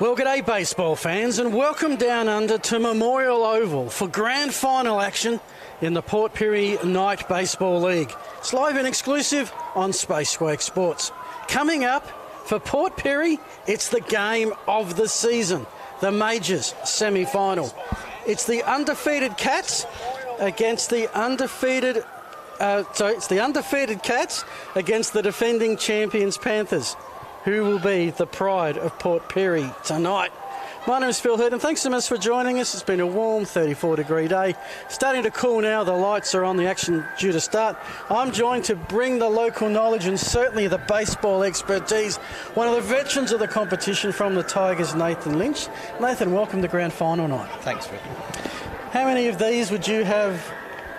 Well, g'day baseball fans, and welcome down under to Memorial Oval for grand final action in the Port Pirie Night Baseball League. It's live and exclusive on Spacequake Sports. Coming up for Port Pirie, it's the game of the season, the Majors semi-final. It's the undefeated Cats against the undefeated Cats against the defending champions Panthers, who will be the pride of Port Pirie tonight. My name is Phil Hurd, and thanks so much for joining us. It's been a warm 34-degree day. Starting to cool now, the lights are on, the action due to start. I'm joined to bring the local knowledge and certainly the baseball expertise. One of the veterans of the competition from the Tigers, Nathan Lynch. Nathan, welcome to grand final night. Thanks, Phil. How many of these would you have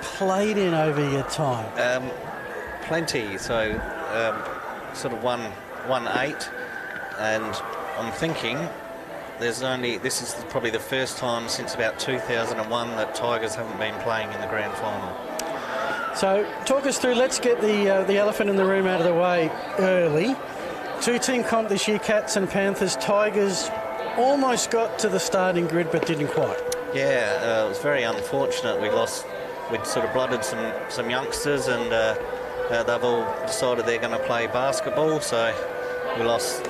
played in over your time? Plenty, so sort of won 8, and I'm thinking this is probably the first time since about 2001 that Tigers haven't been playing in the grand final. So talk us through, let's get the elephant in the room out of the way early. Two-team comp this year, Cats and Panthers. Tigers almost got to the starting grid but didn't quite. Yeah, it was very unfortunate. We'd sort of blooded some youngsters, and they've all decided they're going to play basketball, so we lost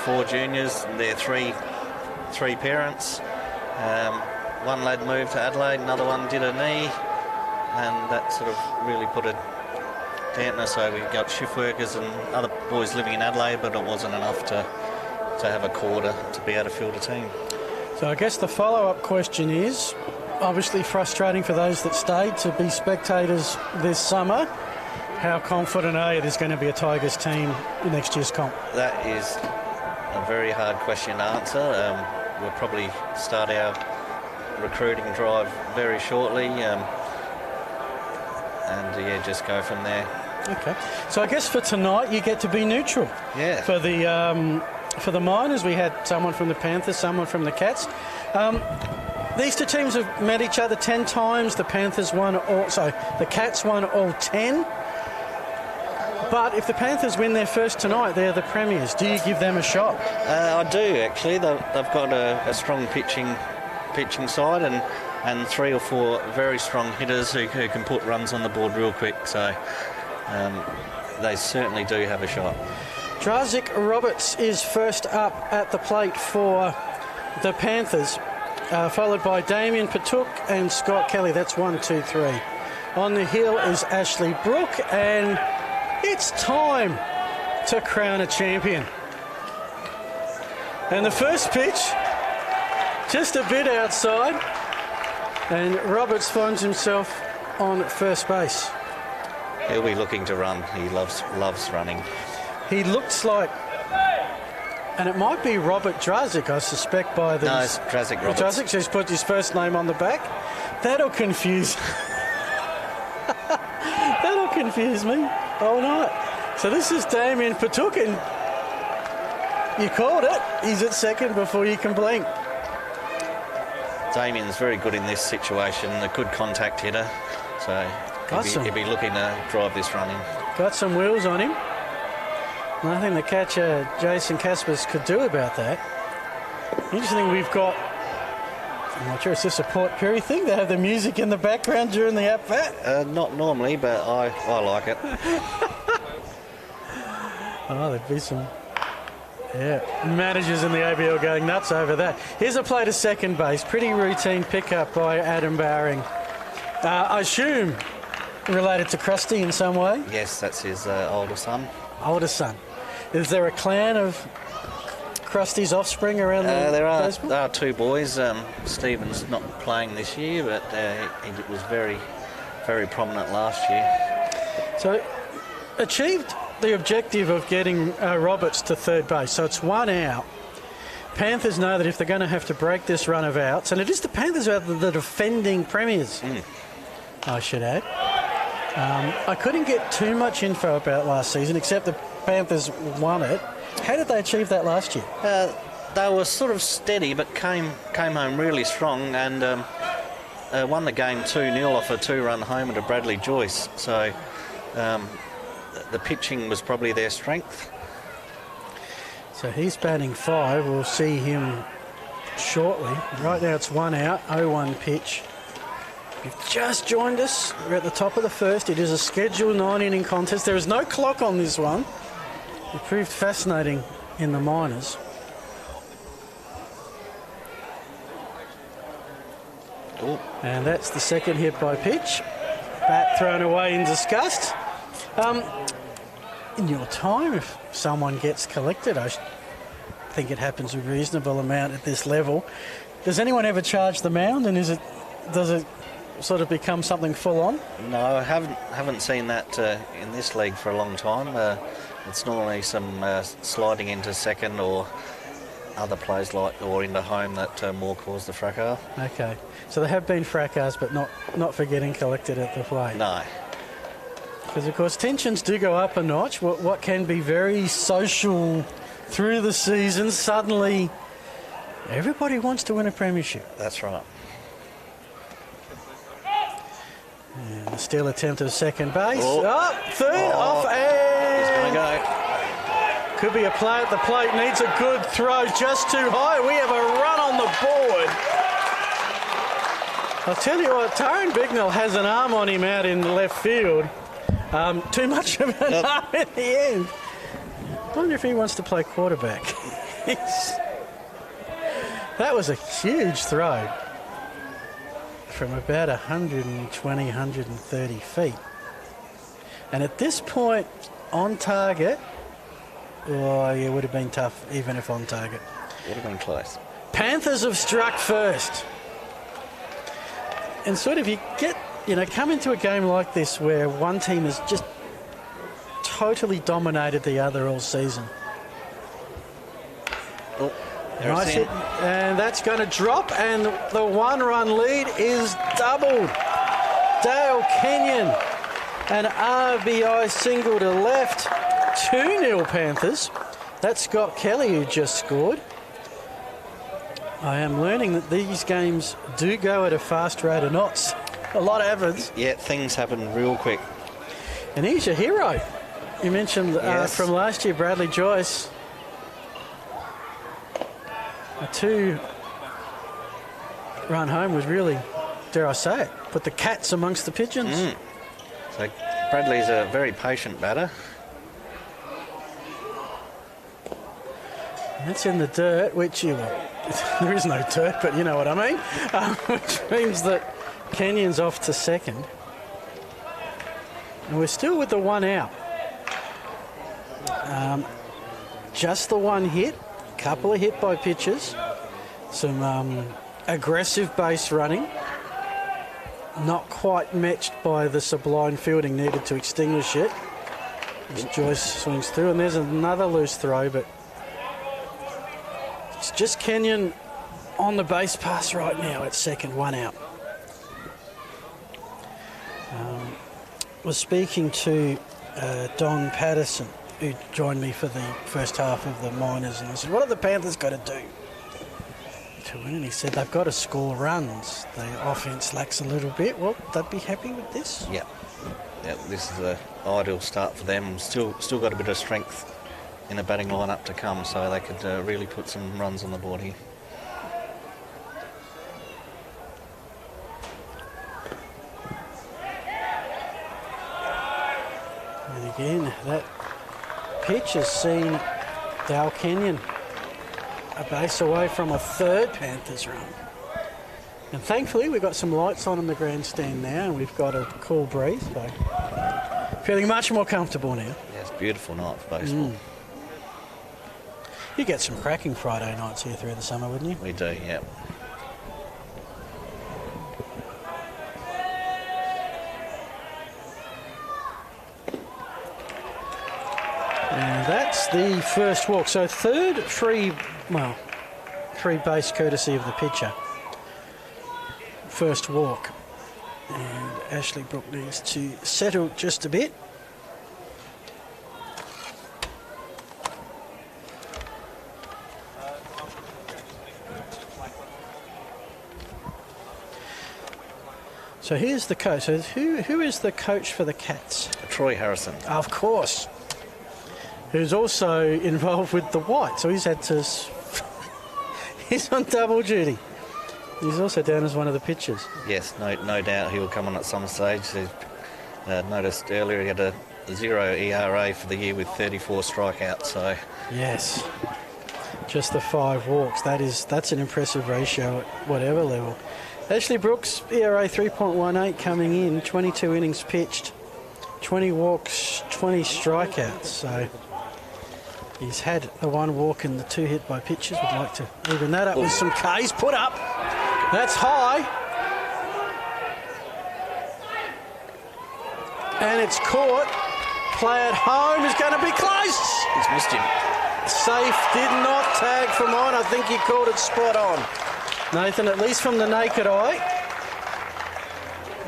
4 juniors and their three parents. One lad moved to Adelaide, another one did a knee, and that sort of really put a dampener. So we got shift workers and other boys living in Adelaide, but it wasn't enough to have a quarter to be able to field a team. So I guess the follow-up question is, obviously frustrating for those that stayed to be spectators this summer. How confident are you there's going to be a Tigers team in next year's comp? That is a very hard question to answer. We'll probably start our recruiting drive very shortly, and just go from there. Okay. So I guess for tonight you get to be neutral. Yeah. For the Miners, we had someone from the Panthers, someone from the Cats. These two teams have met each other 10 times. The Cats won all 10. But if the Panthers win their first tonight, they're the premiers. Do you give them a shot? I do, actually. They've got a strong pitching side and 3 or 4 very strong hitters who can put runs on the board real quick. So they certainly do have a shot. Drazik Roberts is first up at the plate for the Panthers, followed by Damien Patuk and Scott Kelly. That's 1, 2, 3. On the hill is Ashley Brook, and it's time to crown a champion. And the first pitch, just a bit outside, and Roberts finds himself on first base. He'll be looking to run. He loves running. He looks like, and it might be Robert Drazik, I suspect, by the... No, it's Drazik Roberts. Drazik, who's put his first name on the back. That'll confuse me all night. So this is Damien Patuk, and you called it. He's at second before you can blink. Damien's very good in this situation, a good contact hitter, so he'll be looking to drive this run in. Got some wheels on him. Nothing the catcher Jason Caspers could do about that. Interesting, we've got, I'm not sure, is this a Port Pirie thing? They have the music in the background during the at-bat? Not normally, but I like it. Oh, there'd be some managers in the ABL going nuts over that. Here's a play to second base. Pretty routine pickup by Adam Bowring. I assume related to Krusty in some way? Yes, that's his older son. Older son. Is there a clan of Krusty's offspring around there are 2 boys. Stephen's not playing this year, but he was very, very prominent last year. So achieved the objective of getting Roberts to third base. So it's 1 out. Panthers know that if they're going to have to break this run of outs, and it is the Panthers who are the defending premiers, I should add. I couldn't get too much info about last season, except the Panthers won it. How did they achieve that last year? They were sort of steady, but came home really strong, and won the game 2-0 off a 2-run homer to Bradley Joyce. So the pitching was probably their strength. So he's batting 5. We'll see him shortly. Right now it's 1 out, 0-1 pitch. If you've just joined us, we're at the top of the first. It is a scheduled 9-inning contest. There is no clock on this one. It proved fascinating in the minors. Ooh. And that's the second hit by pitch. Bat thrown away in disgust. In your time, if someone gets collected, I think it happens a reasonable amount at this level. Does anyone ever charge the mound, and does it sort of become something full on? No, I haven't seen that in this league for a long time. It's normally some sliding into second or other plays or into home that more cause the fracas. Okay, so there have been fracas, but not for getting collected at the plate. No. Because of course tensions do go up a notch. What can be very social through the season, suddenly everybody wants to win a premiership. That's right. And the steal attempt of second base. Third off, and he's going to go. Could be a play at the plate. Needs a good throw, just too high. We have a run on the board. I'll tell you what, Tyrone Bignell has an arm on him out in left field. Too much of an arm at the end. I wonder if he wants to play quarterback. That was a huge throw from about 120, 130 feet. And at this point, on target, it would have been tough, even if on target. Would have been close. Panthers have struck first. And sort of come into a game like this where one team has just totally dominated the other all season. Oh, Nice hit, and that's going to drop, and the one-run lead is doubled. Dale Kenyon, an RBI single to left, 2-0 Panthers. That's Scott Kelly who just scored. I am learning that these games do go at a fast rate of knots. A lot happens. Yeah, things happen real quick. And here's your hero. You mentioned from last year, Bradley Joyce. A 2-run home was really, dare I say it, put the cats amongst the pigeons. So Bradley's a very patient batter. That's in the dirt, which there is no dirt, but you know what I mean. Which means that Kenyon's off to second. And we're still with the 1 out. Just the one hit. Couple of hit by pitches, some aggressive base running, not quite matched by the sublime fielding needed to extinguish it. As Joyce swings through, and there's another loose throw, but it's just Kenyon on the base pass right now at second, 1 out. Was speaking to Don Patterson, who joined me for the first half of the minors, and I said, what have the Panthers got to do to win? And he said they've got to score runs. The offence lacks a little bit. Well, they'd be happy with this. Yeah, this is an ideal start for them. Still got a bit of strength in the batting lineup to come, so they could really put some runs on the board here. And again, that pitch has seen Dale Kenyon a base away from a third Panthers run. And thankfully we've got some lights on in the grandstand now, and we've got a cool breeze, so feeling much more comfortable now. Yeah, it's a beautiful night for baseball. You get some cracking Friday nights here through the summer, wouldn't you? We do, yeah. And that's the first walk. So third free base courtesy of the pitcher. First walk. And Ashley Brook needs to settle just a bit. So here's the coach. So who is the coach for the Cats? Troy Harrison. Of course. Who's also involved with the White. So he's had to He's on double duty. He's also down as one of the pitchers. Yes, no doubt he will come on at some stage. Noticed earlier he had a 0 ERA for the year with 34 strikeouts. So yes, just the 5 walks. That's an impressive ratio at whatever level. Ashley Brooks, ERA 3.18 coming in, 22 innings pitched, 20 walks, 20 strikeouts. So he's had the 1 walk and the 2 hit by pitches. Would like to even that up with some Ks. Put up. That's high. And it's caught. Play at home is going to be close. He's missed him. Safe did not tag for mine. I think he called it spot on. Nathan, at least from the naked eye,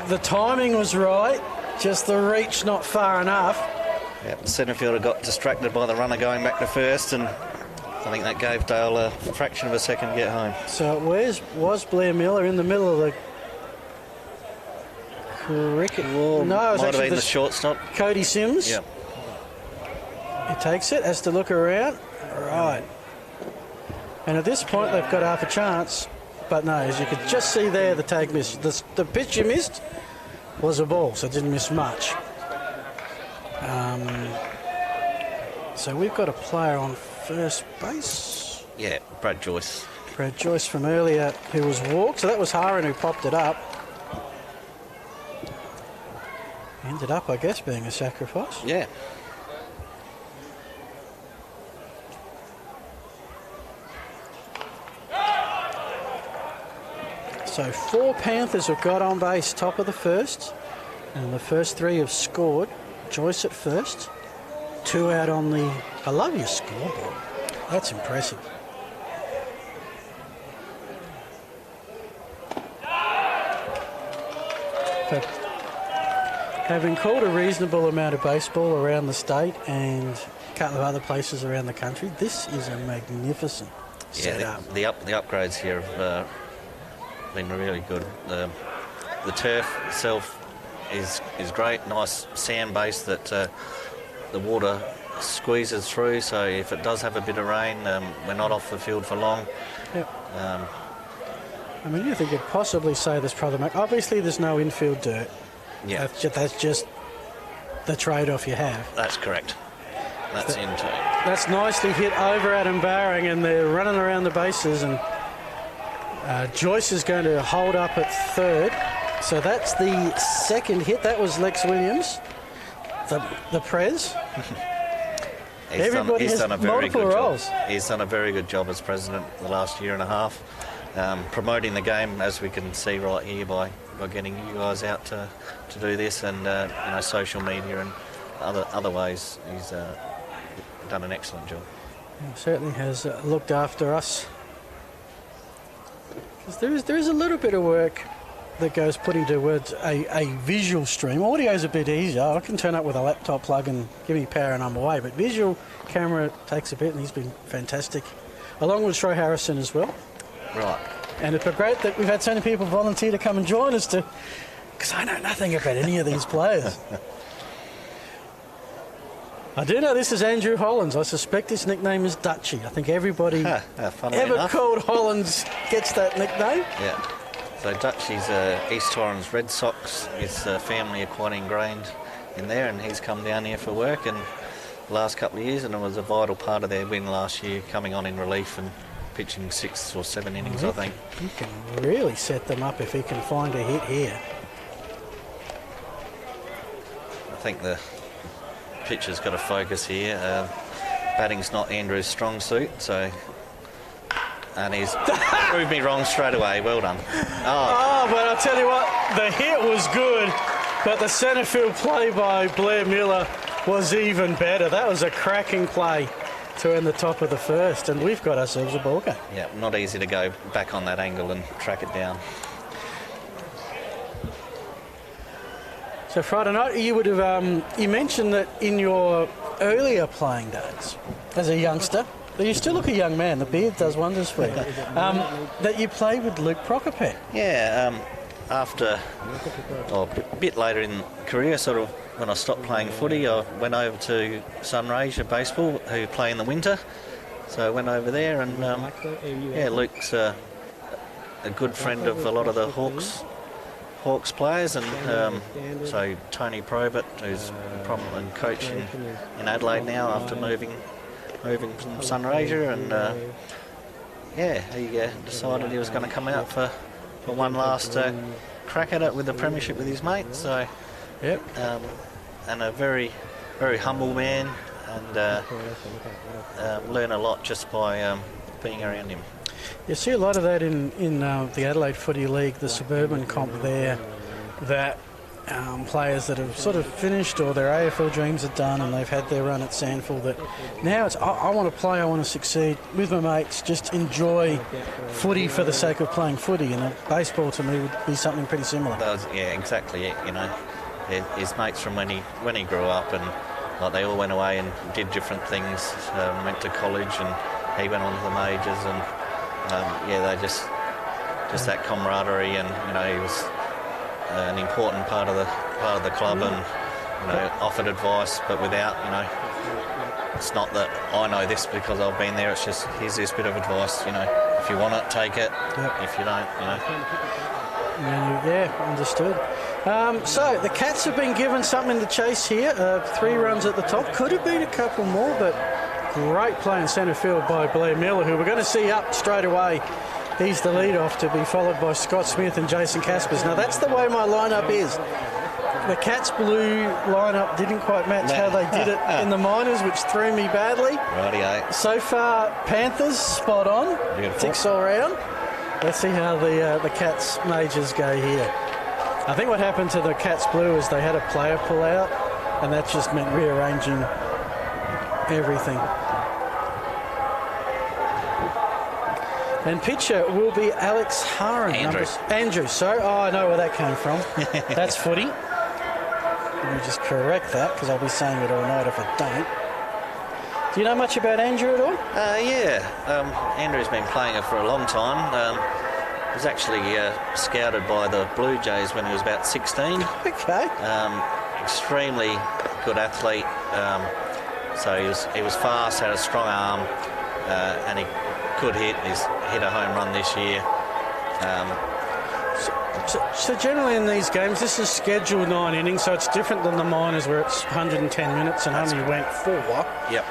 the timing was right, just the reach not far enough. Yep, the centre fielder got distracted by the runner going back to first, and I think that gave Dale a fraction of a second to get home. So was Blair Miller in the middle of the cricket? Well, no, it was might actually have been the shortstop. Cody Sims. Yep. He takes it, has to look around. Right. And at this point, they've got half a chance. But no, as you could just see there, the tag missed. The pitch you missed was a ball, so it didn't miss much. So we've got a player on first base. Yeah, Brad Joyce. Brad Joyce from earlier, who was walked. So that was Haran who popped it up. Ended up, I guess, being a sacrifice. Yeah. So 4 Panthers have got on base top of the first, and the first 3 have scored. Joyce at first, 2 out on the... I love your scoreboard. That's impressive. But having called a reasonable amount of baseball around the state and a couple of other places around the country, this is a magnificent setup. The upgrades here have been really good. The turf itself is great, nice sand base that the water squeezes through, so if it does have a bit of rain, we're not off the field for long. Yep. I mean, you think you'd possibly say there's probably... Obviously, there's no infield dirt. Yeah. That's just the trade-off you have. That's correct. That's into it. That's nicely hit over Adam Barring, and they're running around the bases, and Joyce is going to hold up at third. So that's the second hit. That was Lex Williams, the Prez. Everybody has done a very good job. He's done a very good job as president the last year and a half, promoting the game, as we can see right here, by getting you guys out to do this, and social media and other ways. He's done an excellent job. He certainly has looked after us. There is a little bit of work that goes putting towards a visual stream. Audio's a bit easier. I can turn up with a laptop plug and give me power and I'm away. But visual camera takes a bit, and he's been fantastic, along with Troy Harrison as well. Right. And it's been great that we've had so many people volunteer to come and join us, because I know nothing about any of these players. I do know this is Andrew Hollins. I suspect his nickname is Dutchie. I think everybody ever called Hollins gets that nickname. Yeah. So Dutchie's East Torrens Red Sox. His family are quite ingrained in there, and he's come down here for work in the last couple of years, and it was a vital part of their win last year, coming on in relief and pitching 6 or 7 innings, I think. He can really set them up if he can find a hit here. I think the pitcher's got to focus here. Batting's not Andrew's strong suit, so... And he's proved me wrong straight away. Well done. Oh, but I'll tell you what, the hit was good, but the centre field play by Blair Miller was even better. That was a cracking play to end the top of the first, and we've got ourselves a ball game. Yeah, not easy to go back on that angle and track it down. So Friday night, you would have you mentioned that in your earlier playing days as a youngster, but you still look a young man. The beard does wonders for you. That you played with Luke Prokopet. Yeah, after, a bit later in career, sort of when I stopped playing footy, I went over to Sunraysia Baseball, who play in the winter. So I went over there, and yeah, Luke's a good friend of a lot of the Hawks players, and so Tony Probert, who's prominently coaching in Adelaide now after moving from Sunraysia, and yeah, he decided he was going to come out for one last crack at it with the premiership with his mates. So, yep, and a very, very humble man, and learn a lot just by being around him. You see a lot of that in the Adelaide Footy League, the suburban comp there, that players that have sort of finished or their AFL dreams are done and they've had their run at Sandford, that now it's I want to play, I want to succeed with my mates, just enjoy footy for the sake of playing footy, and baseball to me would be something pretty similar. Yeah, exactly. You know, his mates from when he grew up, and like they all went away and did different things, went to college, and he went on to the majors, and yeah, they just that camaraderie, and you know, he was an important part of the club, and you know, offered advice, but without, you know, it's not that I know this because I've been there. It's just, here's this bit of advice, you know, if you want it, take it. Yep. If you don't, you know. Yeah, understood. So the Cats have been given something to chase here. 3 runs at the top. Could have been a couple more, but great play in centre field by Blair Miller, who we're going to see up straight away. He's the lead-off, to be followed by Scott Smith and Jason Caspers. Now, that's the way my lineup is. The Cats blue lineup didn't quite match how they did it in the minors, which threw me badly. Rightio. So far, Panthers spot on. Beautiful. Ticks all round. Let's see how the Cats majors go here. I think what happened to the Cats blue is they had a player pull out, and that just meant rearranging everything. And pitcher will be Alex Haran. Andrew. So, I know where that came from. That's footy. Let me just correct that, because I'll be saying it all night if I don't. Do you know much about Andrew at all? Yeah. Andrew's been playing it for a long time. He was actually scouted by the Blue Jays when he was about 16. Okay. Extremely good athlete. So he was fast, had a strong arm, and he could hit. He's hit a home run this year. So generally in these games, this is scheduled 9 innings, so it's different than the minors where it's 110 minutes and only went 4. Yep.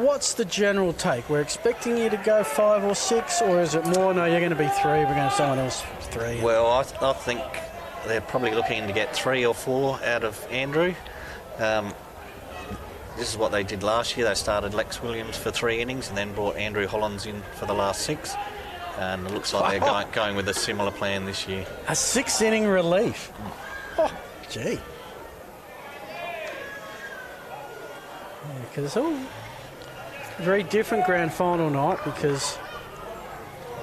What's the general take? We're expecting you to go 5 or 6, or is it more, no, you're going to be 3, we're going to have someone else 3? Well, I think they're probably looking to get 3 or 4 out of Andrew. This is what they did last year. They started Lex Williams for 3 innings and then brought Andrew Hollands in for the last 6. And it looks like they're going with a similar plan this year. A 6-inning relief. Oh, gee. Because very different grand final night, because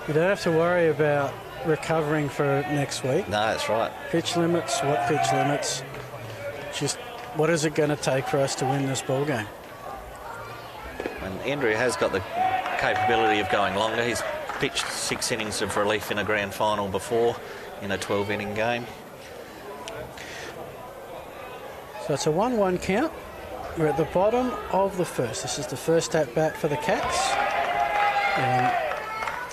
you don't have to worry about recovering for next week. No, that's right. Pitch limits, what pitch limits? Just what is it going to take for us to win this ball game? And Andrew has got the capability of going longer. He's pitched 6 innings of relief in a grand final before in a 12-inning game. So it's a 1-1 count. We're at the bottom of the first. This is the first at-bat for the Cats. And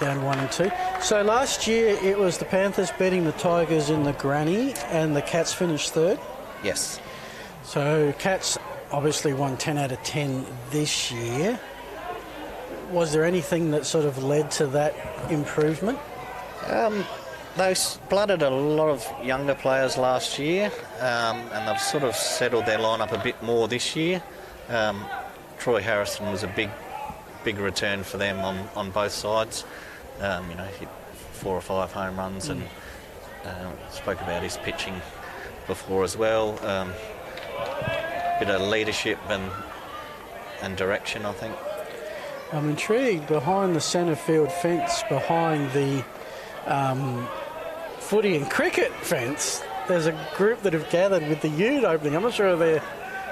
down 1 and 2. So last year it was the Panthers beating the Tigers in the granny, and the Cats finished 3rd. Yes. So Cats obviously won 10 out of 10 this year. Was there anything that sort of led to that improvement? They blooded a lot of younger players last year, and they've sort of settled their lineup a bit more this year. Troy Harrison was a big return for them on both sides. Hit 4 or 5 home runs, and spoke about his pitching before as well. Bit of leadership and direction, I think. I'm intrigued, behind the centre field fence, behind the footy and cricket fence, there's a group that have gathered with the Ute opening. I'm not sure if they're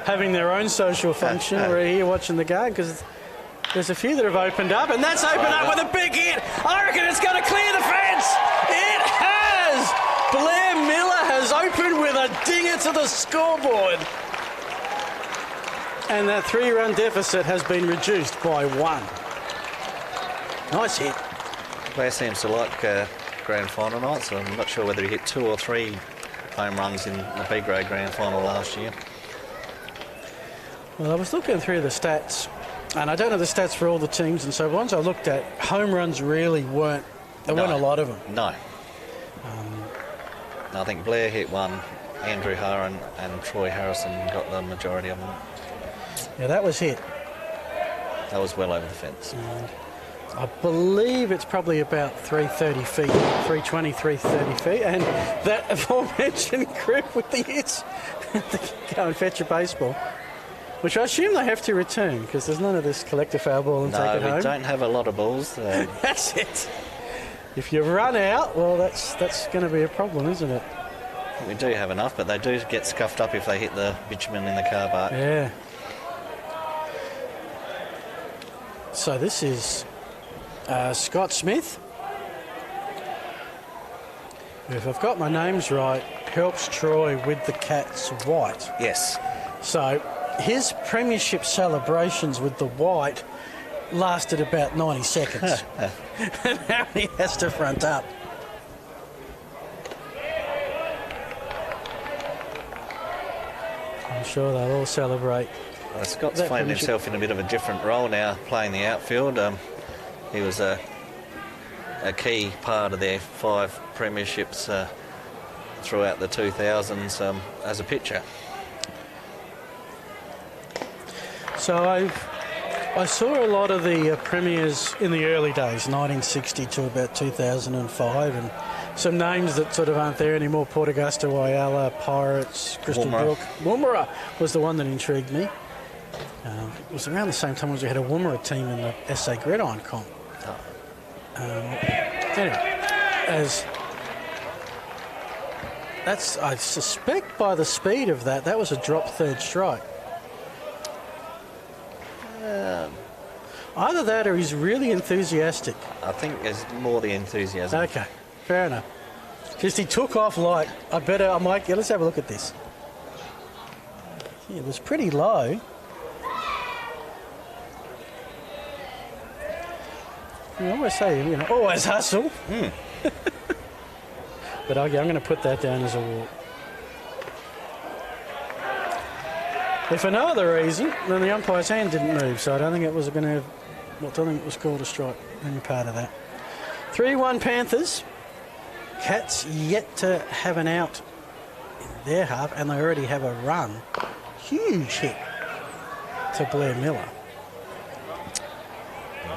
having their own social function. We're here watching the game, because there's a few that have opened up, and that's opened up with a big hit. I reckon it's going to clear the fence. It has! Blair Miller has opened with a dinger to the scoreboard. And that 3-run deficit has been reduced by 1. Nice hit. Blair seems to like grand final nights. I'm not sure whether he hit 2 or 3 home runs in the B grade grand final last year. Well, I was looking through the stats, and I don't know the stats for all the teams, and so ones I looked at, home runs really weren't, there weren't a lot of them. No. I think Blair hit 1, Andrew Haran and Troy Harrison got the majority of them. Yeah, that was hit. That was well over the fence. I believe it's probably about 330 feet, 320, 330 feet, and that aforementioned group with the hits go and fetch a baseball, which I assume they have to return because there's none of this collect a foul ball and take it home. No, we don't have a lot of balls. That's it. If you run out, well, that's going to be a problem, isn't it? We do have enough, but they do get scuffed up if they hit the bitumen in the car park. Yeah. So this is Scott Smith, who, if I've got my names right, helps Troy with the Cats white. Yes. So his premiership celebrations with the white lasted about 90 seconds. And now he has to front up. I'm sure they'll all celebrate. Scott's finding himself in a bit of a different role now, playing the outfield. He was a key part of their 5 premierships throughout the 2000s as a pitcher. So I saw a lot of the premiers in the early days, 1960 to about 2005, and some names that sort of aren't there anymore: Port Augusta, Whyalla, Pirates, Crystal Brook. Woomera was the one that intrigued me. It was around the same time as we had a Woomera team in the SA Gridiron comp. Anyway, I suspect by the speed of that was a drop third strike. Either that or he's really enthusiastic. I think there's more the enthusiasm. Okay, fair enough. Just he took off like, I might, let's have a look at this. It was pretty low. I always say, always hustle. But I'm going to put that down as a walk. If for no other reason, then the umpire's hand didn't move, so I don't think it was going to have, I don't think it was called a strike, any part of that. 3-1 Panthers. Cats yet to have an out in their half, and they already have a run. Huge hit to Blair Miller.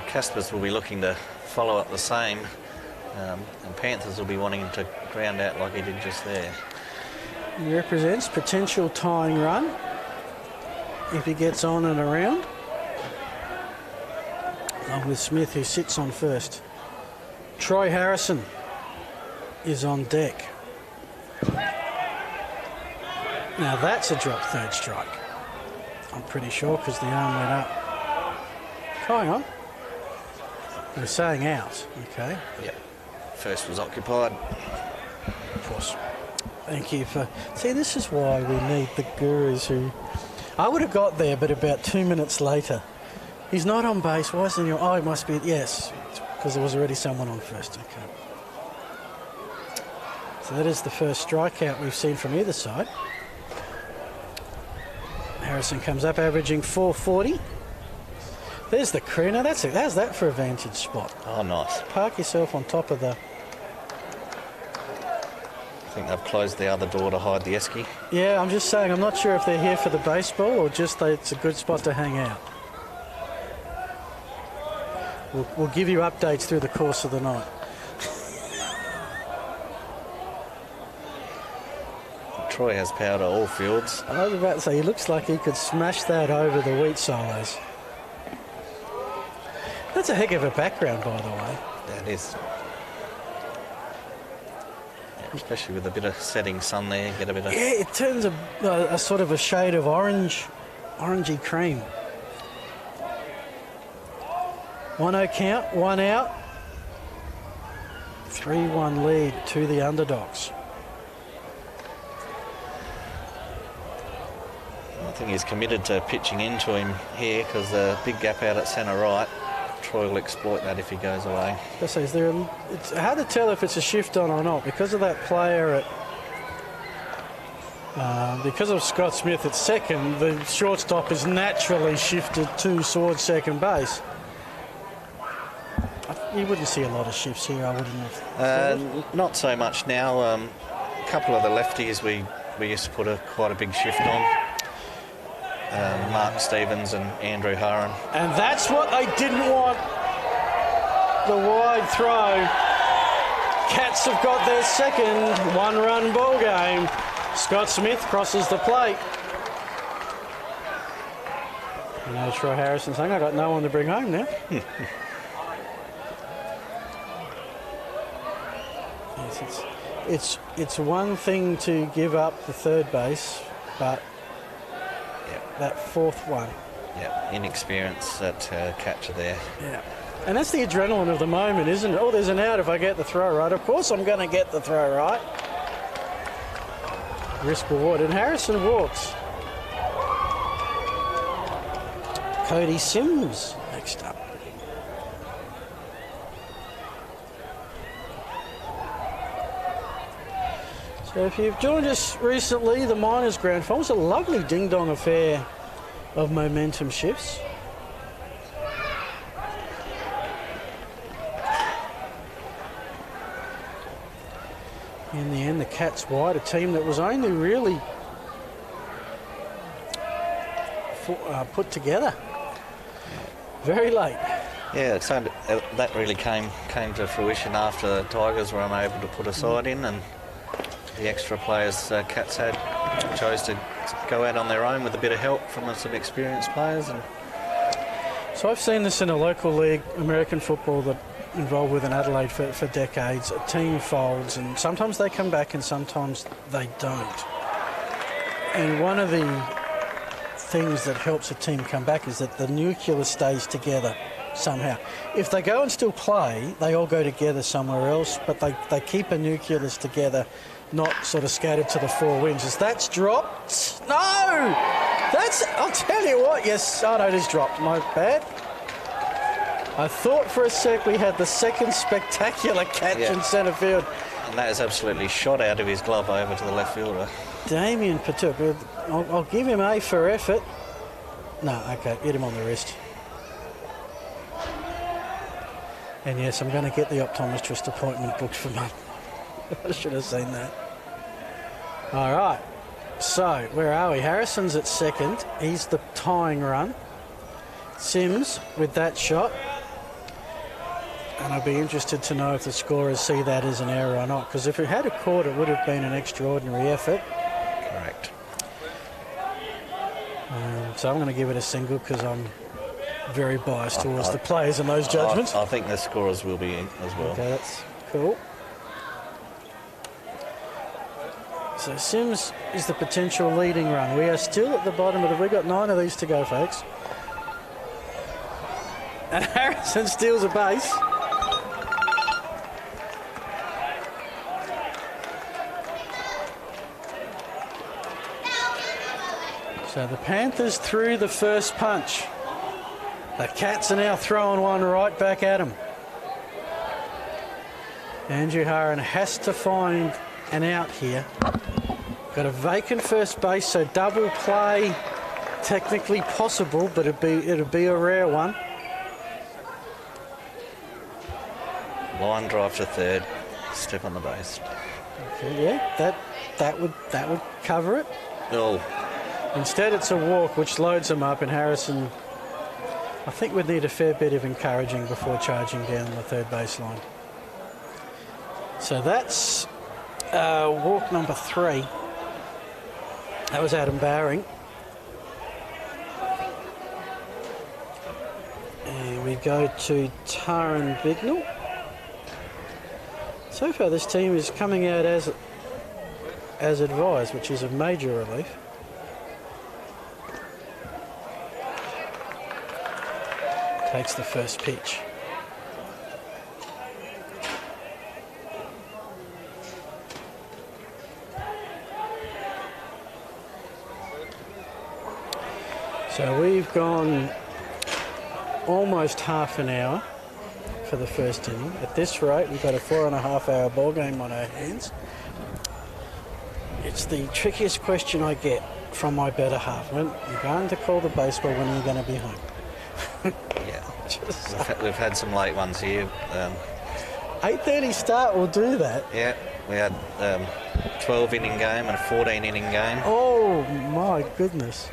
Caspers will be looking to follow up the same, and Panthers will be wanting him to ground out like he did just there. He represents potential tying run if he gets on and around. Along with Smith, who sits on first. Troy Harrison is on deck. Now that's a drop third strike. I'm pretty sure because the arm went up. Hang on. We're saying out, okay. Yep. First was occupied. Of course. Thank you for... See, this is why we need the gurus who... I would have got there, but about 2 minutes later. He's not on base. Why isn't he? Oh, he must be... Yes, because there was already someone on first. Okay. So that is the first strikeout we've seen from either side. Harrison comes up, averaging 440. There's the crew. Now, how's that for a vantage spot? Oh, nice. Park yourself on top of the... I think they've closed the other door to hide the esky. Yeah, I'm just saying, I'm not sure if they're here for the baseball or just it's a good spot to hang out. We'll give you updates through the course of the night. Troy has power to all fields. I was about to say, he looks like he could smash that over the wheat silos. That's a heck of a background, by the way. That is. Especially with a bit of setting sun there, get a bit of... Yeah, it turns a sort of a shade of orangey cream. 1-0 count, 1 out. 3-1 lead to the underdogs. I think he's committed to pitching into him here because the big gap out at centre right. Troy will exploit that if he goes away. It's hard to tell if it's a shift on or not because of that player because of Scott Smith at second. The shortstop is naturally shifted towards second base. You wouldn't see a lot of shifts here, I wouldn't have. Not so much now. A couple of the lefties we used to put quite a big shift on. Mark Stevens and Andrew Hurren. And that's what they didn't want. The wide throw. Cats have got their second one-run ball game. Scott Smith crosses the plate. You know, Troy Harrison saying, I got no one to bring home now. Yes, it's one thing to give up the third base, but that fourth one. Yeah, inexperience at catcher there. Yeah. And that's the adrenaline of the moment, isn't it? Oh, there's an out if I get the throw right. Of course I'm going to get the throw right. Risk reward. And Harrison walks. Cody Sims next up. So if you've joined us recently, the Miners Grand Final was a lovely ding-dong affair of momentum shifts. In the end, the Cats wide, a team that was only really put together very late. Yeah, so that really came to fruition after the Tigers were unable to put a side in, and the extra players Cats had chose to go out on their own with a bit of help from some experienced players. And so I've seen this in a local league, American football, that involved with in Adelaide for decades. A team folds and sometimes they come back and sometimes they don't. And one of the things that helps a team come back is that the nucleus stays together somehow. If they go and still play, they all go together somewhere else, but they keep a nucleus together, not sort of scattered to the four winds. As that's dropped. No! I'll tell you what, yes. Oh, no, it is dropped. My bad. I thought for a sec we had the second spectacular catch in centre field. And that is absolutely shot out of his glove over to the left fielder. Damien Patuk. I'll give him A for effort. No, okay, hit him on the wrist. And yes, I'm going to get the optometrist appointment booked for Monday. I should have seen that. All right. So, where are we? Harrison's at second. He's the tying run. Sims with that shot. And I'd be interested to know if the scorers see that as an error or not, because if it had a caught, it would have been an extraordinary effort. Correct. So I'm going to give it a single because I'm very biased towards the players in those judgments. I think the scorers will be in as well. Okay, that's cool. So Sims is the potential leading run. We are still at the bottom of we've got 9 of these to go, folks. And Harrison steals a base. So the Panthers threw the first punch. The Cats are now throwing one right back at them. Andrew Hurren has to find an out here. Got a vacant first base, so double play technically possible, but it'd be a rare one. Line drive to third, step on the base. Okay, yeah, that would cover it. Oh. Instead, it's a walk, which loads them up, and Harrison, I think, would need a fair bit of encouraging before charging down the third baseline. So that's walk number 3. That was Adam Bowring. And we go to Taran Bignell. So far, this team is coming out as advised, which is a major relief. Takes the first pitch. So we've gone almost half an hour for the first inning. At this rate, we've got a 4.5 hour ball game on our hands. It's the trickiest question I get from my better half. When you're going to call the baseball, when are you going to be home? Yeah, we've had some late ones here. 8:30 start will do that. Yeah, we had 12 inning game and a 14 inning game. Oh my goodness.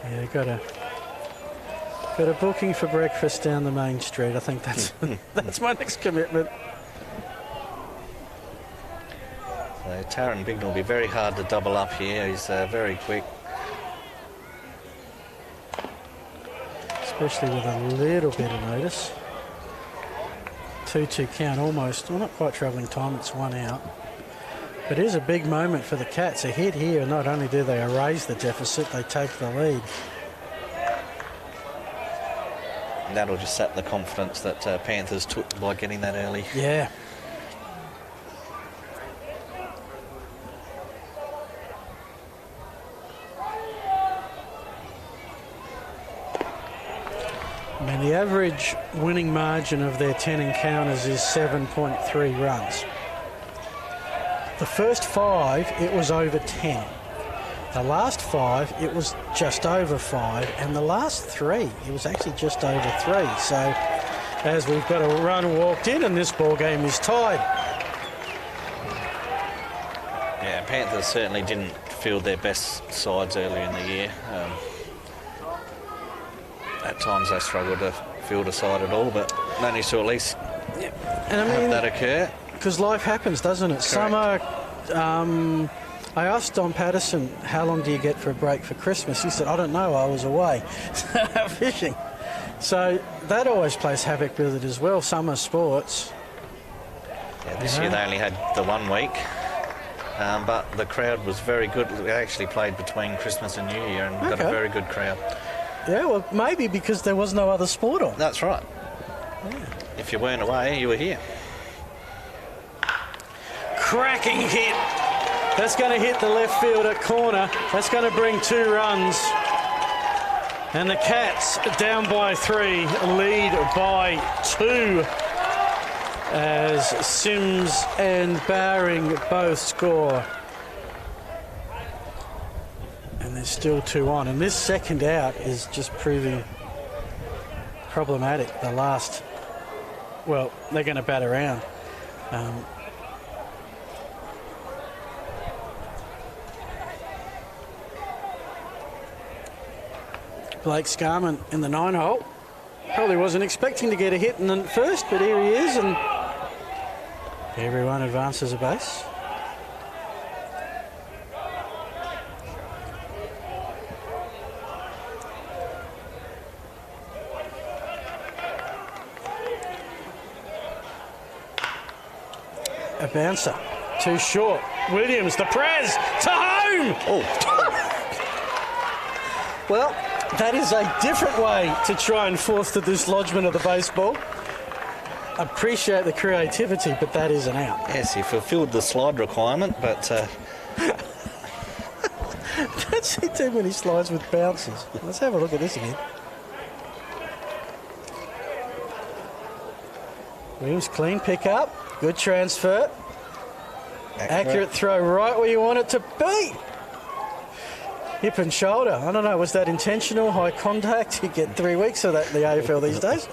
Yeah, got a booking for breakfast down the main street. I think that's my next commitment. So Taron Bignell will be very hard to double up here. He's very quick. Especially with a little bit of notice. 2-2 count almost. Well, not quite travelling time, it's 1 out. But it is a big moment for the Cats. A hit here, not only do they erase the deficit, they take the lead. And that'll just sap the confidence that Panthers took by getting that early. Yeah. I mean, the average winning margin of their 10 encounters is 7.3 runs. The first 5, it was over 10. The last 5, it was just over 5. And the last 3, it was actually just over 3. So, as we've got a run walked in, and this ball game is tied. Yeah, Panthers certainly didn't field their best sides earlier in the year. At times they struggled to field a side at all, but managed to at least And I mean, have that occur. Because life happens, doesn't it? Correct. Summer, I asked Don Patterson, how long do you get for a break for Christmas? He said, I don't know, I was away fishing. So that always plays havoc with it as well, summer sports. Yeah, this year they only had the 1 week, but the crowd was very good. They actually played between Christmas and New Year and got a very good crowd. Yeah, well, maybe because there was no other sport on. That's right. Yeah. If you weren't away, you were here. Cracking hit. That's going to hit the left fielder corner. That's going to bring 2 runs. And the Cats down by 3, lead by 2. As Sims and Bowring both score. And there's still 2 on. And this second out is just proving problematic. The last, well, they're going to bat around. Blake Scarman in the 9 hole. Probably wasn't expecting to get a hit in the first, but here he is, and everyone advances a base. A bouncer, too short. Williams, the Prez, to home! Oh. Well, that is a different way to try and force the dislodgement of the baseball. Appreciate the creativity, but that is an out. Yes, he fulfilled the slide requirement, but... Don't see too many slides with bounces. Let's have a look at this again. Williams, clean pick up. Good transfer. Accurate throw right where you want it to be. Hip and shoulder. I don't know, was that intentional? High contact? You get 3 weeks of that in the AFL these days.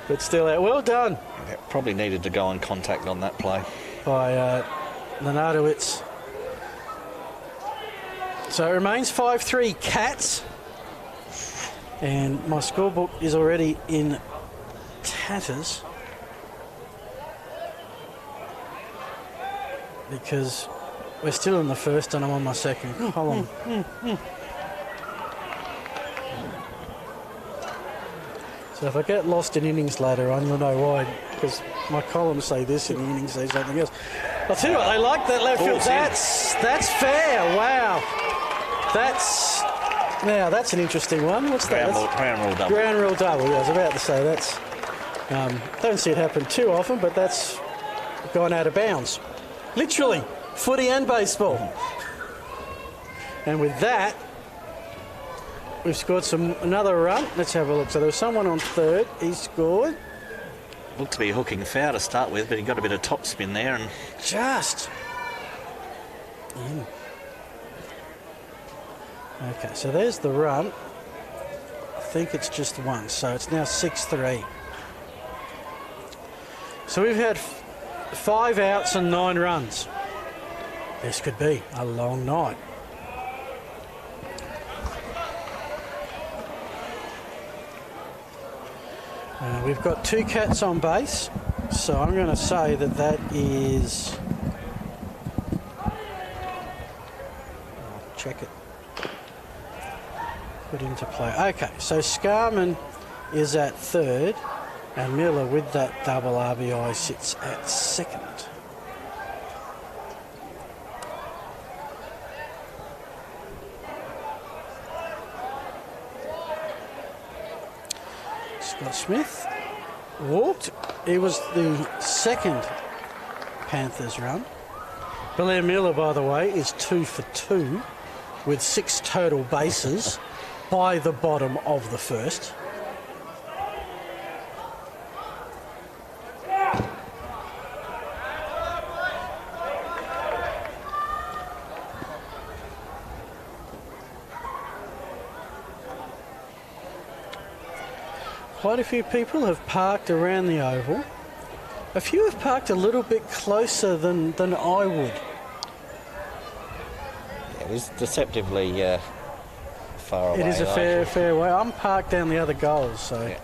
But still out. Well done. Yeah, probably needed to go on contact on that play. By Lenardowitz. So it remains 5-3 Cats. And my scorebook is already in tatters. Because we're still in the first and I'm on my second column. So if I get lost in innings later on, you'll know why. Because my columns say this and the innings say something else. I'll tell you what, they like that left field. That's fair. Wow. That's an interesting one. What's that? Ground rule double. Ground rule double. Yeah, I was about to say that's. Don't see it happen too often, but that's gone out of bounds. Literally, footy and baseball. And with that, we've scored another run. Let's have a look. So there was someone on third. He scored. Looked to be a hooking foul to start with, but he got a bit of top spin there and just in. Okay, so there's the run. I think it's just one, so it's now 6-3. So we've had 5 outs and 9 runs. This could be a long night. We've got 2 cats on base, so I'm going to say that is... I'll check it. Put into play. Okay, so Scarman is at third, and Miller with that double RBI sits at second. Scott Smith walked. He was the second Panthers run. Blair Miller, by the way, is 2 for 2 with 6 total bases by the bottom of the first. Quite a few people have parked around the oval. A few have parked a little bit closer than I would. Yeah, it is deceptively far away. It is a fair way. I'm parked down the other goals, so yeah.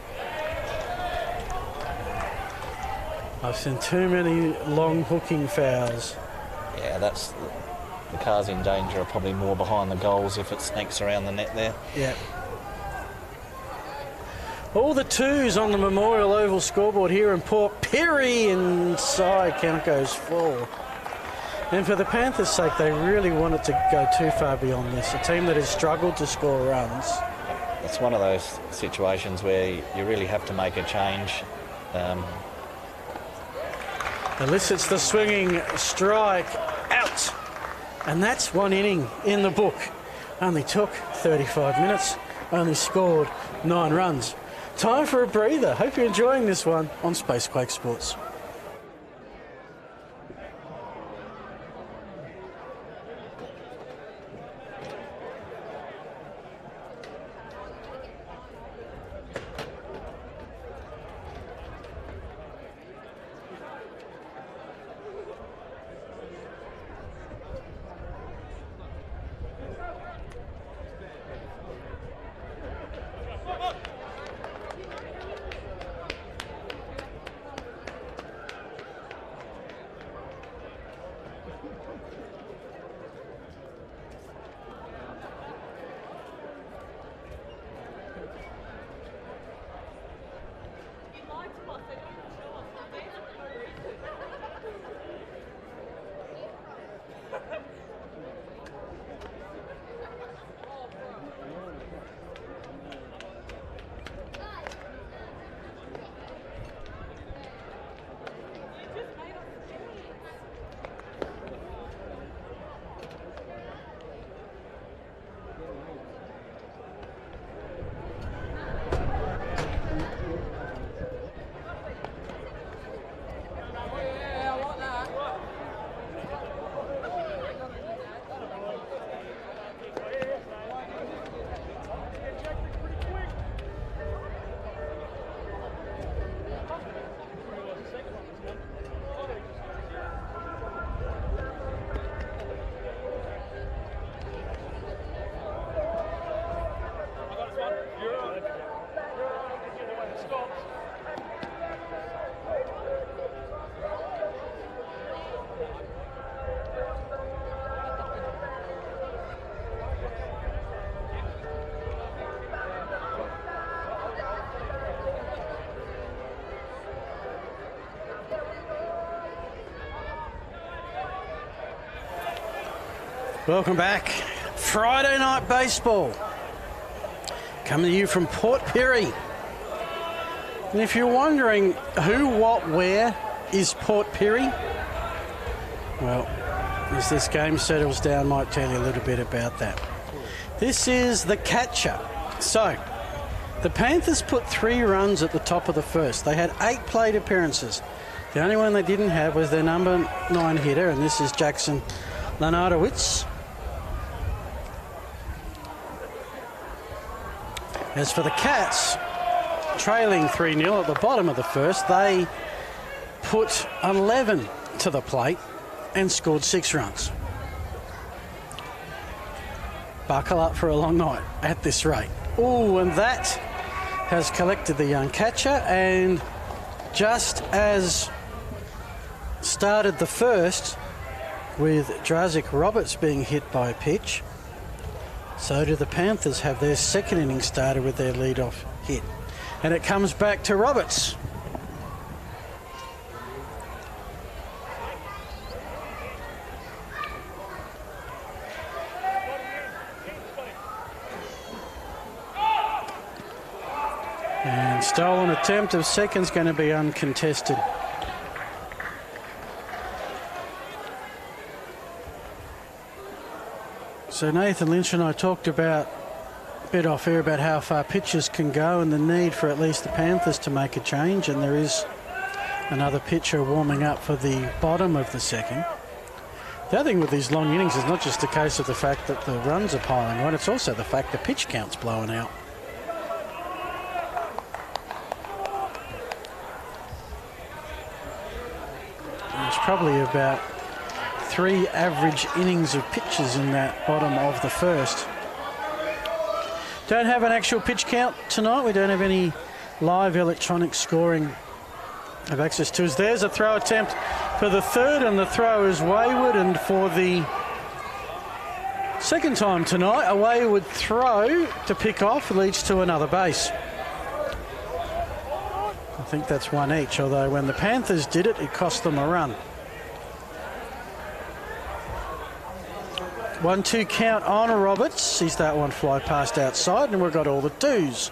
I've seen too many long hooking fouls. Yeah, the cars in danger are probably more behind the goals if it sneaks around the net there. Yeah. All the 2s on the Memorial Oval scoreboard here in Port Pirie, inside count goes 4. And for the Panthers' sake, they really wanted to go too far beyond this. A team that has struggled to score runs. It's one of those situations where you really have to make a change. Elicits the swinging strike out. And that's 1 inning in the book. Only took 35 minutes, only scored 9 runs. Time for a breather. Hope you're enjoying this one on Spacequake Sports. Welcome back. Friday night baseball. Coming to you from Port Pirie. And if you're wondering who, what, where, is Port Pirie. Well, as this game settles down, might tell you a little bit about that. This is the catcher. So, the Panthers put 3 runs at the top of the first. They had 8 plate appearances. The only one they didn't have was their number 9 hitter, and this is Jackson Lenardowitz. As for the Cats, trailing 3-0 at the bottom of the first, they put 11 to the plate and scored 6 runs. Buckle up for a long night at this rate. Oh, and that has collected the young catcher, and just as started the first with Drazik Roberts being hit by a pitch, so do the Panthers have their second inning started with their leadoff hit. And it comes back to Roberts. And stolen attempt of second's going to be uncontested. So Nathan Lynch and I talked about a bit off air about how far pitchers can go and the need for at least the Panthers to make a change, and there is another pitcher warming up for the bottom of the second. The other thing with these long innings is not just a case of the fact that the runs are piling on, it's also the fact the pitch count's blowing out. There's probably about 3 average innings of pitches in that bottom of the first. Don't have an actual pitch count tonight. We don't have any live electronic scoring of access to us. There's a throw attempt for the third, and the throw is wayward, and for the second time tonight, a wayward throw to pick off leads to another base. I think that's 1 each, although when the Panthers did it, it cost them a run. 1-2 count on Roberts. Sees that one fly past outside, and we've got all the 2s.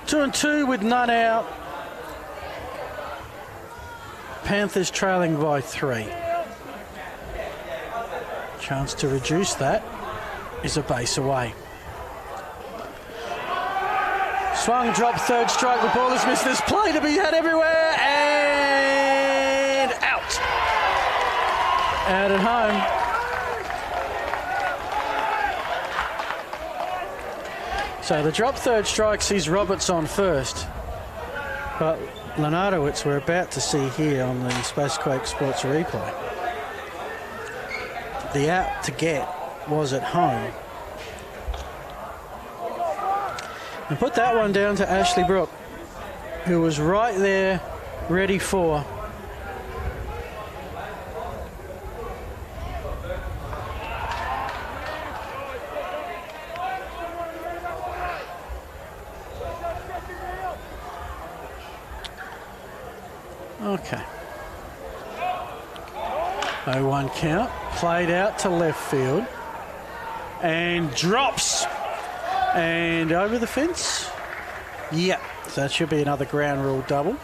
2-2 with none out. Panthers trailing by 3. Chance to reduce that is a base away. Swung, drop, third strike. The ball is missed. There's play to be had everywhere, and out. Out at home. So the drop third strike sees Roberts on first, but Lenardowitz we're about to see here on the Spacequake Sports replay. The out to get was at home. And put that one down to Ashley Brook, who was right there ready for. Okay. 0-1 count, played out to left field, and drops, and over the fence. Yep, so that should be another ground rule double.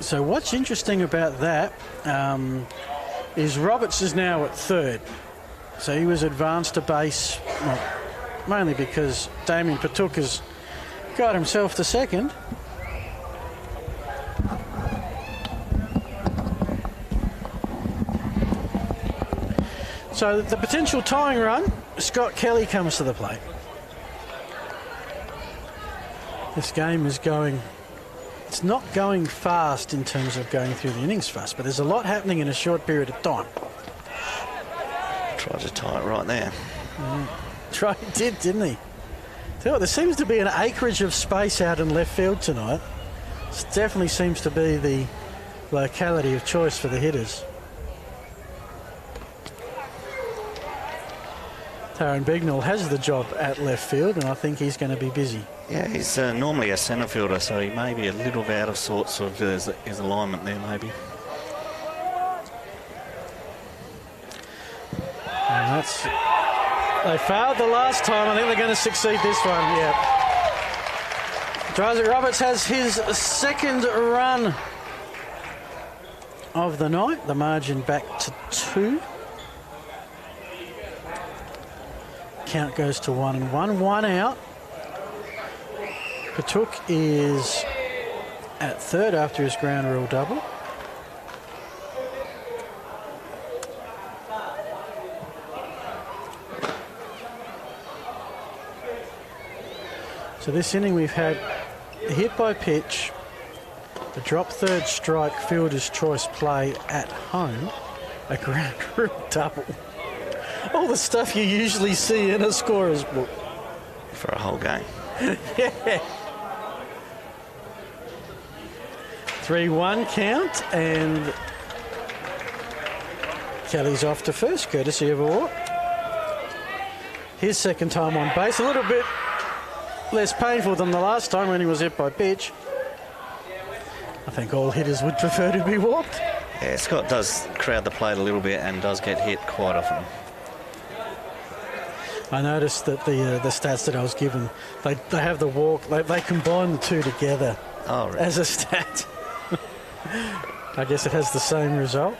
So what's interesting about that is Roberts is now at third. So he was advanced to base, well, mainly because Damien Patuk has got himself to second. So the potential tying run, Scott Kelly comes to the plate. This game is going, it's not going fast in terms of going through the innings fast, but there's a lot happening in a short period of time. Tried to tie it right there. Didn't he? Tell you what, there seems to be an acreage of space out in left field tonight. This definitely seems to be the locality of choice for the hitters. Taron Bignell has the job at left field, and I think he's going to be busy. Yeah, he's normally a centre fielder, so he may be a little bit out of sorts of his alignment there, maybe. And that's, they failed the last time. I think they're going to succeed this one. Yeah. Isaac Roberts has his second run of the night. The margin back to 2. Count goes to 1-1. 1 out. Patuk is at third after his ground rule double. So this inning we've had a hit by pitch, a drop third strike, fielder's choice play at home, a ground rule double. All the stuff you usually see in a scorer's book. For a whole game. Yeah. 3-1 count, and Kelly's off to first, courtesy of a walk. His second time on base, a little bit less painful than the last time when he was hit by pitch. I think all hitters would prefer to be walked. Yeah, Scott does crowd the plate a little bit and does get hit quite often. I noticed that the stats that I was given, they have the walk, they combine the two together as a stat. I guess it has the same result.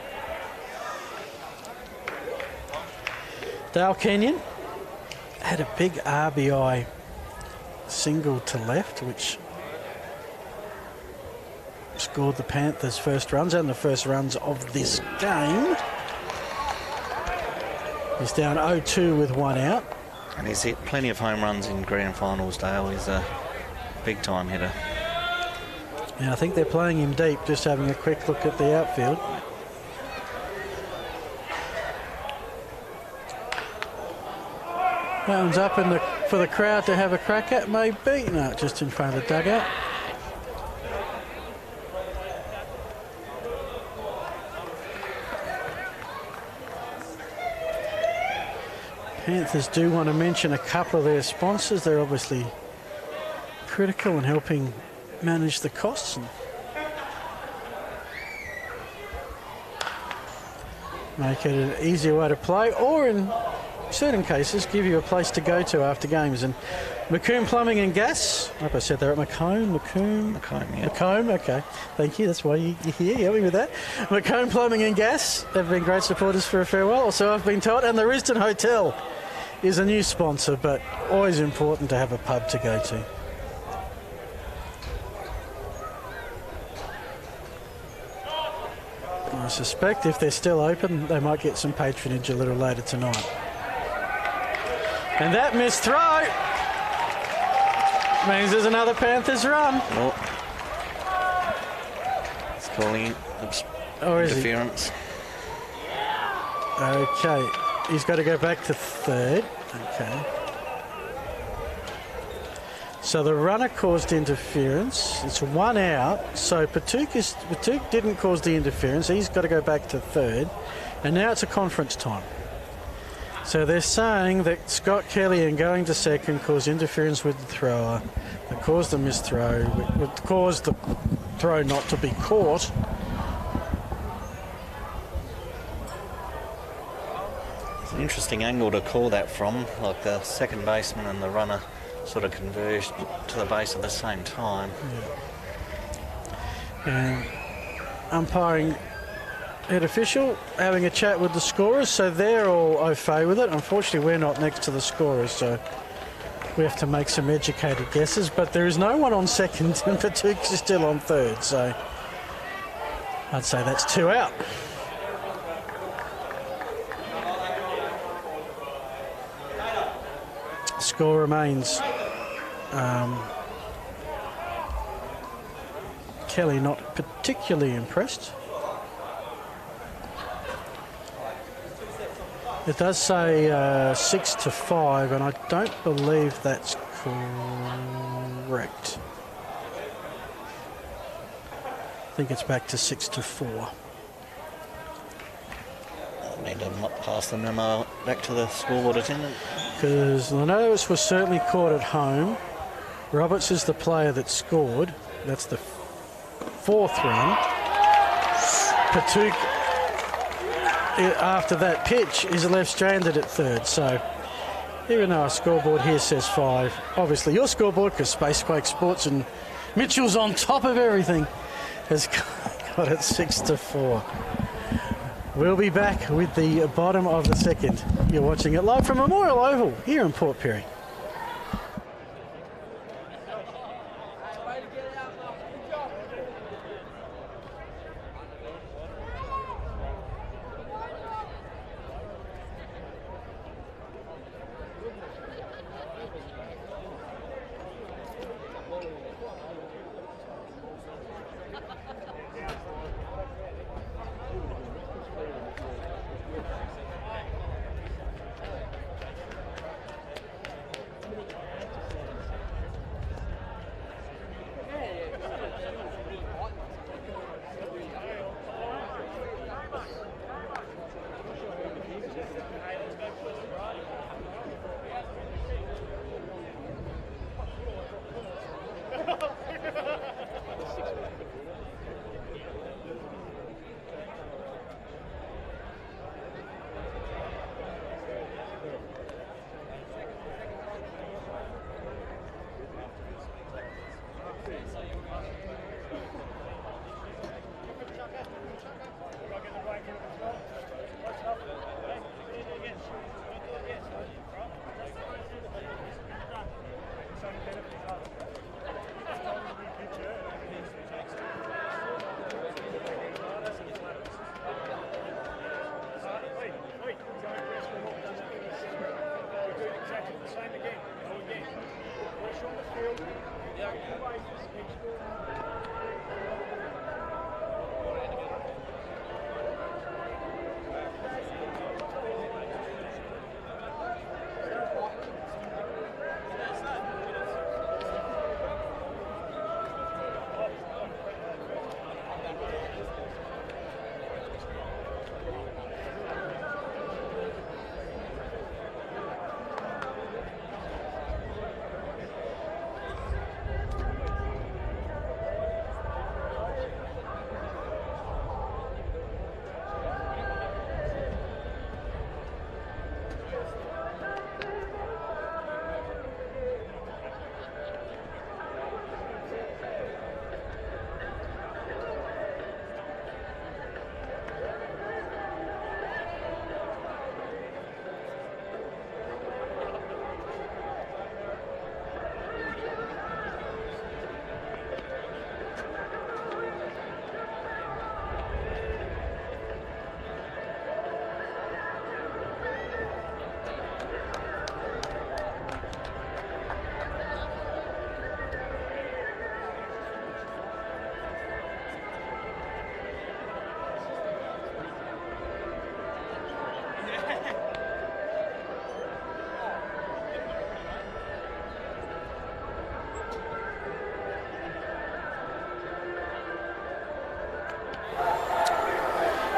Dale Kenyon had a big RBI single to left, which scored the Panthers' first runs and the first runs of this game. He's down 0-2 with 1 out. And he's hit plenty of home runs in grand finals, Dale. He's a big-time hitter. Yeah, I think they're playing him deep, just having a quick look at the outfield. That one's up for the crowd to have a crack at, maybe. No, just in front of the dugout. Panthers do want to mention a couple of their sponsors. They're obviously critical in helping manage the costs and make it an easier way to play, or in certain cases give you a place to go to after games. And Macomb Plumbing and Gas, I hope I said that right, Macomb, yeah. Macomb, okay, thank you, that's why you're here, help me with that. Macomb Plumbing and Gas, they've been great supporters for a fair while, so I've been told, and the Risdon Hotel is a new sponsor, but always important to have a pub to go to. I suspect if they're still open, they might get some patronage a little later tonight. And that missed throw means there's another Panthers run. Oh. It's calling interference. Okay, he's got to go back to third. Okay. So the runner caused interference. It's 1 out. So Patuk didn't cause the interference. He's got to go back to third. And now it's a conference time. So they're saying that Scott Kelly in going to second caused interference with the thrower. That caused the missed throw. It caused the throw not to be caught. It's an interesting angle to call that from. Like the second baseman and the runner sort of converged to the base at the same time. Yeah. And umpiring head official having a chat with the scorers, so they're all au fait with it. Unfortunately, we're not next to the scorers, so we have to make some educated guesses. But there is no one on second, and Patuk's is still on third, so I'd say that's 2 out. Score remains Kelly not particularly impressed. It does say 6-5, and I don't believe that's correct. I think it's back to 6-4. I need to pass the memo back to the scoreboard attendant. Because Lenovis was certainly caught at home. Roberts is the player that scored. That's the 4th run. Patuk, after that pitch, is left stranded at third. So Even though our scoreboard here says 5. Obviously your scoreboard, because Spacequake Sports and Mitchell's on top of everything, has got it 6-4. We'll be back with the bottom of the second. You're watching it live from Memorial Oval here in Port Pirie.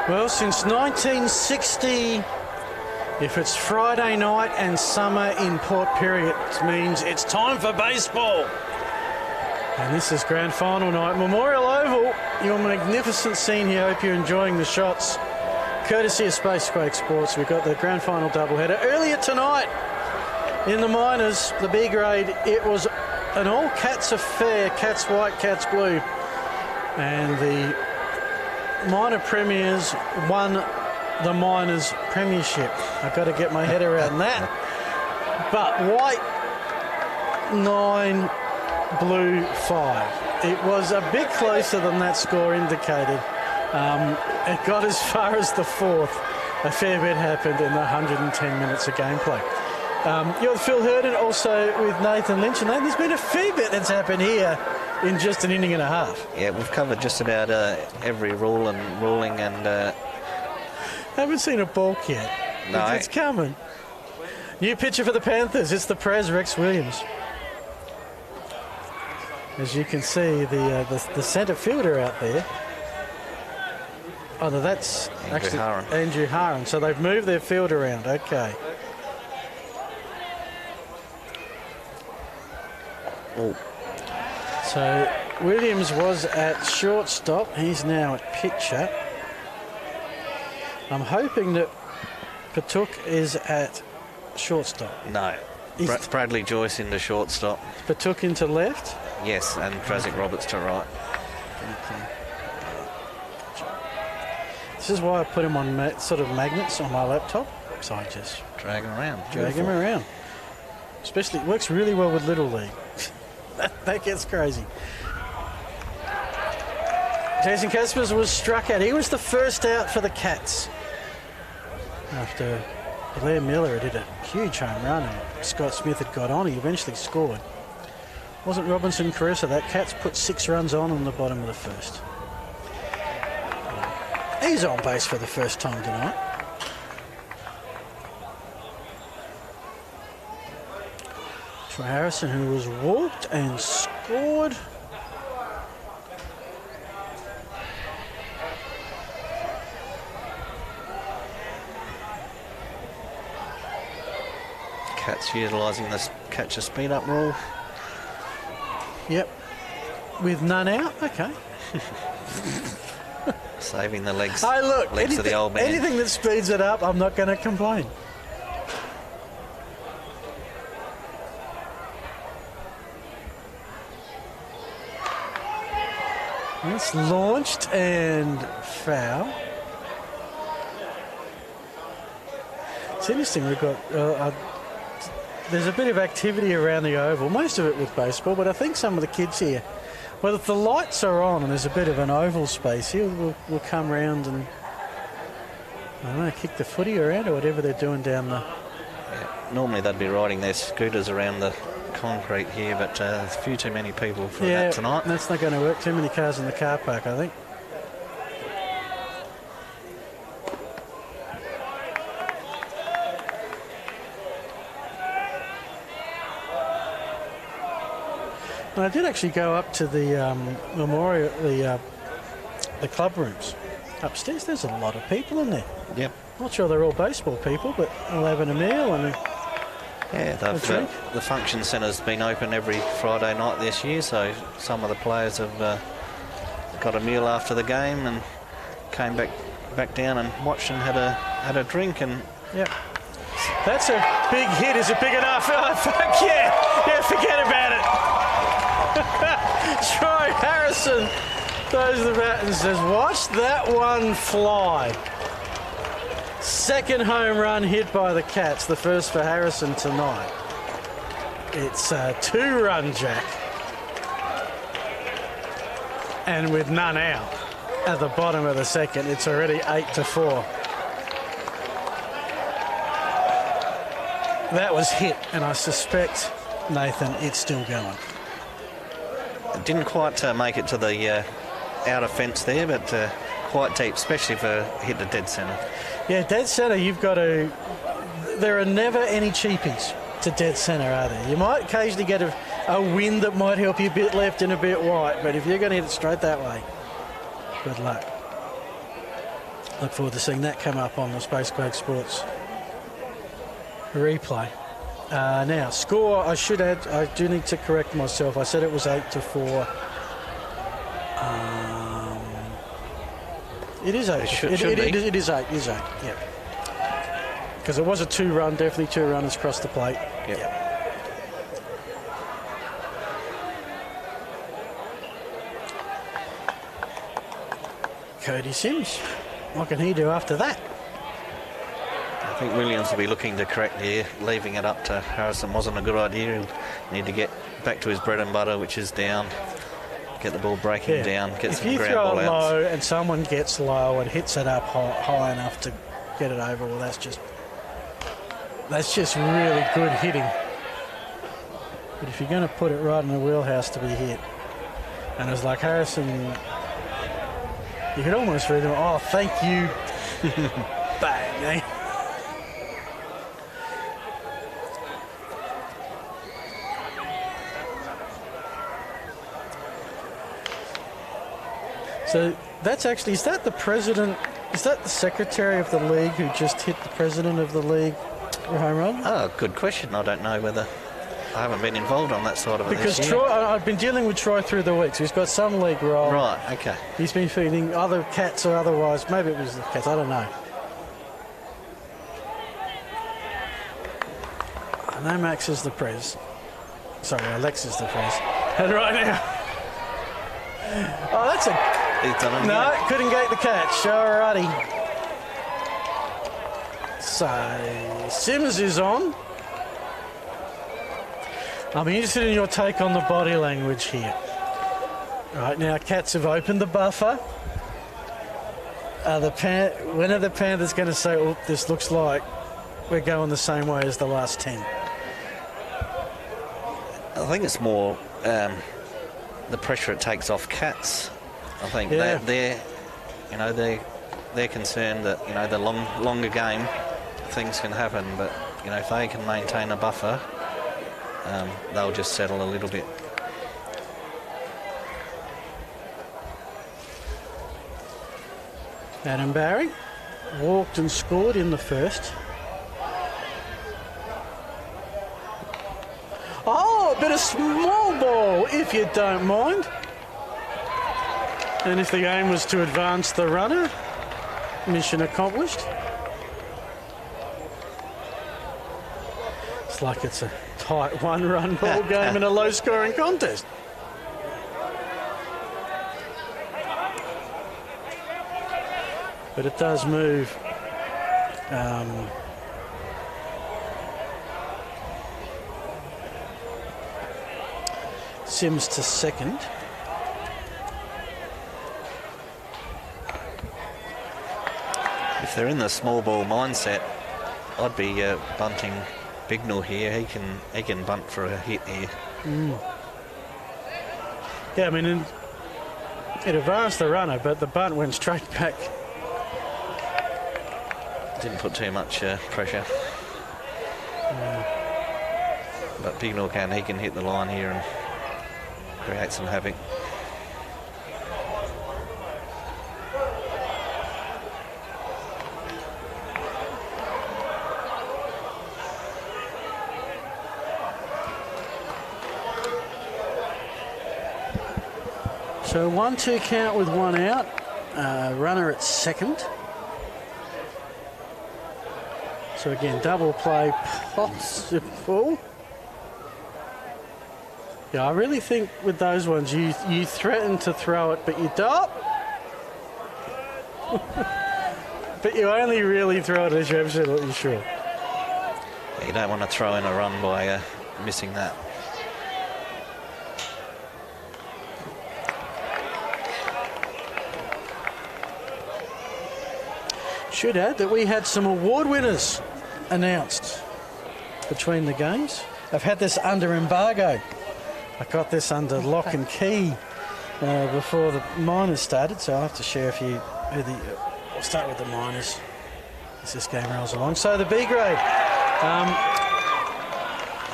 Well, since 1960, if it's Friday night and summer in Port Pirie, it means it's time for baseball. And this is grand final night. Memorial Oval, your magnificent scene here. Hope you're enjoying the shots. Courtesy of Spacequake Sports, we've got the grand final doubleheader. Earlier tonight in the minors, the B grade, it was an all cats affair, cats white, cats blue. And the minor premiers won the minors premiership. I've got to get my head around that. But white 9, blue 5. It was a bit closer than that score indicated. It got as far as the fourth. A fair bit happened in the 110 minutes of gameplay. You're Phil Herden, also with Nathan Lynch. And Nathan, there's been a fair bit that's happened here in just an inning and a half. Yeah, we've covered just about every rule and ruling, and haven't seen a balk yet. No, it's coming. New pitcher for the Panthers. It's the Pres, Rex Williams. As you can see, the centre fielder out there. Oh, no, that's Andrew Haran. So they've moved their field around. Okay. Oh. So Williams was at shortstop. He's now at pitcher. I'm hoping that Patuk is at shortstop. No. Bradley Joyce into shortstop. But took into left? Yes, and Drazic Roberts to right. Okay. This is why I put him on sort of magnets on my laptop. So I just drag him around. Drag him around. Especially, it works really well with Little League. that gets crazy. Jason Caspers was struck out. He was the first out for the Cats. After Blair Miller did a huge home run and Scott Smith had got on, he eventually scored. Wasn't Robinson Caressa. That Cats put 6 runs on the bottom of the first. He's on base for the first time tonight. Troy Harrison, who was walked and scored. Cats utilising this catch a speed up rule. Yep. With none out, okay. Saving the legs, hey, look, legs of the old man. Anything that speeds it up, I'm not going to complain. It's launched and foul. It's interesting, we've got... there's a bit of activity around the oval, most of it with baseball, but I think some of the kids here, well, if the lights are on and there's a bit of an oval space here, we'll come round and, I don't know, kick the footy around or whatever they're doing down the... Yeah, normally they'd be riding their scooters around the concrete here, but there's a few too many people for that tonight. That's not going to work. Too many cars in the car park, I think. And I did actually go up to the memorial, the club rooms upstairs. There's a lot of people in there. Yep. Not sure they're all baseball people, but all having a meal and the function centre's been open every Friday night this year, so some of the players have got a meal after the game and came back down and watched and had a drink and. Yep. That's a big hit. Is it big enough? Oh, fuck yeah, forget about it. Troy Harrison throws the bat and says, watch that one fly. Second home run hit by the Cats, the first for Harrison tonight. It's a 2-run jack. And with none out at the bottom of the second, it's already 8-4. That was hit, and I suspect, Nathan, it's still going. It didn't quite make it to the outer fence there, but quite deep, especially for hit to dead centre. Yeah, dead centre, you've got to... There are never any cheapies to dead centre, are there? You might occasionally get a wind that might help you a bit left and a bit right, but if you're going to hit it straight that way, good luck. Look forward to seeing that come up on the Space Quake Sports replay. Now, score, I should add, I do need to correct myself. I said it was 8-4. It is 8. It is 8, yeah. Because it was a 2-run, definitely 2 runners across the plate. Yep. Cody Sims, what can he do after that? I think Williams will be looking to correct here. Leaving it up to Harrison wasn't a good idea. He'll need to get back to his bread and butter, which is down. Get the ball breaking down, get some ground ball outs. If you throw it low and someone gets low and hits it up high enough to get it over, well, that's just really good hitting. But if you're going to put it right in the wheelhouse to be hit, and it's like Harrison, you could almost read them, oh, thank you. Bang, eh? So that's actually, is that the president, is that the secretary of the league who just hit the president of the league for a home run? Oh, good question. I don't know whether, I haven't been involved on that side of it because this year. Troy, I've been dealing with Troy through the week, so he's got some league role. Right, okay. He's been feeding other Cats or otherwise, maybe it was the Cats, I don't know. I know Max is the prez. Sorry, Alex is the prez. And right now... Oh, that's a... He's done it No, again. couldn't gate the catch. Alrighty. So, Sims is on. I'm interested in your take on the body language here. Right now, Cats have opened the buffer. When are the Panthers going to say, oh, this looks like we're going the same way as the last 10? I think it's more the pressure it takes off Cats. I think they're concerned that the longer game things can happen, but if they can maintain a buffer, they'll just settle a little bit. Adam Barry walked and scored in the first. Oh, a bit of small ball, if you don't mind. And if the aim was to advance the runner, mission accomplished. It's like it's a tight one-run ball game in a low-scoring contest. But it does move. Sims to second. If they're in the small ball mindset, I'd be bunting Bignell here. He can bunt for a hit here. Yeah, I mean, it advanced the runner, but the bunt went straight back. Didn't put too much pressure. But Bignell he can hit the line here and create some havoc. So 1-2 count with one out. Runner at second. So again, double play possible. Yeah, I really think with those ones, you threaten to throw it, but you don't. But you only really throw it as you're absolutely sure. You don't want to throw in a run by missing that. Should add that we had some award winners announced between the games. I've had this under embargo. I got this under lock and key before the minors started, so I'll have to share a few. We'll start with the minors as this game rolls along. So the B grade.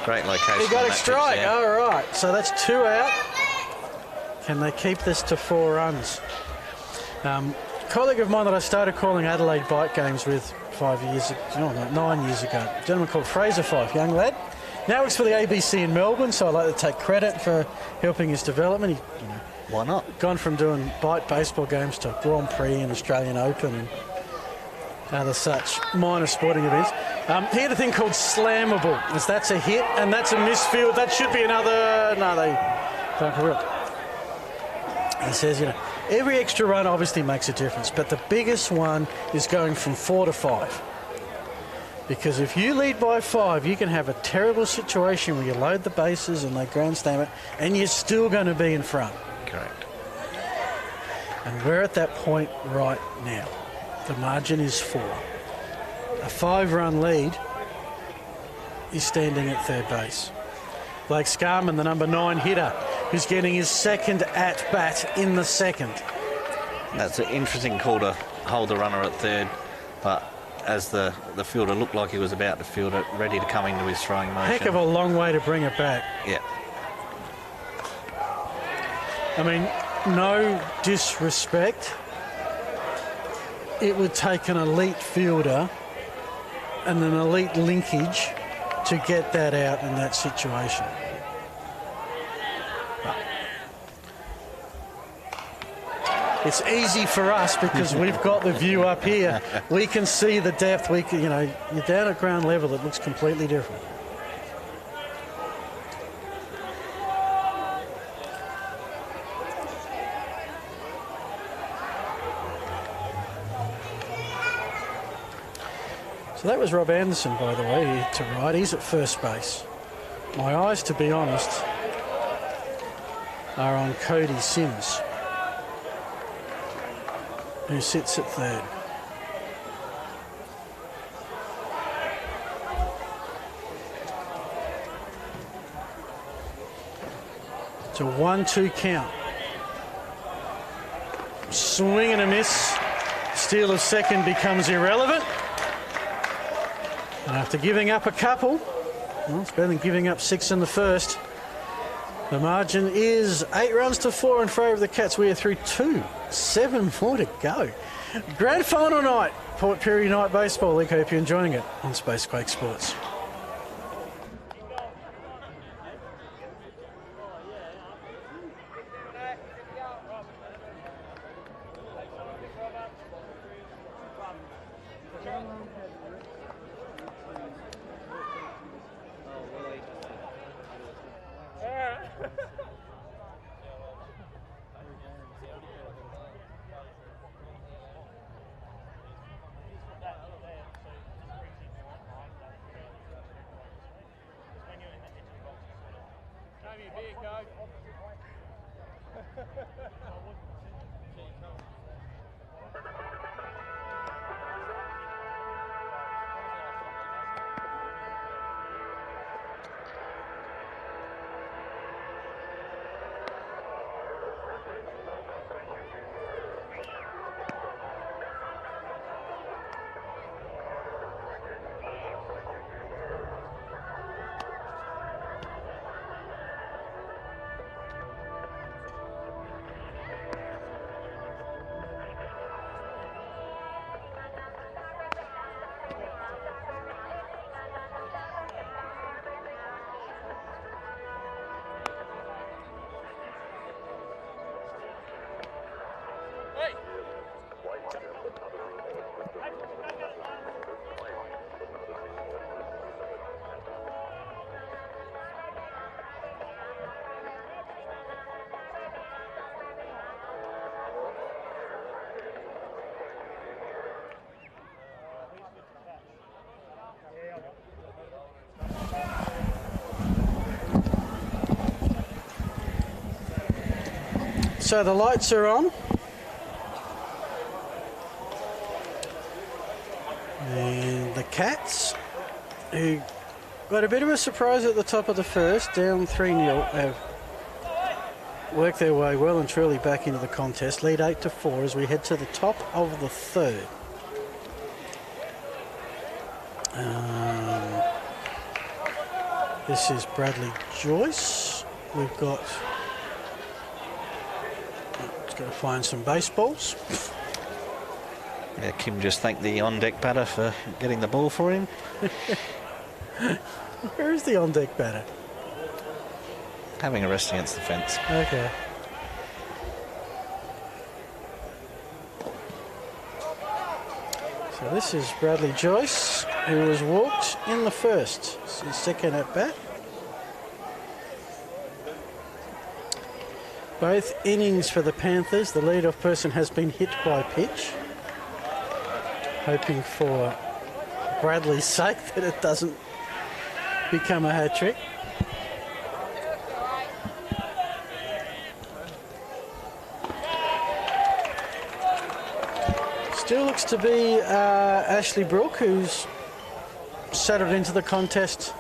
Great location. He got a strike. Yeah. All right. So that's 2 out. Can they keep this to 4 runs? Colleague of mine that I started calling Adelaide bite games with 9 years ago. A gentleman called Fraser Fife, young lad. Now works for the ABC in Melbourne, so I'd like to take credit for helping his development. He, why not? Gone from doing bite baseball games to Grand Prix and Australian Open and other such minor sporting events. He had a thing called slammable, as that's a hit and that's a misfield. That should be another. No, they don't for real. He says, every extra run obviously makes a difference, but the biggest one is going from 4 to 5. Because if you lead by 5, you can have a terrible situation where you load the bases and they grand slam it, and you're still going to be in front. Correct. And we're at that point right now. The margin is 4. A 5-run lead is standing at third base. Blake Scarman, the number 9 hitter, who's getting his second at-bat in the second. That's an interesting call to hold the runner at third, but as the fielder looked like he was about to field it, ready to come into his throwing motion. Heck of a long way to bring it back. Yeah. I mean, no disrespect. It would take an elite fielder and an elite linkage to get that out in that situation. It's easy for us because we've got the view up here. We can see the depth. You're down at ground level. It looks completely different. So that was Rob Anderson, by the way, here to right. He's at first base. My eyes, to be honest, are on Cody Sims, who sits at third. It's a 1-2 count. Swing and a miss. Steal of second becomes irrelevant. And after giving up a couple, well, it's better than giving up 6 in the first. The margin is 8 runs to 4 in favour of the Cats. We are through 2. 7 more to go. Grand final night, Port Pirie Night Baseball League. Hope you're enjoying it on Spacequake Sports. So the lights are on. And the Cats, who got a bit of a surprise at the top of the first, down 3-0, have worked their way well and truly back into the contest. Lead 8-4 as we head to the top of the third. This is Bradley Joyce. We've got... Got to find some baseballs. Yeah, Kim just thanked the on-deck batter for getting the ball for him. Where is the on-deck batter? Having a rest against the fence. Okay. So this is Bradley Joyce, who was walked in the first. It's his second at bat. Both innings for the Panthers. The leadoff person has been hit by pitch. Hoping for Bradley's sake that it doesn't become a hat-trick. Still looks to be Ashley Brooke, who's settled into the contest.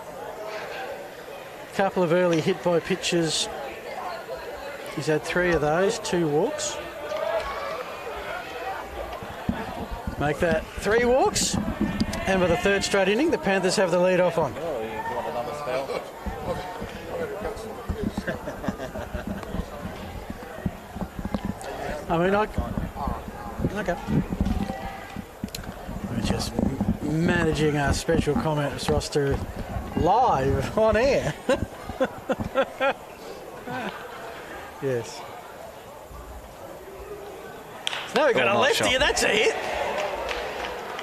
A couple of early hit by pitches. He's had 3 of those, 2 walks. Make that 3 walks. And for the third straight inning, the Panthers have the lead off on. Oh, you want another spell? Okay. We're just managing our special comments roster live on air. Yes. So now we've got a lefty, and that's a hit.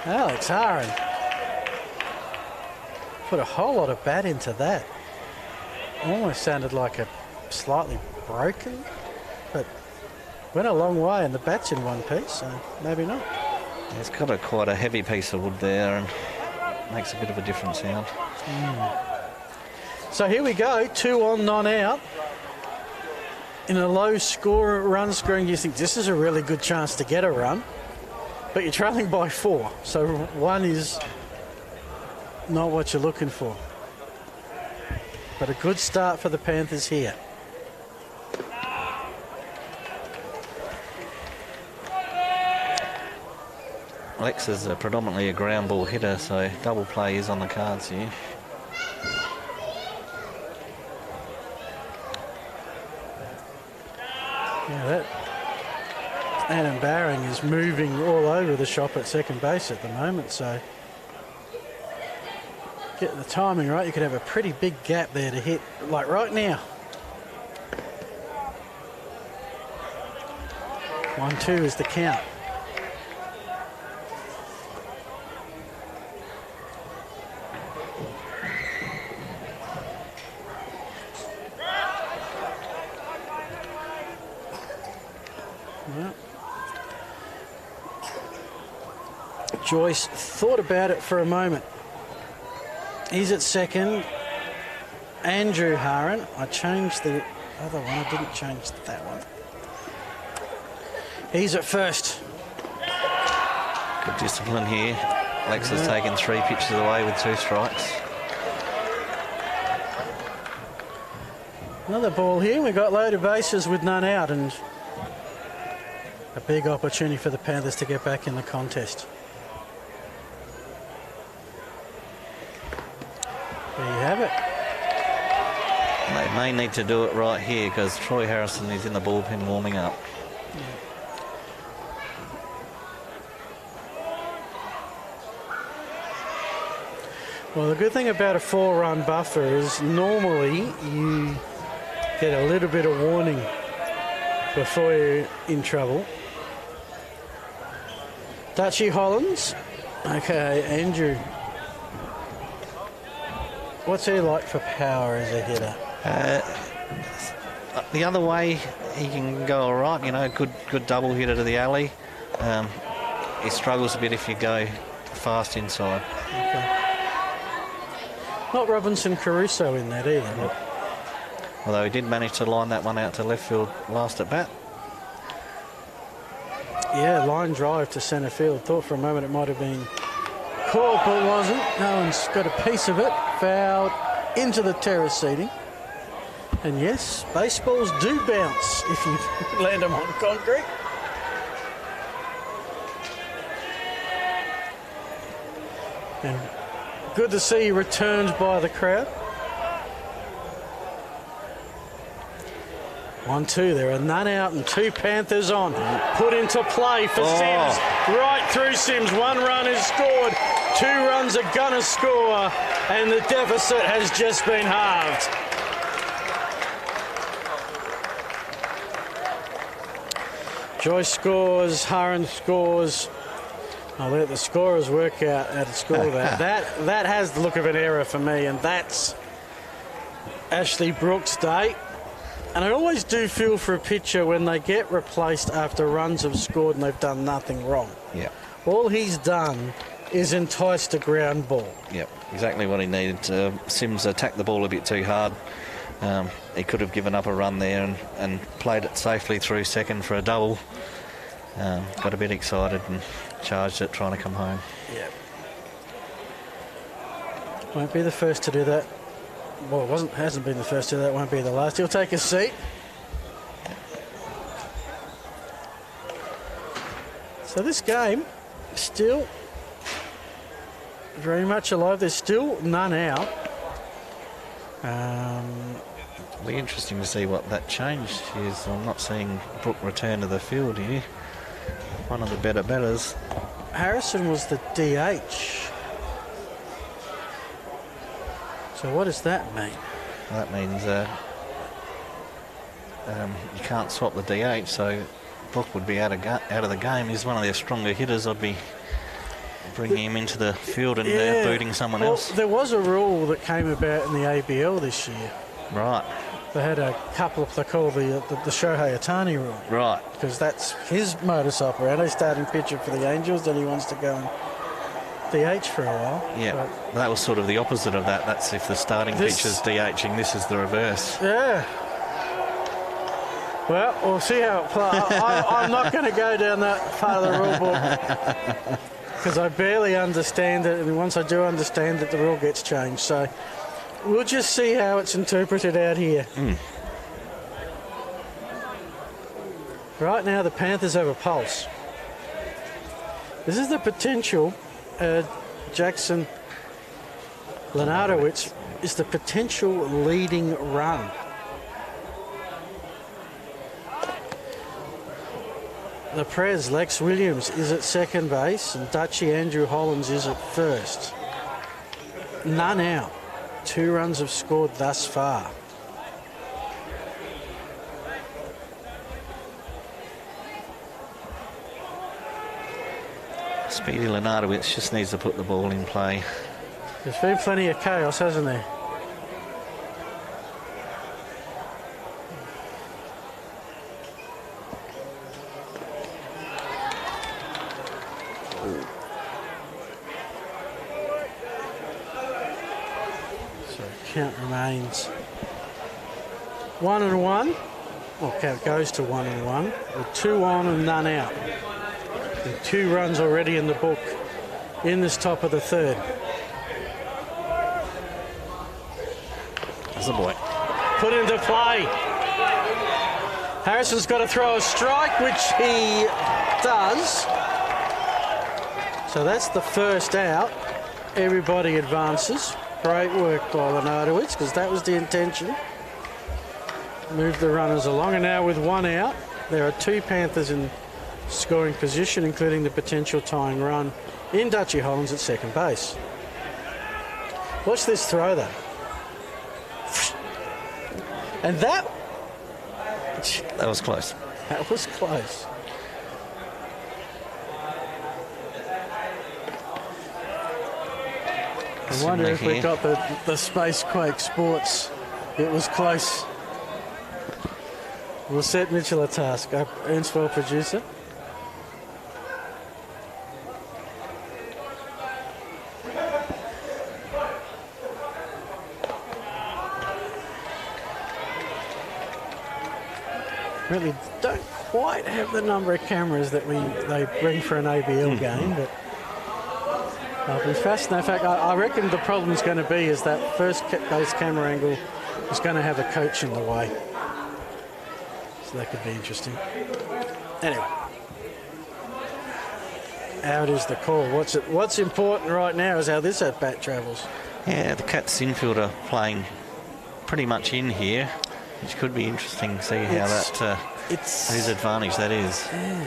Alex Haran put a whole lot of bat into that. Almost sounded like a slightly broken, but went a long way, and the bat's in one piece, so maybe not. It's got quite a heavy piece of wood there, and makes a bit of a difference now. So here we go, 2 on, none out. In a low score run scoring, you think this is a really good chance to get a run, but you're trailing by 4, so 1 is not what you're looking for. But a good start for the Panthers here. Lex is predominantly a ground ball hitter, so double play is on the cards here. Yeah, that Adam Barring is moving all over the shop at second base at the moment, so get the timing right, you could have a pretty big gap there to hit, like right now. 1-2 is the count. Joyce thought about it for a moment. He's at second. Andrew Haran. I changed the other one. I didn't change that one. He's at first. Good discipline here. Lex has taken 3 pitches away with 2 strikes. Another ball here. We've got loaded bases with none out, and a big opportunity for the Panthers to get back in the contest. There you have it. They may need to do it right here because Troy Harrison is in the bullpen warming up. Well, the good thing about a 4-run buffer is normally you get a little bit of warning before you're in trouble. Dutchy Hollins. Okay, Andrew. What's he like for power as a hitter? The other way, he can go all right. You know, good double hitter to the alley. He struggles a bit if you go fast inside. Okay. Not Robinson Caruso in that either. Yep. Although he did manage to line that one out to left field last at bat. Yeah, line drive to centre field. Thought for a moment it might have been called, but wasn't. No one's got a piece of it. Fouled into the terrace seating. And yes, baseballs do bounce if you land them on concrete. And good to see returned by the crowd. 1-2. There are none out and 2 Panthers on. Put into play for Sims. Right through Sims. 1 run is scored. 2 runs are gonna score. And the deficit has just been halved. Joyce scores. Haran scores. I'll let the scorers work out how to score that. That has the look of an error for me, and that's Ashley Brooks' day. And I always do feel for a pitcher when they get replaced after runs have scored and they've done nothing wrong. Yeah. All he's done is enticed a ground ball. Yep, exactly what he needed. Sims attacked the ball a bit too hard. He could have given up a run there and played it safely through second for a double. Got a bit excited and charged it, trying to come home. Yeah. Won't be the first to do that. Well, hasn't been the first to do that. Won't be the last. He'll take a seat. So this game still very much alive. There's still none out. It'll be interesting to see what that change is. I'm not seeing Brooke return to the field here. One of the better batters. Harrison was the DH. So what does that mean? Well, that means you can't swap the DH, so Brooke would be out of the game. He's one of their stronger hitters. I'd be bringing him into the field and booting someone else. There was a rule that came about in the ABL this year. Right. They had a couple of, they call the Shohei Ohtani rule. Right. Because that's his modus operandi, starting pitcher for the Angels, then he wants to go and DH for a while. Yeah, that was sort of the opposite of that. That's if the starting pitcher's DHing. This is the reverse. Yeah. Well, we'll see how it plays. I'm not going to go down that part of the rule book because I barely understand it, and once I do understand it, the rule gets changed. So we'll just see how it's interpreted out here. Right now, the Panthers have a pulse. This is the potential. Jackson Lenardowitz is the potential leading run. The Prez, Lex Williams, is at second base, and Dutchy Andrew Hollins is at first. None out. 2 runs have scored thus far. Speedy Lenardowitz just needs to put the ball in play. There's been plenty of chaos, hasn't there? So count remains 1-1. Well, count goes to 1-1 with 2 on and none out. And 2 runs already in the book in this top of the third. That's a boy. Put into play. Harrison's got to throw a strike, which he does. So that's the first out. Everybody advances. Great work by Lenardowitz, because that was the intention. Move the runners along, and now with 1 out, there are 2 Panthers in scoring position, including the potential tying run in Dutchy Hollins at second base. Watch this throw, though. And that was close. That was close. I wonder if we got the Space Quake Sports. It was close. We'll set Mitchell a task. Earnswell, producer. Really don't quite have the number of cameras that they bring for an ABL game, but I'll be fascinated. In fact, I reckon the problem is going to be is that first base camera angle is going to have a coach in the way. So that could be interesting. Anyway, out is the call. What's important right now is how this at-bat travels. Yeah, the Cats infielder playing pretty much in here, which could be interesting to see how whose advantage that is. Yeah.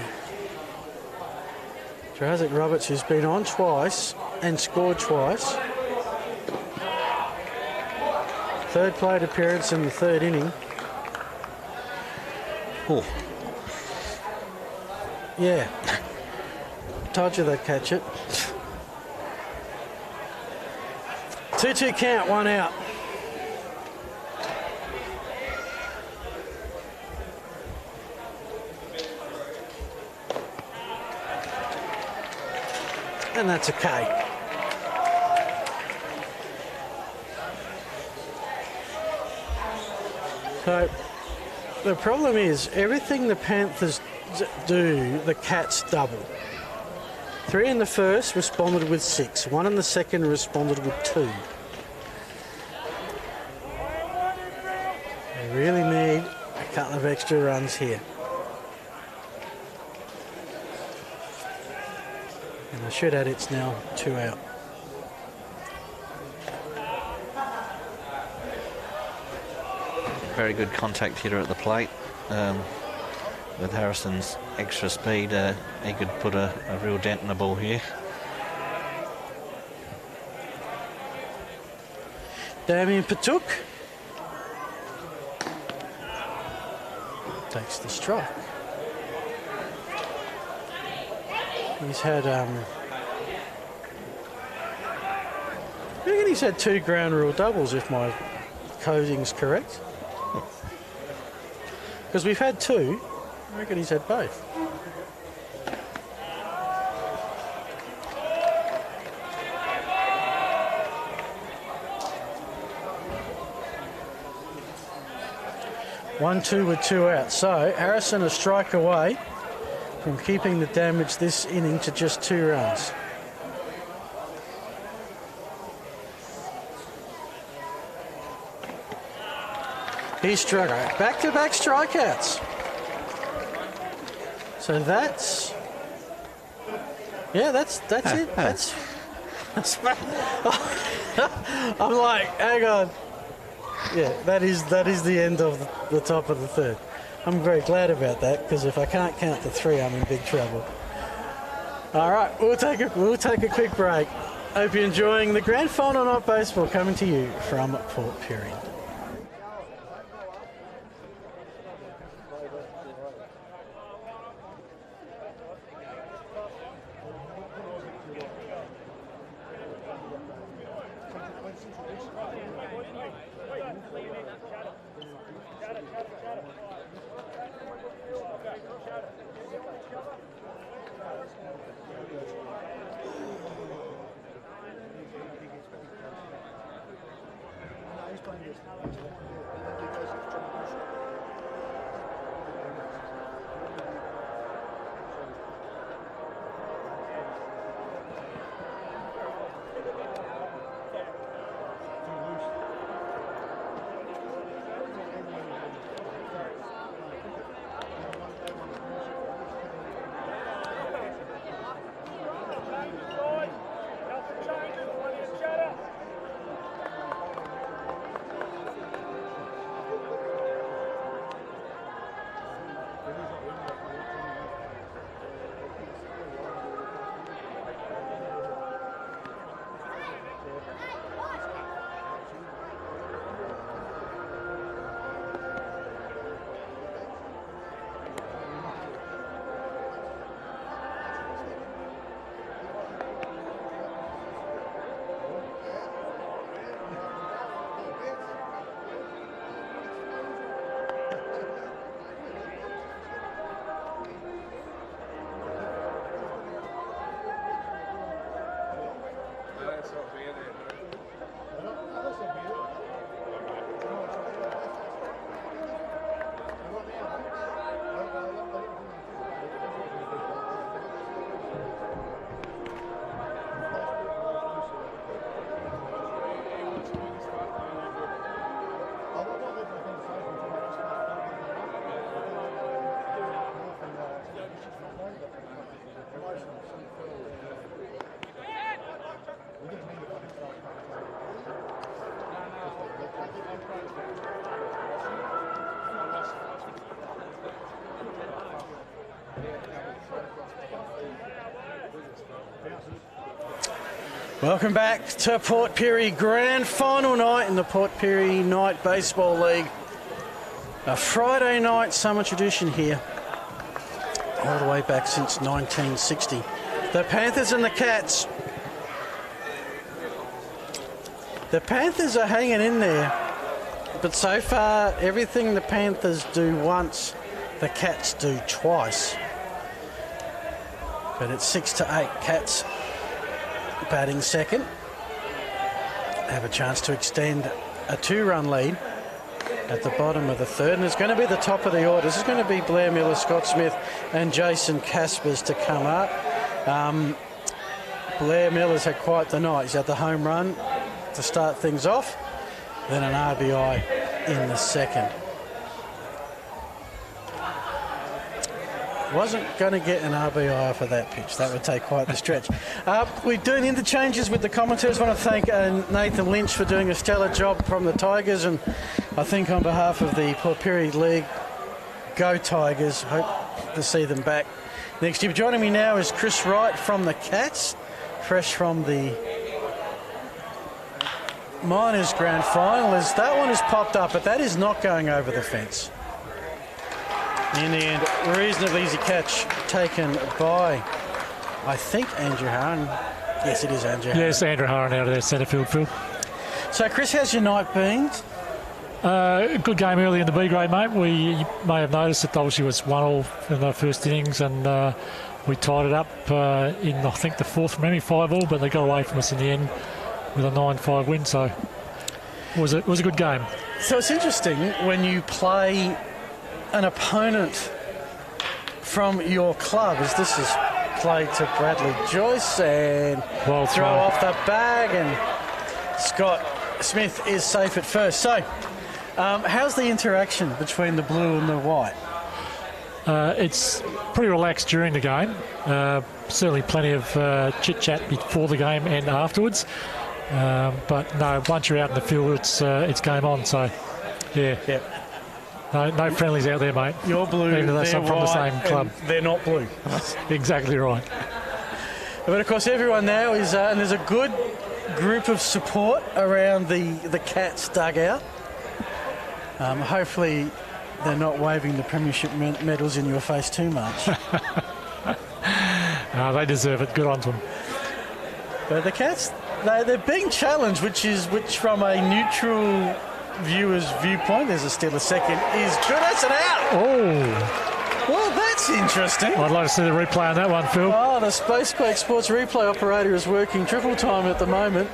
Drazik Roberts, who's been on twice and scored twice. Third plate appearance in the third inning. Oh. Yeah. Told you they'd catch it. 2-2 count, 1 out. And that's okay. So the problem is everything the Panthers do, the Cats double. 3 in the first, responded with 6. 1 in the second, responded with 2. They really need a couple of extra runs here. And I should add it's now 2 out. Very good contact hitter at the plate. With Harrison's extra speed, he could put a real dent in the ball here. Damien Patuk takes the strike. He's had, I reckon he's had 2 ground rule doubles, if my coding's correct. Because we've had 2. I reckon he's had both. 1-2 with 2 out. So Harrison a strike away from keeping the damage this inning to just 2 runs. He's struggling. Back-to-back strikeouts. So that's it. That's I'm like, hang on. Yeah, that is the end of the top of the third. I'm very glad about that, because if I can't count to 3, I'm in big trouble. All right, we'll take a quick break. Hope you're enjoying the grand final night baseball coming to you from Port Pirie. Welcome back to Port Pirie grand final night in the Port Pirie Night Baseball League. A Friday night summer tradition here, all the way back since 1960. The Panthers and the Cats. The Panthers are hanging in there, but so far everything the Panthers do once, the Cats do twice. But it's 6-8. Cats batting second. Have a chance to extend a 2-run lead at the bottom of the third, and it's going to be the top of the order. This is going to be Blair Miller, Scott Smith and Jason Caspers to come up. Blair Miller's had quite the night. He's had the home run to start things off, then an RBI in the second. Wasn't going to get an RBI for that pitch. That would take quite the stretch. We're doing interchanges with the commentators. I want to thank Nathan Lynch for doing a stellar job from the Tigers, and I think on behalf of the Port Pirie League, go Tigers. Hope to see them back next year. Joining me now is Chris Wright from the Cats, fresh from the Miners Grand Final. As that one has popped up, but that is not going over the fence. In the end, reasonably easy catch taken by, I think, Andrew Harron. Yes, it is Andrew Harron. Yes, Andrew Harron out of their centre field, Phil. So, Chris, how's your night been? Good game early in the B grade, mate. You may have noticed that obviously was 1-1 in the first innings, and we tied it up in, I think, the fourth, maybe 5-5, but they got away from us in the end with a 9-5 win. So it was a good game. So it's interesting when you play an opponent from your club, as this is played to Bradley Joyce and Well throw thrown. off the bag, and Scott Smith is safe at first. So, how's the interaction between the blue and the white? It's pretty relaxed during the game. Certainly plenty of chit-chat before the game and afterwards. But no, once you're out in the field, it's game on. So, yeah. Yep. No friendlies out there, mate. You're blue, Even though they're they're from the white, same club. and they're not blue. Exactly right. But of course, everyone now is, and there's a good group of support around the Cats dugout. Hopefully, they're not waving the premiership medals in your face too much. They deserve it. Good on to them. But the Cats, they're being challenged, which from a neutral viewer's viewpoint, there's still a second, is good. That's an out. Oh, Well, that's interesting. I'd like to see the replay on that one, Phil. Oh, the Spacequake Sports replay operator is working triple time at the moment.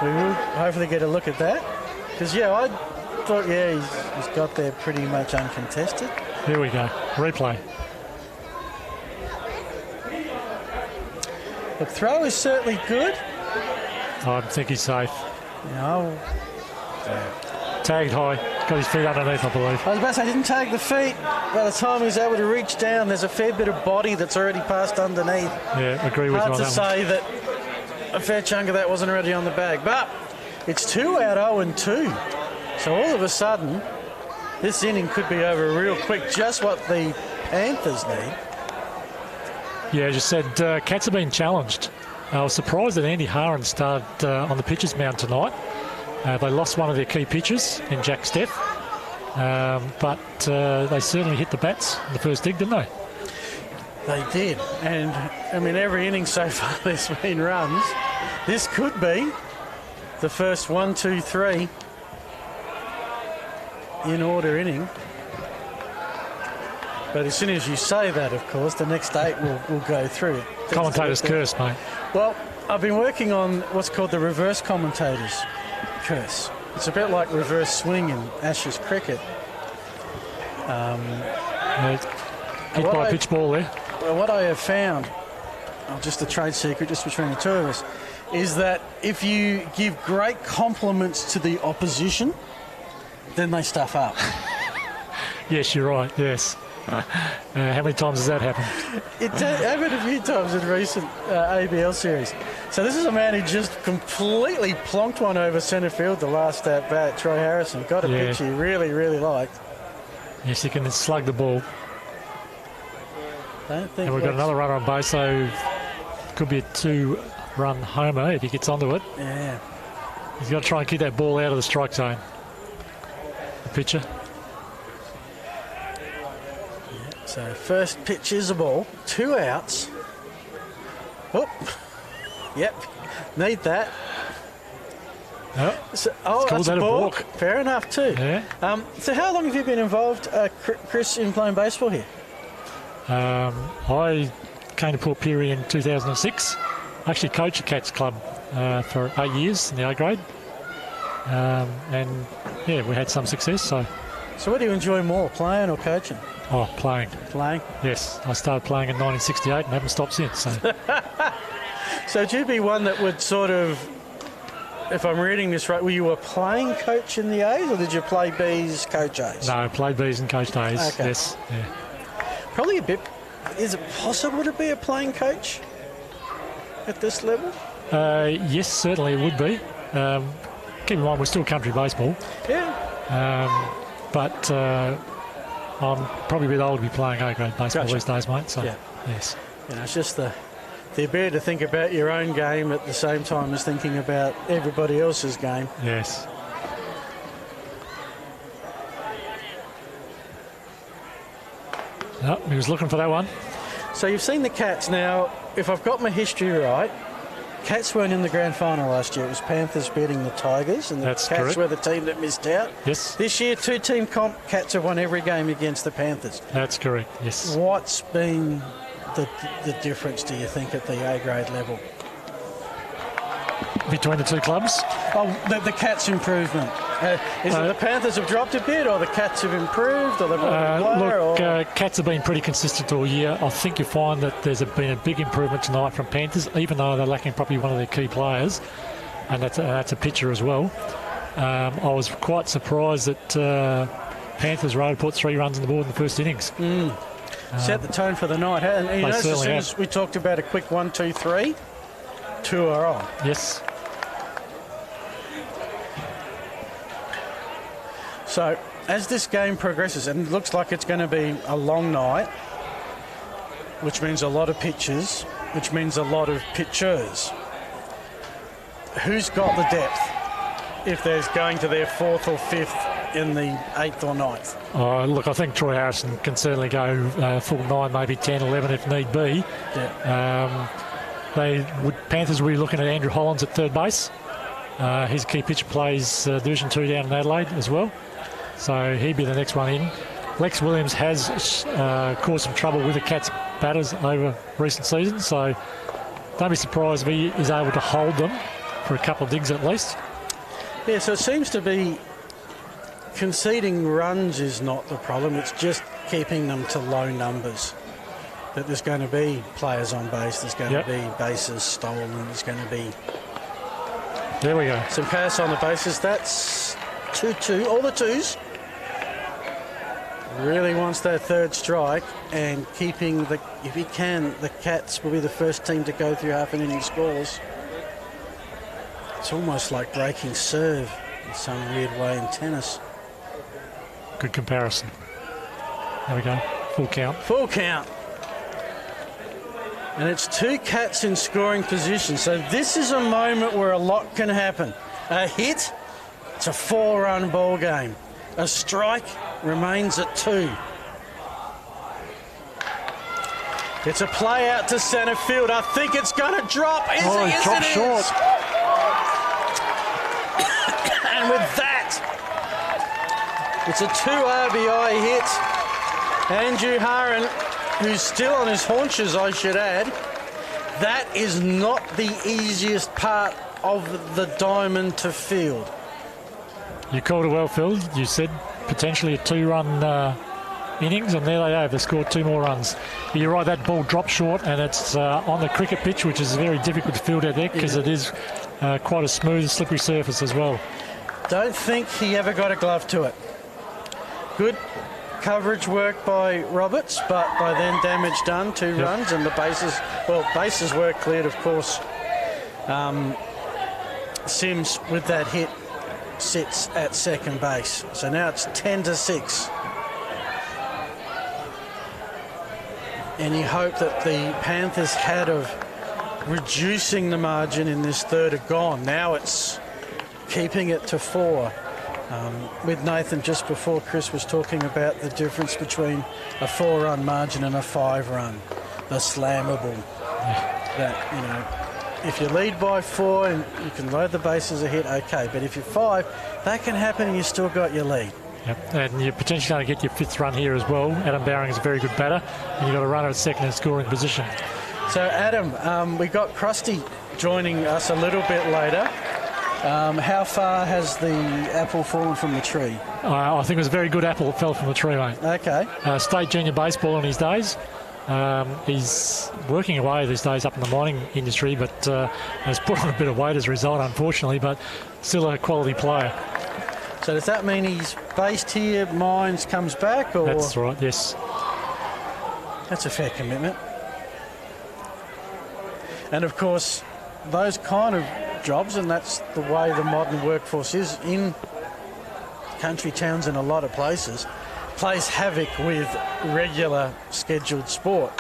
We will hopefully get a look at that. Because, I thought, he's got there pretty much uncontested. Here we go. Replay. The throw is certainly good. I think he's safe. Tagged high. Got his feet underneath, I believe. I was about to say, didn't tag the feet. By the time he was able to reach down, there's a fair bit of body that's already passed underneath. Yeah, agree with Hard you to on that one. say that a fair chunk of that wasn't already on the bag. But it's 2 out, 0-2. So all of a sudden, this inning could be over real quick. Just what the Panthers need. Yeah, as you said, Cats have been challenged. I was surprised that Andy Haran started on the pitcher's mound tonight. They lost one of their key pitchers in Jack Steff. But they certainly hit the bats in the first dig, didn't they? They did. And, I mean, every inning so far there's been runs. This could be the first 1, 2, 3 in order inning. But as soon as you say that, of course, the next 8 will go through. Commentator's curse, mate. Well, I've been working on what's called the reverse commentator's curse. It's a bit like reverse swing in Ashes cricket. Hit by a pitch ball there. Well, what I have found, just a trade secret just between the two of us, is that if you give great compliments to the opposition, then they stuff up. Yes, you're right, yes. How many times has that happened? It happened a few times in recent ABL series. So this is a man who just completely plonked one over centre field the last at bat. Troy Harrison got a pitch he really, really liked. Yes, he can slug the ball. Don't think And we've got another runner on base, so could be a 2-run homer if he gets onto it. Yeah. He's got to try and keep that ball out of the strike zone. The pitcher. So first pitch is a ball. 2 outs. Oh. Yep. Need that. Oh, So, called that's a that a balk. balk. Fair enough too. yeah. So how long have you been involved, Chris, in playing baseball here? I came to Port Pirie in 2006. I actually coached the Cats Club for 8 years in the A grade. And yeah, we had some success. So what do you enjoy more, playing or coaching? playing. Playing. Yes, I started playing in 1968 and haven't stopped since. So So would you be one that would sort of, if I'm reading this right, were you a playing coach in the A's or did you play B's, coach A's? no, played B's and coached A's. Okay. Yes, yeah. Probably a bit. Is it possible to be a playing coach at this level? Yes, certainly it would be. Keep in mind we're still country baseball, Yeah. but I'm probably a bit old to be playing A grade baseball Gotcha. these days, mate. So Yeah. yes. It's just the ability to think about your own game at the same time as thinking about everybody else's game. Yes. No, he was looking for that one. So you've seen the Cats now. If I've got my history right, Cats weren't in the grand final last year. It was Panthers beating the Tigers, and the That's Cats correct. were the team that missed out. Yes, This year, 2-team comp, Cats have won every game against the Panthers. that's correct. Yes. What's been the difference, do you think, at the A grade level? between the two clubs. Oh, the Cats' improvement. Is it the Panthers have dropped a bit, or the Cats have improved, or they've got a player? Cats have been pretty consistent all year. I think you find that there's been a big improvement tonight from Panthers, even though they're lacking probably one of their key players, and that's a pitcher as well. I was quite surprised that Panthers were able to put 3 runs on the board in the first innings. Set the tone for the night. And you notice as soon as we talked about a quick 1, 2, 3, 2 are on. Yes. So as this game progresses, and it looks like it's going to be a long night, which means a lot of pitches, which means a lot of pitchers. Who's got the depth if there's going to their 4th or 5th in the 8th or 9th? Look, I think Troy Harrison can certainly go full 9, maybe 10, 11 if need be. Yeah. Panthers will be looking at Andrew Hollins at third base. His key pitcher plays Division 2 down in Adelaide as well. So he'd be the next one in. Lex Williams has caused some trouble with the Cats batters over recent seasons, so don't be surprised if he is able to hold them for a couple of digs at least. Yeah, so it seems to be conceding runs is not the problem, it's just keeping them to low numbers. That there's going to be players on base, there's going to be bases stolen, there's going to be... There we go. Some chaos on the bases. That's 2-2, all the 2s. Really wants that third strike, and keeping the, if he can, the Cats will be the first team to go through half an inning scores. It's almost like breaking serve in some weird way in tennis. Good comparison. There we go. Full count. Full count. And it's 2 Cats in scoring position. So this is a moment where a lot can happen. A hit, it's a 4-run ball game. A strike remains at 2. It's a play out to centre field. I think it's going to drop. It dropped short. And with that, it's a 2 RBI hit. Andrew Haran, who's still on his haunches, I should add. That is not the easiest part of the diamond to field. You called it well, Phil. You said potentially a 2-run innings, and there they have. They scored 2 more runs. But you're right, that ball dropped short, and it's on the cricket pitch, which is very difficult to field out there because it is quite a smooth, slippery surface as well. Don't think he ever got a glove to it. Good coverage work by Roberts, but by then damage done, 2 runs, and the bases were cleared, of course. Sims, with that hit, sits at second base. So now it's 10-6. Any hope that the Panthers had of reducing the margin in this third are gone. Now it's keeping it to 4. With Nathan just before, Chris was talking about the difference between a 4-run margin and a 5-run. The slammable. That, you know, if you lead by 4 and you can load the bases a hit, okay. But if you're 5, that can happen and you still got your lead. Yep. And you're potentially going to get your 5th run here as well. Adam Bowring is a very good batter, and you've got a runner at second in scoring position. So, Adam, we got Krusty joining us a little bit later. How far has the apple fallen from the tree? I think it was a very good apple that fell from the tree, mate. Okay. State junior baseball in his days. He's working away these days up in the mining industry, but has put on a bit of weight as a result, unfortunately, but still a quality player. So does that mean he's based here, Mines comes back? Or? That's right, yes. That's a fair commitment. And of course, those kind of jobs, and that's the way the modern workforce is in country towns in a lot of places, plays havoc with regular scheduled sport.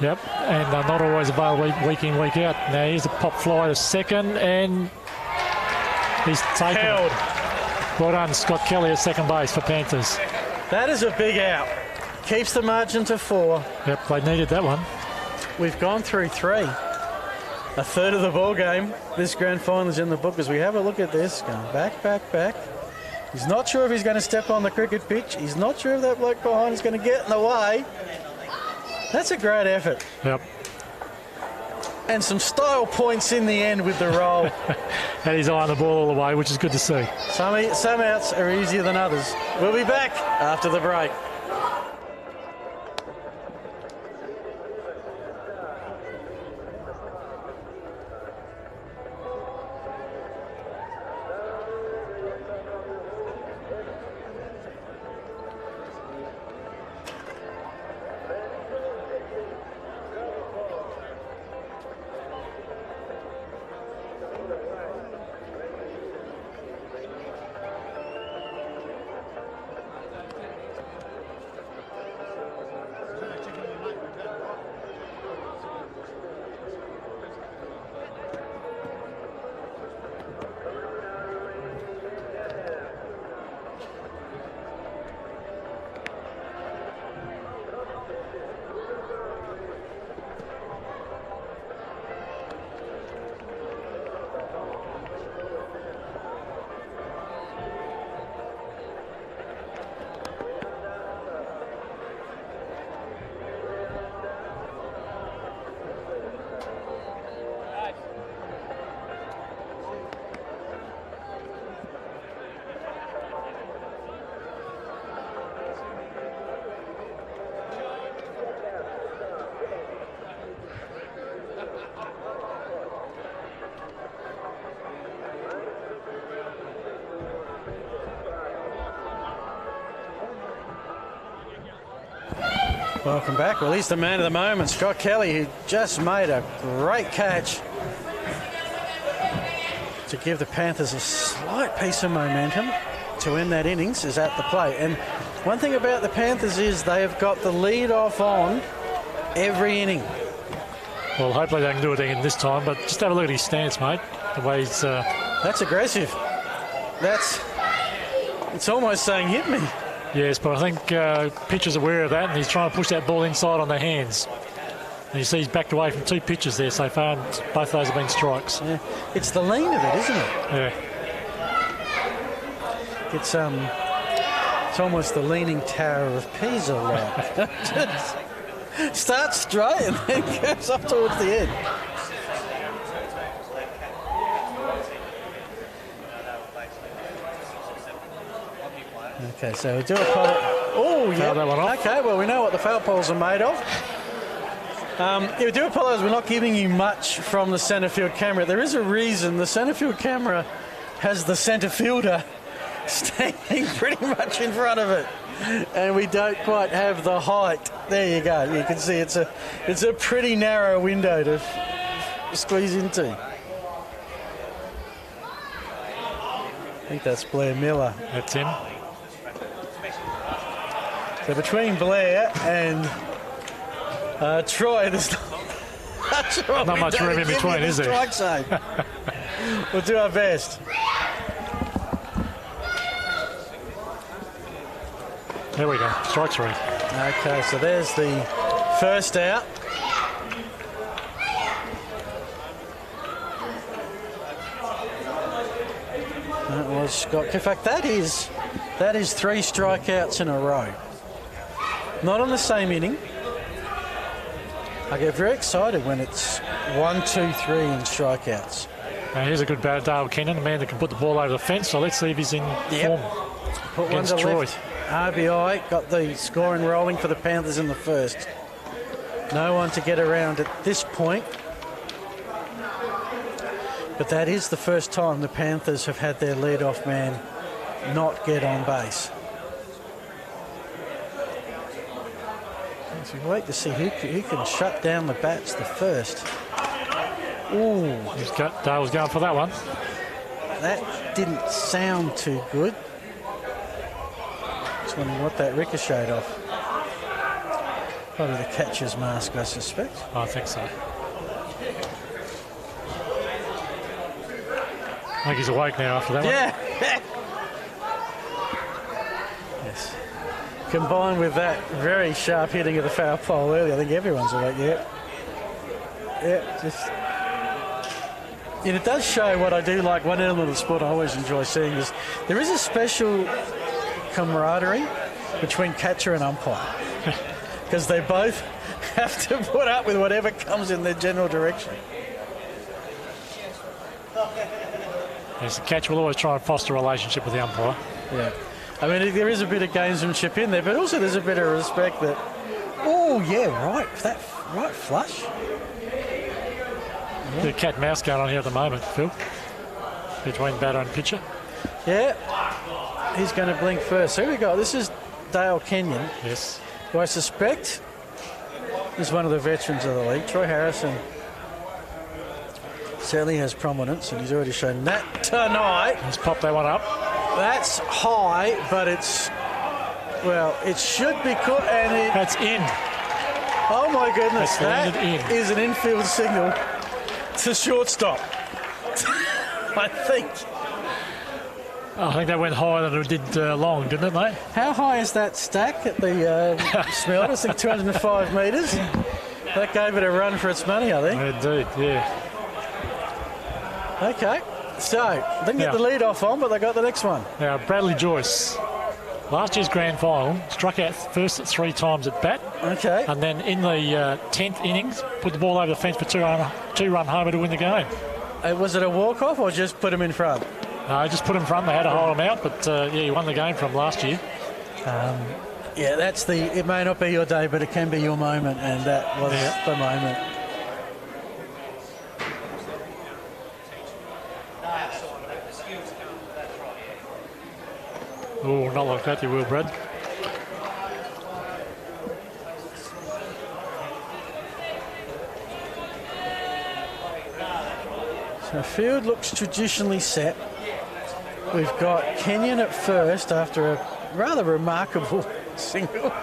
Yep, and not always available week in, week out. Now here's a pop fly to second, and he's taken Held. Well done, Scott Kelly at second base for Panthers. That is a big out. Keeps the margin to 4. Yep, they needed that one. We've gone through 3. A third of the ball game. This grand final is in the book as we have a look at this. Going back, back, back. He's not sure if he's going to step on the cricket pitch. He's not sure if that bloke behind is going to get in the way. That's a great effort. Yep. and some style points in the end with the roll. And he's eyeing the ball all the way, which is good to see. Some outs are easier than others. We'll be back after the break. Welcome back. Well, he's the man of the moment, Scott Kelly, who just made a great catch to give the Panthers a slight piece of momentum to end that innings is at the plate. And one thing about the Panthers is they have got the lead off on every inning. Well, hopefully they can do it again this time, but just have a look at his stance, mate. The way he's... That's aggressive. It's almost saying hit me. Yes, but I think pitchers are aware of that, and he's trying to push that ball inside on their hands. And you see he's backed away from 2 pitches there so far, and both of those have been strikes. Yeah. It's the lean of it, isn't it? Yeah. It's almost the Leaning Tower of Pisa like. Starts straight and then goes up towards the end. Okay, so we do apologise. Oh, yeah. That one off. Okay, well, we know what the foul poles are made of. We do apologise, we're not giving you much from the centre field camera. There is a reason. The centre field camera has the centre fielder standing pretty much in front of it, and we don't quite have the height. There you go. You can see it's a pretty narrow window to squeeze into. I think that's Blair Miller. That's him. So between Blair and Troy, there's not much room in between, is there? Strike zone. We'll do our best. There we go. Strike 3. Okay, so there's the first out. That was Scott. In fact, that is 3 strikeouts in a row. Not on the same inning. I get very excited when it's 1, 2, 3 in strikeouts. Here's a good bat, Dale Kennan, a man that can put the ball over the fence. So let's see if he's in form Put against one to Troy. left. RBI got the scoring rolling for the Panthers in the first. No one to get around at this point. But that is the first time the Panthers have had their leadoff man not get on base. So we wait to see who can shut down the bats the first. Ooh. Dale's going for that one. That didn't sound too good. Just wondering what that ricocheted off. Probably the catcher's mask, I suspect. I think so. I think he's awake now after that one. Yeah. Yes. Combined with that very sharp hitting of the foul pole earlier, I think everyone's awake. And it does show what I do like. One element of the sport I always enjoy seeing is there is a special camaraderie between catcher and umpire. because they both have to put up with whatever comes in their general direction. Yes, the catch will always try and foster a relationship with the umpire. Yeah. I mean, there is a bit of gamesmanship in there, but also there's a bit of respect that, oh, yeah, right, that right flush. Yeah. The cat and mouse going on here at the moment, Phil, between batter and pitcher. Yeah, he's going to blink first. So here we go. This is Dale Kenyon. Yes. Who I suspect is one of the veterans of the league. Troy Harrison certainly has prominence, and he's already shown that tonight. He's popped that one up. That's high, but it's, well, it should be caught, and it... That's in. Oh, my goodness. That's that is an infield signal to shortstop. I think. Oh, I think that went higher than it did long, didn't it, mate? How high is that stack at the Smelters? I think 205 metres. That gave it a run for its money, I think. Indeed, yeah. Okay, so didn't get the lead off on, but they got the next one. Now, Bradley Joyce, last year's grand final, struck out first 3 times at bat. Okay. And then in the 10th innings, put the ball over the fence for two-run homer to win the game. Was it a walk-off or just put him in front? No, just put him in front. They had to hold him out, but yeah, he won the game from last year. Yeah, that's it may not be your day, but it can be your moment, and that was the moment. Oh, not like that, you will, Brad. So field looks traditionally set. We've got Kenyon at first after a rather remarkable single.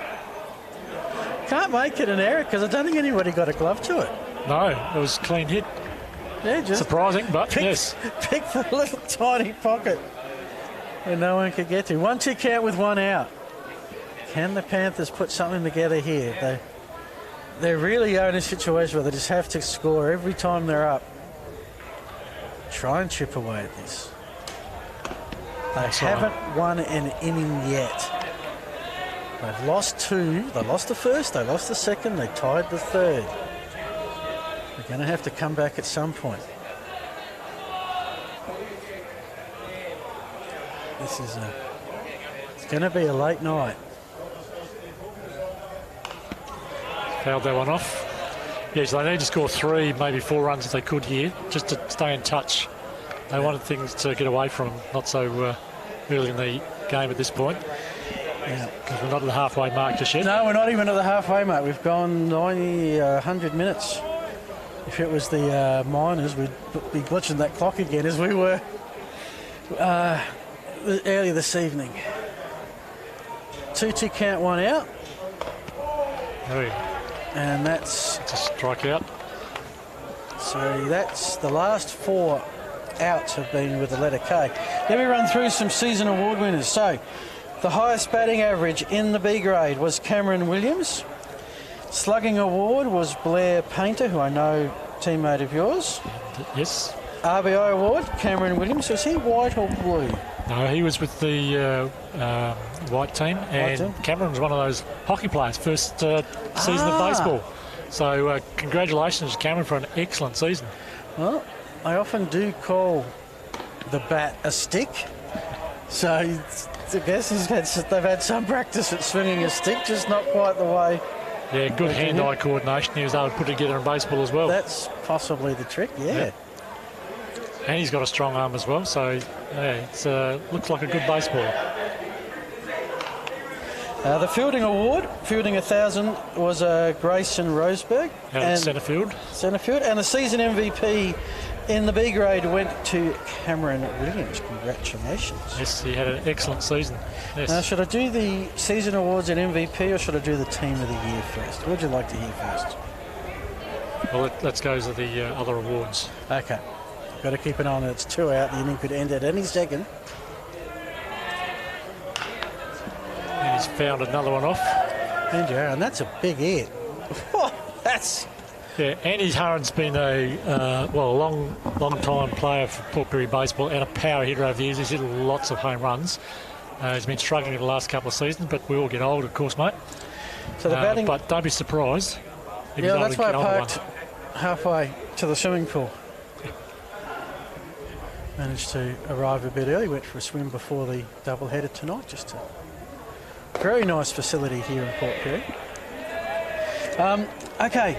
Can't make it an error because I don't think anybody got a glove to it. No, it was a clean hit. Yeah, just surprising, but yes. Pick the little tiny pocket where no one could get to. 1-2 count with 1 out. Can the Panthers put something together here? They really are in a situation where they just have to score every time they're up. Try and chip away at this. They haven't won an inning yet. They've lost 2. They lost the first, they lost the second, they tied the third. They're going to have to come back at some point. It's going to be a late night. Fouled that one off. Yes, they need to score 3, maybe 4 runs if they could here, just to stay in touch. They wanted things to get away from not so early in the game at this point. Yeah, because we're not at the halfway mark just yet. No, we're not even at the halfway mark. We've gone 100 minutes. If it was the miners, we'd be glitching that clock again as we were earlier this evening. 2-2 count, 1 out. And that's a strikeout. So that's the last 4 outs have been with the letter K. Let me run through some season award winners. So the highest batting average in the B grade was Cameron Williams. Slugging award was Blair Painter, who I know teammate of yours. Yes. RBI award, Cameron Williams. Was he white or blue? No, he was with the white team, and Cameron was one of those hockey players, first season of baseball. So congratulations, Cameron, for an excellent season. Well, I often do call the bat a stick. So I guess they've had some practice at swinging a stick, just not quite the way. Yeah, good hand-eye coordination. He was able to put it together in baseball as well. That's possibly the trick, yeah. And he's got a strong arm as well, so yeah, it looks like a good baseballer. The fielding award, fielding 1,000, was Grayson Roseberg. And centre field. Centre field. And the season MVP in the B grade went to Cameron Williams. Congratulations. Yes, he had an excellent season. Yes. Now, should I do the season awards and MVP, or should I do the team of the year first? What would you like to hear first? Well, let's go to the other awards. Okay. Got to keep an eye on it. It's 2 out. The inning could end at any second. And he's found another one off. And that's a big hit. That's... Yeah, Andy Hurren's been a long time player for Port Pirie baseball and a power hitter over the years. He's hit lots of home runs. He's been struggling in the last couple of seasons, but we all get old, of course, mate. So the batting... But don't be surprised. Yeah, that's why I parked halfway to the swimming pool. Managed to arrive a bit early, went for a swim before the double-header tonight. Just a very nice facility here in Port Pirie. Okay,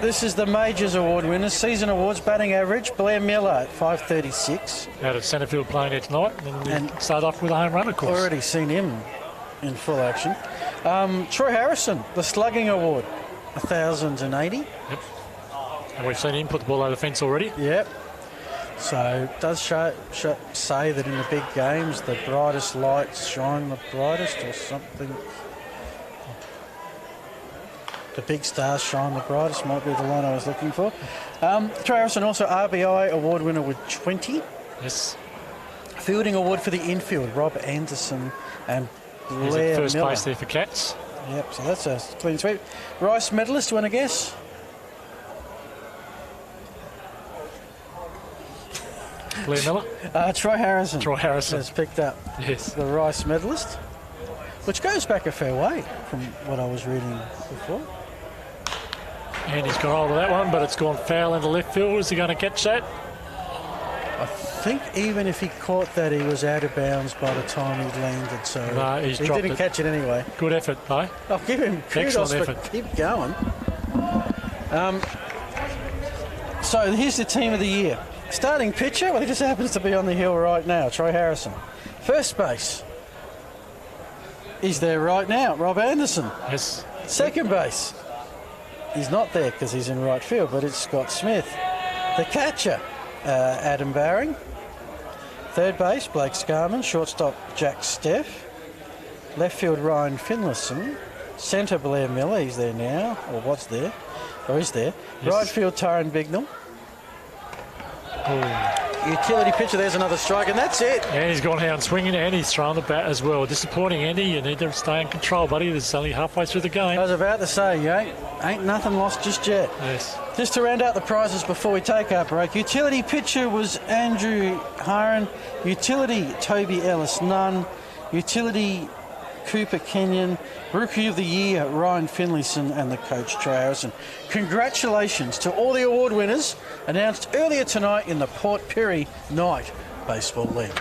this is the Majors Award winners. Season Awards, batting average, Blair Miller at 536. Out at centre field playing there tonight, and start off with a home run, of course. Already seen him in full action. Troy Harrison, the Slugging Award, 1,080. Yep. And we've seen him put the ball over the fence already. Yep. So it does say that in the big games, the brightest lights shine the brightest or something. The big stars shine the brightest might be the line I was looking for. Troy Harrison also RBI award winner with 20. Yes. Fielding award for the infield, Rob Anderson and Blair first Miller. base there for Cats. Yep, so that's a clean sweep. Rice medalist, you want to guess? Blair Miller? Troy Harrison. Troy Harrison. Has picked up the Rice medalist, which goes back a fair way from what I was reading before. And he's got hold of that one, but it's gone foul into left field. Is he going to catch that? I think even if he caught that, he was out of bounds by the time he landed. So no, he didn't catch it anyway. Good effort, though. I'll give him kudos for keep going. So here's the team of the year. Starting pitcher, well, he just happens to be on the hill right now, Troy Harrison. First base, he's there right now, Rob Anderson. Yes. Second base, he's not there because he's in right field, but it's Scott Smith. The catcher, Adam Baring. Third base, Blake Scarman. Shortstop, Jack Steff. Left field, Ryan Finlayson. Centre, Blair Miller, he's there now, or was there, or is there. Yes. Right field, Tyron Bignell. Utility pitcher, there's another strike, and that's it. And he's gone out swinging, and he's thrown the bat as well. Disappointing, Andy. You need to stay in control, buddy. It's only halfway through the game. I was about to say, ain't nothing lost just yet. Yes. Just to round out the prizes before we take our break. Utility pitcher was Andrew Hiron. Utility, Toby Ellis-Nunn. Utility, Cooper Kenyon. Rookie of the Year, Ryan Finlayson, and the coach, Troy Harrison. Congratulations to all the award winners announced earlier tonight in the Port Pirie Night Baseball League.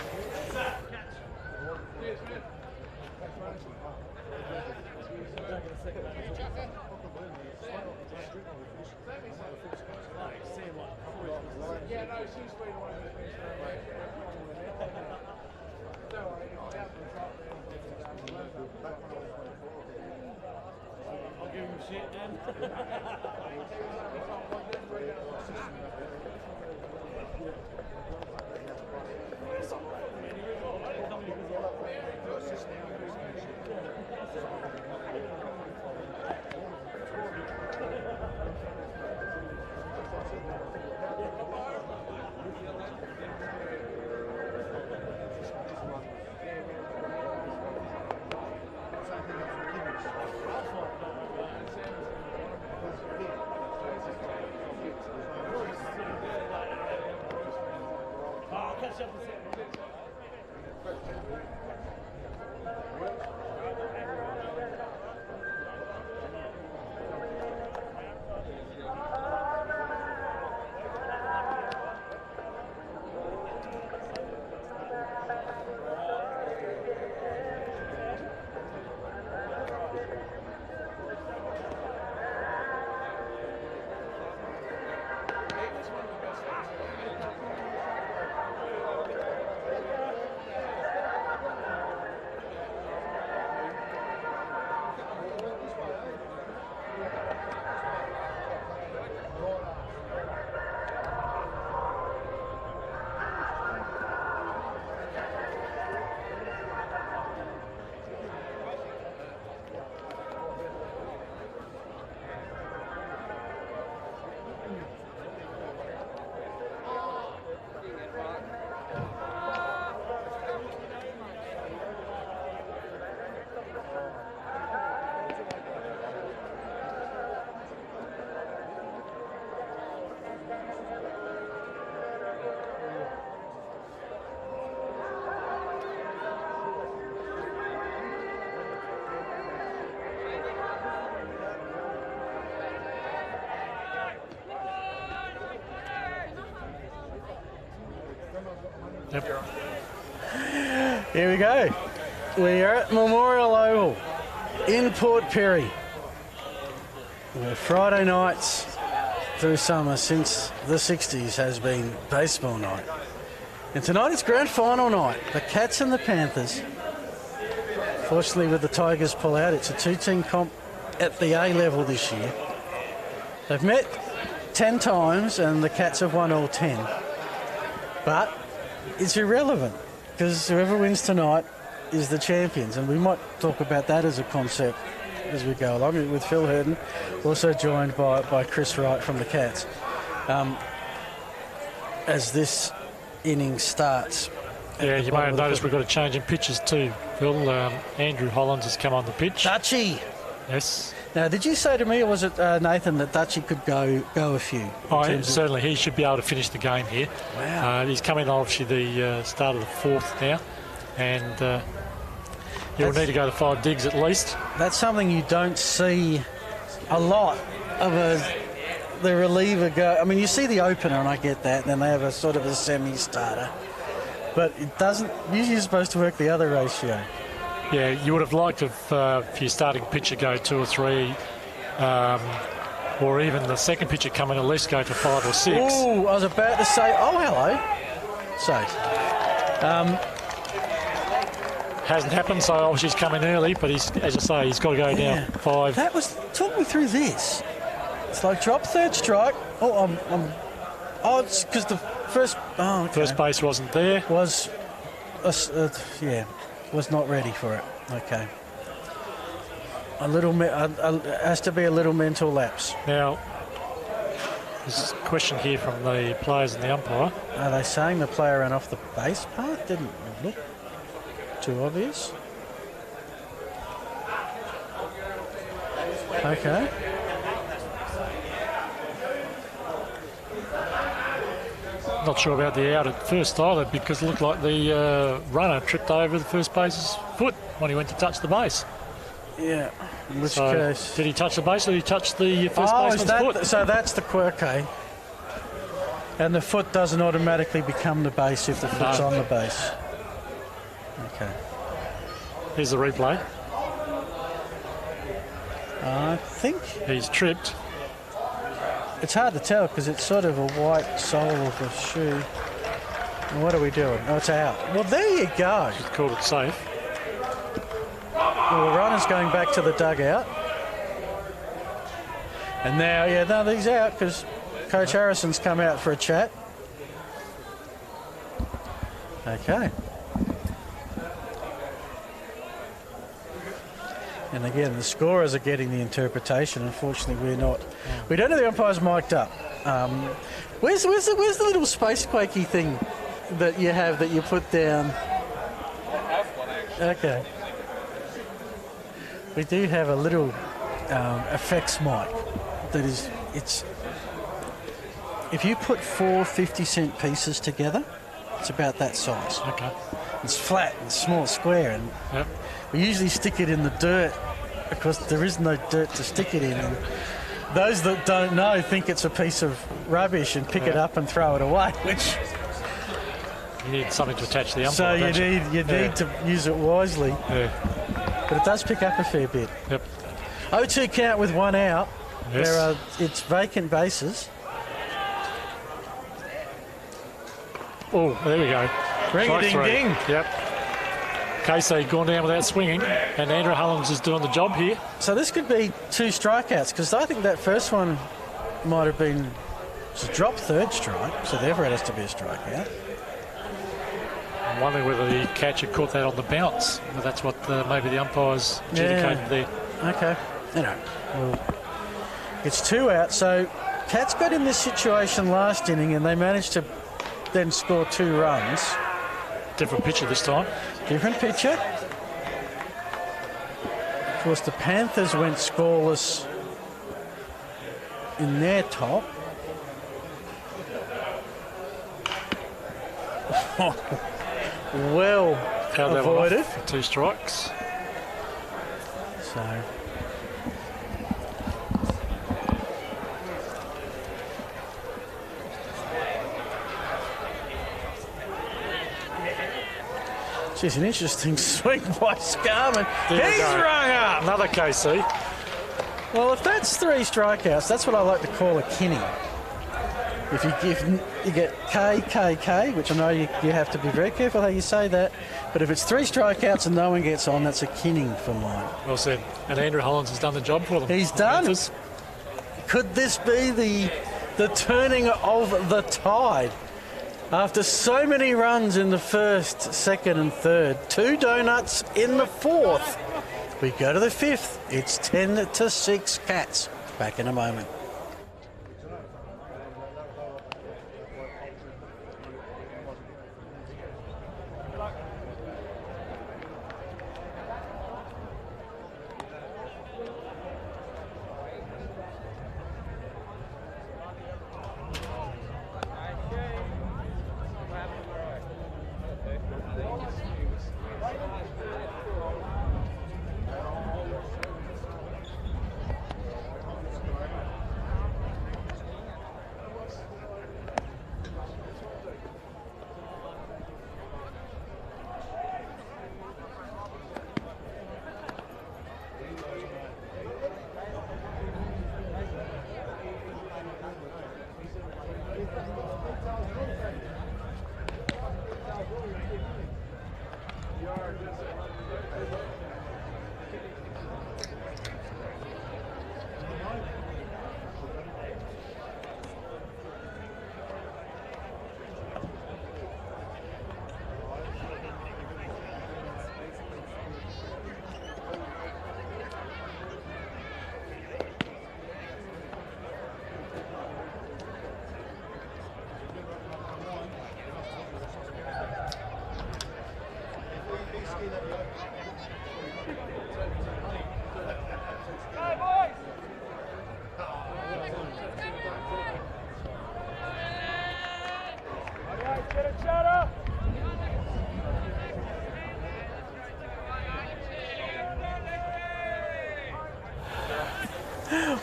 Yep. Here we go. We are at Memorial Oval in Port Pirie. Where Friday nights through summer since the 60s has been baseball night. And tonight it's grand final night. The Cats and the Panthers. Fortunately, with the Tigers pull out, it's a two-team comp at the A level this year. They've met 10 times and the Cats have won all 10. But it's irrelevant because whoever wins tonight is the champions, and we might talk about that as a concept as we go along with Phil Hurden, also joined by Chris Wright from the Cats. As this inning starts. Yeah, you may have noticed we've got a change in pitches too, Phil. Andrew Hollands has come on the pitch. Dutchie! Yes. Now, did you say to me, or was it Nathan, that Dutchie could go a few? Certainly, he should be able to finish the game here. Wow. He's coming on, obviously, the start of the fourth now, and he'll need to go to 5 digs at least. That's something you don't see a lot of the reliever go. I mean, you see the opener, and I get that, and then they have a sort of a semi-starter. But it doesn't, usually you're supposed to work the other ratio. Yeah, you would have liked if your starting pitcher go 2 or 3, or even the second pitcher come in at least go to 5 or 6. Oh, I was about to say, oh, hello. So, hasn't happened, so obviously he's coming early, but he's, as you say, he's got to go down 5. That was, talk me through this. It's like drop third strike. It's because the first, first base wasn't there. Was not ready for it. Okay. Has to be a little mental lapse. Now, there's a question here from the players and the umpire. Are they saying the player ran off the base path? Didn't look too obvious. Okay. Not sure about the out at first either, because it looked like the runner tripped over the first base's foot when he went to touch the base. Yeah, in which case... Did he touch the base or did he touch the first baseman's foot? So that's the quirk, eh? And the foot doesn't automatically become the base if the foot's on the base. Okay. Here's the replay. I think... He's tripped. It's hard to tell because it's sort of a white sole of the shoe. And what are we doing? Oh, it's out. Well, there you go. He's called it safe. Well, the runner's going back to the dugout. And now, he's out because Coach Harrison's come out for a chat. Okay. And again, the scorers are getting the interpretation. Unfortunately, we're not. We don't have the umpires mic'd up. Where's the little space quakey thing that you have that you put down? I have one actually. Okay. We do have a little effects mic that is. If you put 4 50-cent pieces together, it's about that size. Okay. It's flat and small, square, and yep. We usually stick it in the dirt because there is no dirt to stick it in. And those that don't know think it's a piece of rubbish and pick it up and throw it away, which... You need something to attach the umpire. So you need to use it wisely. Yeah. But it does pick up a fair bit. Yep. 0-2 count with 1 out. Yes. It's vacant bases. Oh, there we go. Ring-a-ding-ding. Yep. Casey gone down without swinging, and Andrew Hullins is doing the job here. So this could be 2 strikeouts, because I think that first one might have been a drop third strike, so therefore it has to be a strikeout. I'm wondering whether the catcher caught that on the bounce, but that's what maybe the umpires adjudicated there. Okay. Well, it's 2 out, so Cats got in this situation last inning, and they managed to then score 2 runs. Different pitcher this time. Different pitcher. Of course, the Panthers went scoreless in their top. Well avoided. For 2 strikes. So... Geez, an interesting swing by Scarman. There we He's go. rung up. Another KC. Well, if that's 3 strikeouts, that's what I like to call a kinning. If you get K, which I know you have to be very careful how you say that, but if it's 3 strikeouts and no one gets on, that's a kinning for mine. Well said. And Andrew Hollins has done the job for them. He's done. Panthers. Could this be the turning of the tide? After so many runs in the first, second and third, 2 donuts in the fourth. We go to the fifth. It's 10-6 Cats. Back in a moment.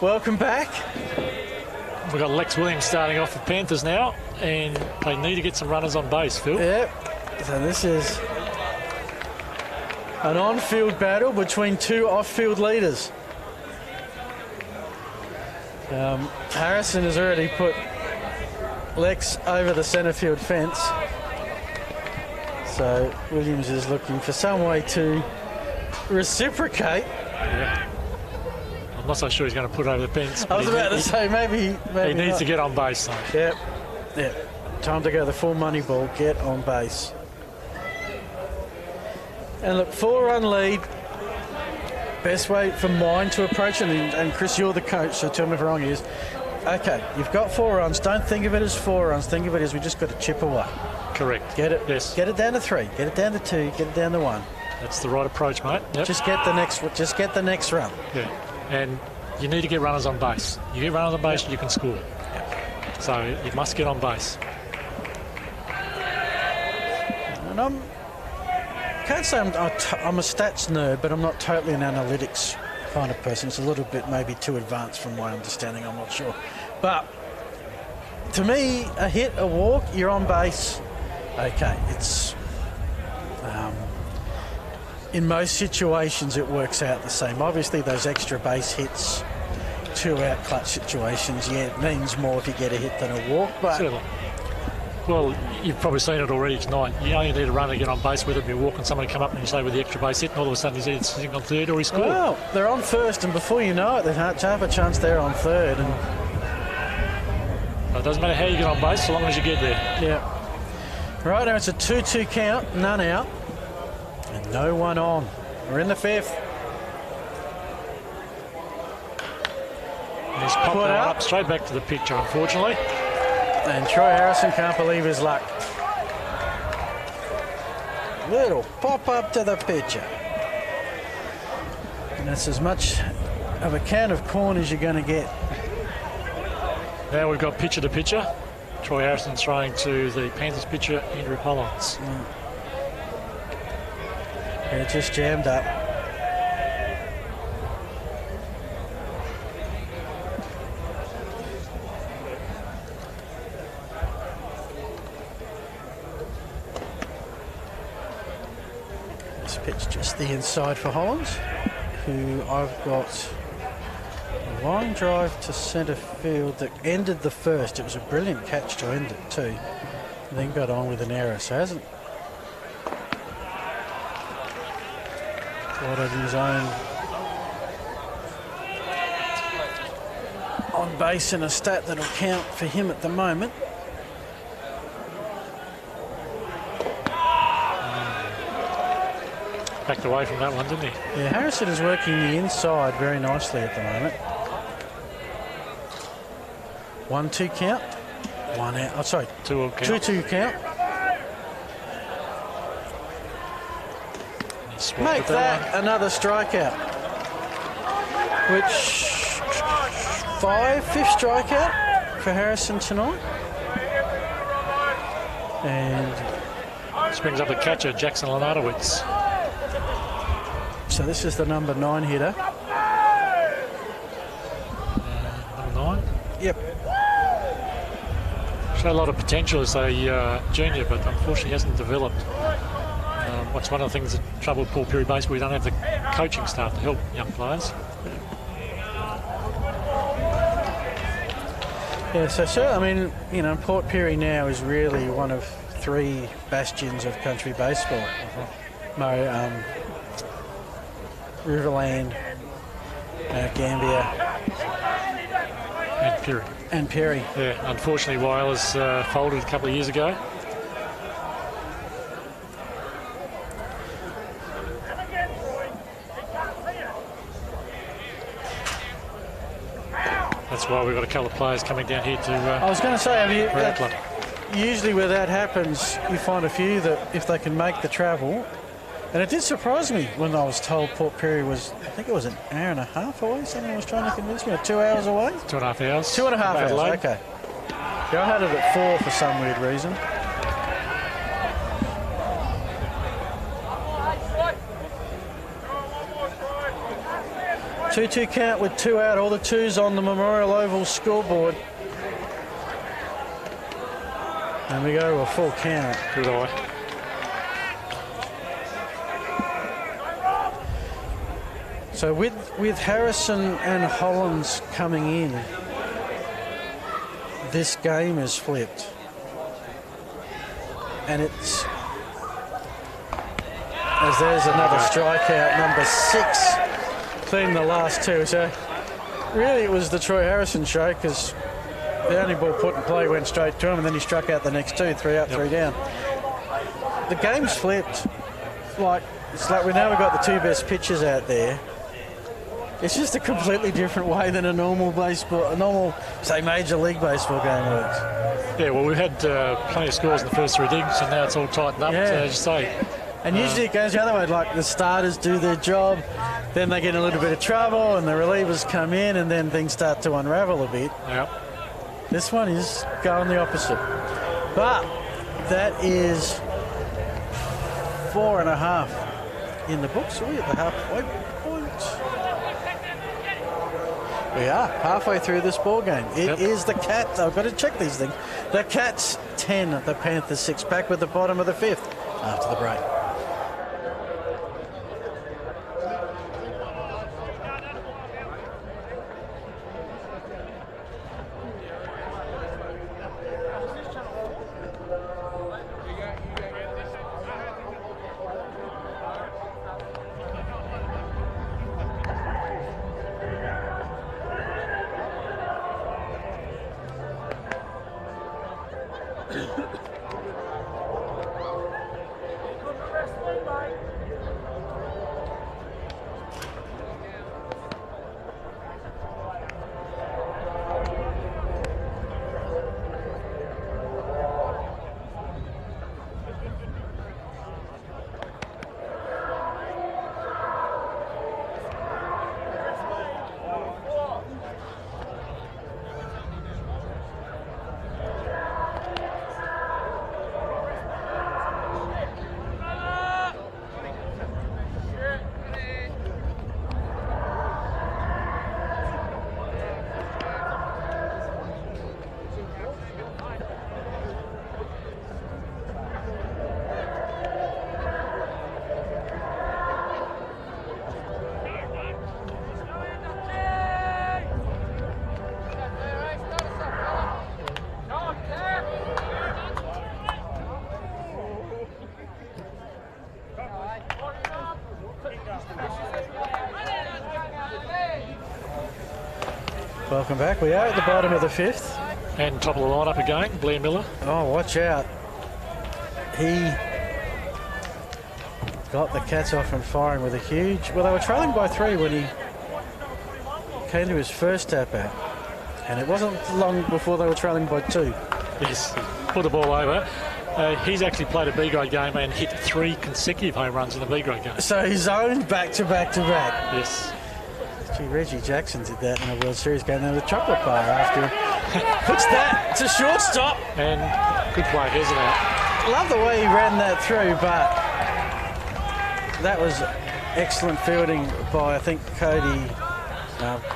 Welcome back. We've got Lex Williams starting off for Panthers now, and they need to get some runners on base, Phil. Yep. So this is an on-field battle between 2 off-field leaders. Harrison has already put Lex over the centre field fence. So Williams is looking for some way to reciprocate. Yeah. I'm not so sure he's going to put it over the fence. I was about to say maybe he needs not. to get on base, though. Yep. Time to go the full money ball. Get on base. And look, 4-run lead. Best way for mine to approach it, and Chris, you're the coach, so tell me if I'm wrong, is, okay, you've got 4 runs. Don't think of it as 4 runs. Think of it as we just got to chip away. Correct. Get it. Yes. Get it down to 3. Get it down to 2. Get it down to 1. That's the right approach, mate. Yep. Just get the next run. Yeah. And you need to get runners on base. You get runners on base, you can score. Yep. So you must get on base. And I can't say I'm a stats nerd, but I'm not totally an analytics kind of person. It's a little bit maybe too advanced from my understanding, I'm not sure. But to me, a hit, a walk, you're on base. Okay, it's... in most situations, it works out the same. Obviously, those extra base hits, 2-out clutch situations, yeah, it means more if you get a hit than a walk. But certainly. Well, you've probably seen it already tonight. You only need a runner to get on base with it. You're walking, someone come up and you say with the extra base hit, and all of a sudden he's either sitting on third or he scored. Well, they're on first, and before you know it, there's half a chance they're on third. And it doesn't matter how you get on base, so long as you get there. yeah. Right now it's a 2-2 count, none out, and no one on. We're in the 5th. And he's popped Put that up. up straight back to the pitcher, unfortunately. And Troy Harrison can't believe his luck. Little pop up to the pitcher. And that's as much of a can of corn as you're going to get. Now we've got pitcher to pitcher. Troy Harrison throwing to the Panthers pitcher, Andrew Hollins. Yeah, just jammed up. This pitch just the inside for Hollands, who I've got a line drive to centre field that ended the first. It was a brilliant catch to end it too. And then got on with an error, so hasn't got it in his own on base and a stat that'll count for him at the moment. Backed away from that one, didn't he? Yeah, Harrison is working the inside very nicely at the moment. 1-2 count. 1 out. Oh, sorry. 2-2 count. 2-2 count. Make that another strikeout. Which fifth strikeout for Harrison tonight. And this brings up the catcher, Jackson Lenardowitz. So this is the number 9 hitter. Number 9? Yep. Showed a lot of potential as a junior, but unfortunately hasn't developed. What's one of the things that troubled Paul Pirie baseball, we don't have the coaching staff to help young players. Yeah, so I mean, you know, Port Pirie now is really one of 3 bastions of country baseball. Riverland, Gambia, And Pirie. and Pirie. Yeah, unfortunately, Whalers folded a couple of years ago. That's why we've got a couple of players coming down here to I was going to say, Auckland. usually where that happens, you find a few that if they can make the travel, and it did surprise me when I was told Port Pirie was, I think it was an hour and a half away, someone was trying to convince me, or 2 hours away? 2.5 hours. 2.5 hours, Adelaide. okay. Yeah, I had it at 4 for some weird reason. Two count with 2 out, all the 2s on the Memorial Oval scoreboard. And we go to a full count. Good eye. So with Harrison and Hollands coming in, this game is flipped. And it's, as there's another strikeout, number 6, cleaning the last 2. So really it was the Troy Harrison show, because the only ball put in play went straight to him, and then he struck out the next 2, 3 up, 3 down. The game's flipped. It's like we now we've got the 2 best pitchers out there. It's just a completely different way than a normal, say, Major League Baseball game works. Yeah, well, we've had plenty of scores in the first 3 innings, and now it's all tightened up, as you say. And usually it goes the other way, like the starters do their job, then they get in a little bit of trouble, and the relievers come in, and then things start to unravel a bit. Yep. This one is going the opposite. But that is 4.5 in the books. Are we at the halfway point? We are halfway through this ball game. It is the Cats. I've got to check these things. The Cats 10, the Panthers 6. Back with the bottom of the 5th after the break. Welcome back. We are at the bottom of the 5th. And top of the lineup again, Blair Miller. Oh, watch out. He got the Cats off and firing with a huge... Well, they were trailing by 3 when he came to his first tap out. And it wasn't long before they were trailing by 2. He's put the ball over. He's actually played a B-grade game and hit 3 consecutive home runs in a B-grade game. So he's owned back to back to back. Yes. Gee, Reggie Jackson did that in a World Series game. There was a chocolate bar after him. Puts that to shortstop. And good play, isn't it? Love the way he ran that through, but that was excellent fielding by, I think, Cody.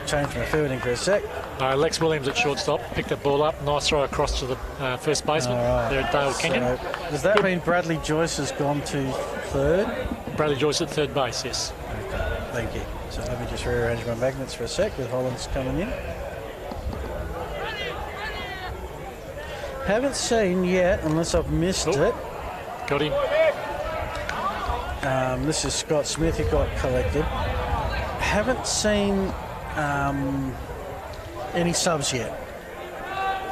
Changed my fielding for a sec. Lex Williams at shortstop, picked that ball up, nice throw across to the first baseman there at Dale Kenyon. So, does that mean Bradley Joyce has gone to third? Bradley Joyce at third base, yes. Okay, thank you. So let me just rearrange my magnets for a sec with Hollands coming in. Haven't seen yet, unless I've missed it. Got him. This is Scott Smith who got collected. Haven't seen any subs yet.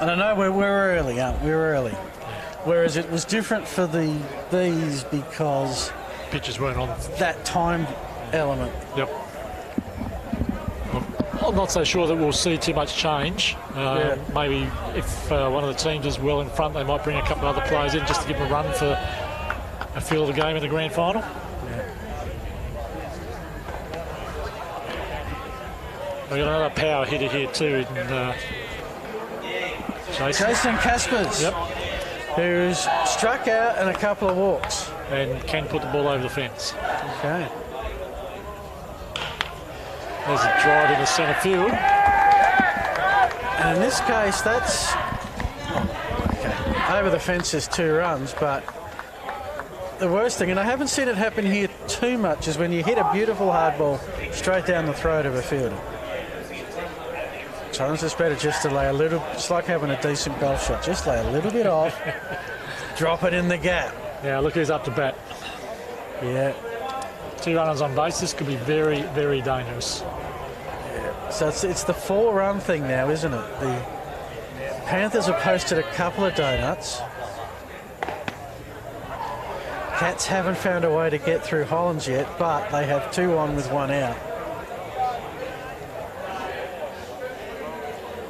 And I know we're early, aren't we? We're early. Whereas it was different for the Bees because pitches weren't on that time element. Yep. I'm not so sure that we'll see too much change. Maybe if one of the teams is well in front, they might bring a couple of other players in just to give them a run for a feel of the game in the grand final. We've got another power hitter here too in Jason Caspers, who's struck out and a couple of walks. And can put the ball over the fence. Okay. There's a drive in the centre field. And in this case, that's... over the fence is 2 runs, but the worst thing, and I haven't seen it happen here too much, is when you hit a beautiful hard ball straight down the throat of a fielder. Sometimes it's better just to lay a little, it's like having a decent golf shot, just lay a little bit off, drop it in the gap. Yeah, look who's up to bat. Yeah. 2 runners on base, this could be very, very dangerous. Yeah. So it's the 4-run thing now, isn't it? The Panthers have posted a couple of donuts. Cats haven't found a way to get through Hollands yet, but they have 2 on with 1 out.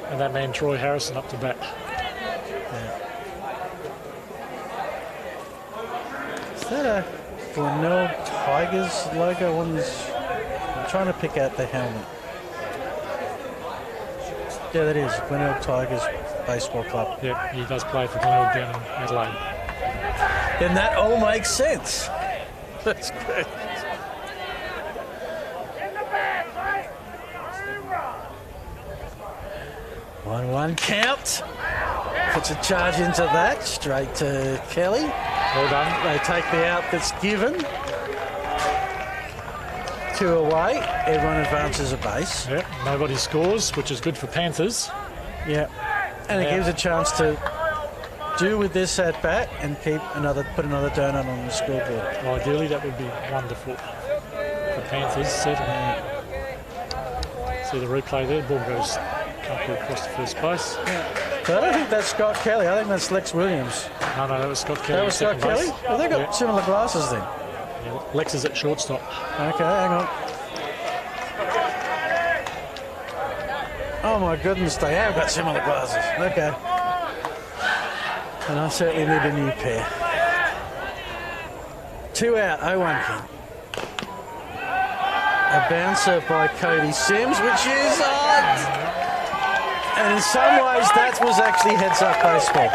And that man, Troy Harrison, up to bat. Is that a Glenelg Tigers logo? I'm trying to pick out the helmet. Yeah, that is Glenelg Tigers Baseball Club. Yeah, he does play for Glenelg down in Adelaide. Then that all makes sense. That's good. 1-1 count. Puts a charge into that. Straight to Kelly. Well done. They take the out that's given. 2 away. Everyone advances a base. Yeah, nobody scores, which is good for Panthers. Yeah. And it gives a chance to do with this at bat and put another donut on the scoreboard. Well, ideally, that would be wonderful for Panthers. Certainly. See the replay there. Ball goes across the first base. Yeah. So I don't think that's Scott Kelly. I think that's Lex Williams. No, that was Scott Kelly. That was Scott Kelly? Well, they've got similar glasses then. Yeah, Lex is at shortstop. Okay, hang on. Oh my goodness, they have got similar glasses. Okay. And I certainly need a new pair. 2 out, 0-1 King. A bouncer by Cody Sims, which is odd. And in some ways, that was actually heads-up baseball.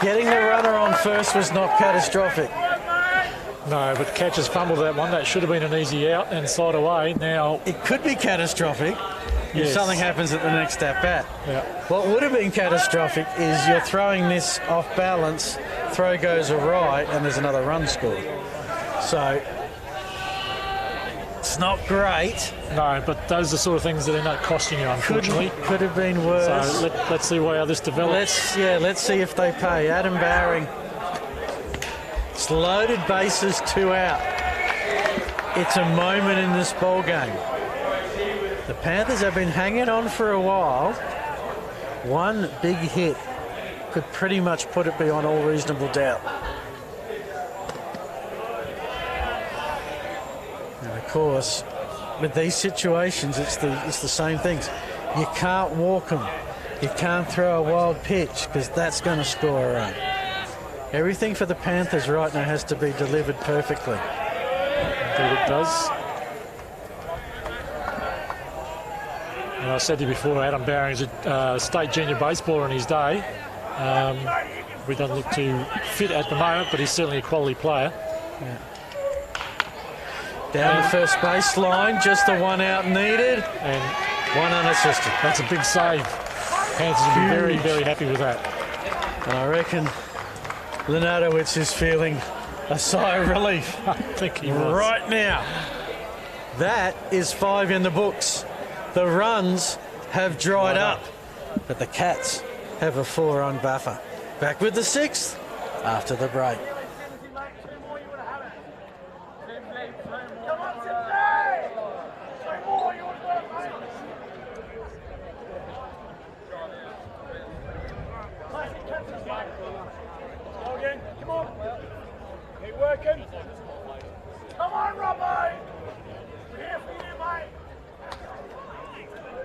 Getting the runner on first was not catastrophic. No, but the catcher's fumbled that one. That should have been an easy out and slide away. Now it could be catastrophic if something happens at the next at-bat. Yeah. What would have been catastrophic is you're throwing this off balance, throw goes awry, and there's another run scored. So it's not great. No, but those are the sort of things that end up costing you, unfortunately. Could have been worse. So let's see how this develops. Let's see if they pay. Adam Bowering. It's loaded bases, 2 out. It's a moment in this ball game. The Panthers have been hanging on for a while. One big hit could pretty much put it beyond all reasonable doubt. And of course, with these situations, it's the same things. You can't walk them. You can't throw a wild pitch because that's going to score a run. Everything for the Panthers right now has to be delivered perfectly. Indeed it does. And I said to you before, Adam Bowring's a state junior baseballer in his day. We don't look too fit at the moment, but he's certainly a quality player. Yeah. Down the first baseline, just the one out needed, and one unassisted. That's a big save. Panthers will be very, very happy with that. And I reckon Lenardowicz is feeling a sigh of relief. I think he was. Right now. That is 5 in the books. The runs have dried up, but the Cats have a 4-run buffer. Back with the 6th after the break. Come on. Keep working. Come on, Robbo. We're here for you, mate.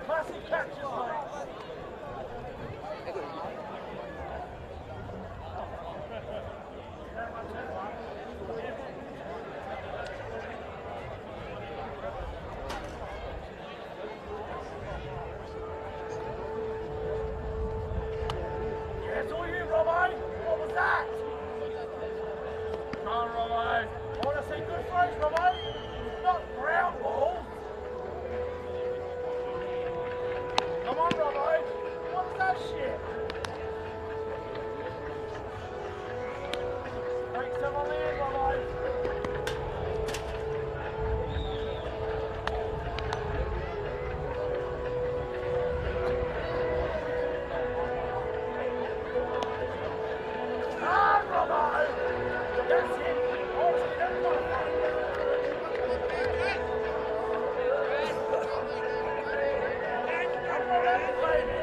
Classic catches, mate. Yeah, it's all you, Robbo. What was that? Come on, Robbo. I want to see good throws, Robbo. Not ground balls. Come on, Robbo. What's that shit? Take some on the end, Robbo. Ah, Robbo. That's it. Oh, see, that's not fun. Come on, that's baby.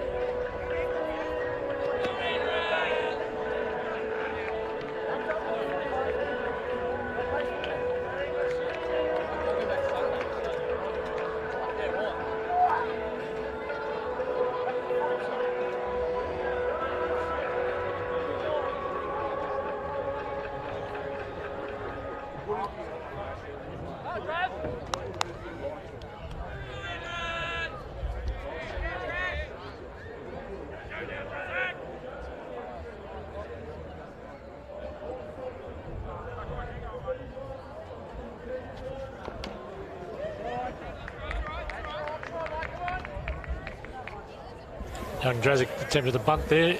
Young Drazic attempted a bunt there.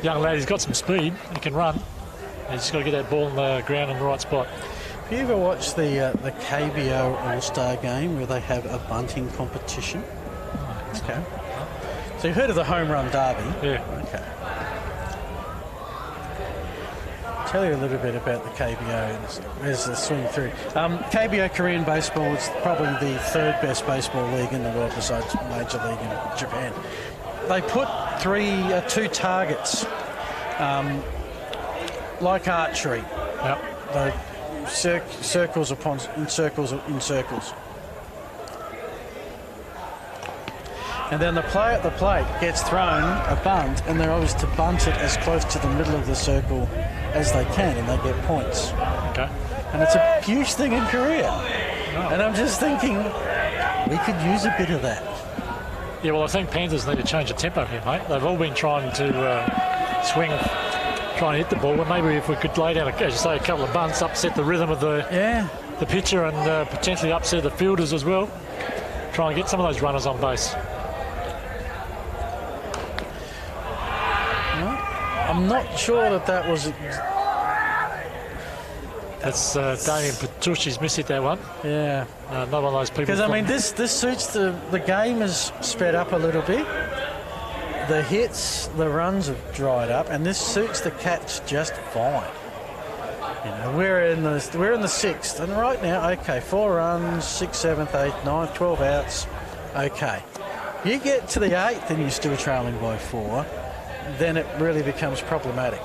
Young lad, he's got some speed. He can run. He's just got to get that ball on the ground in the right spot. Have you ever watched the KBO All-Star game where they have a bunting competition? Okay. So you've heard of the home run derby? Yeah. Okay. Tell you a little bit about the KBO as a swing through. KBO Korean baseball is probably the 3rd best baseball league in the world besides Major League in Japan. They put 2 targets, like archery. Yep. They circles in circles. And then the player at the plate gets thrown a bunt, and they're obvious to bunt it as close to the middle of the circle as they can, and they get points. Okay. And it's a huge thing in Korea. Oh. And I'm just thinking, we could use a bit of that. Yeah, well, I think Panthers need to change the tempo here, mate. They've all been trying to swing, trying to hit the ball, but maybe if we could lay down, as you say, a couple of bunts, upset the rhythm of the pitcher and potentially upset the fielders as well. Try and get some of those runners on base. I'm not sure that was... That's Damien Petrucci's missed it, that one. Yeah. Not one of those people. Because, I mean, this suits the game is sped up a little bit. The hits, the runs have dried up, and this suits the Cats just fine. You know, we're in the 6th, and right now, okay, 4 runs, 6th, 7th, 8th, 9th, 12 outs. Okay, you get to the 8th and you're still trailing by 4, then it really becomes problematic.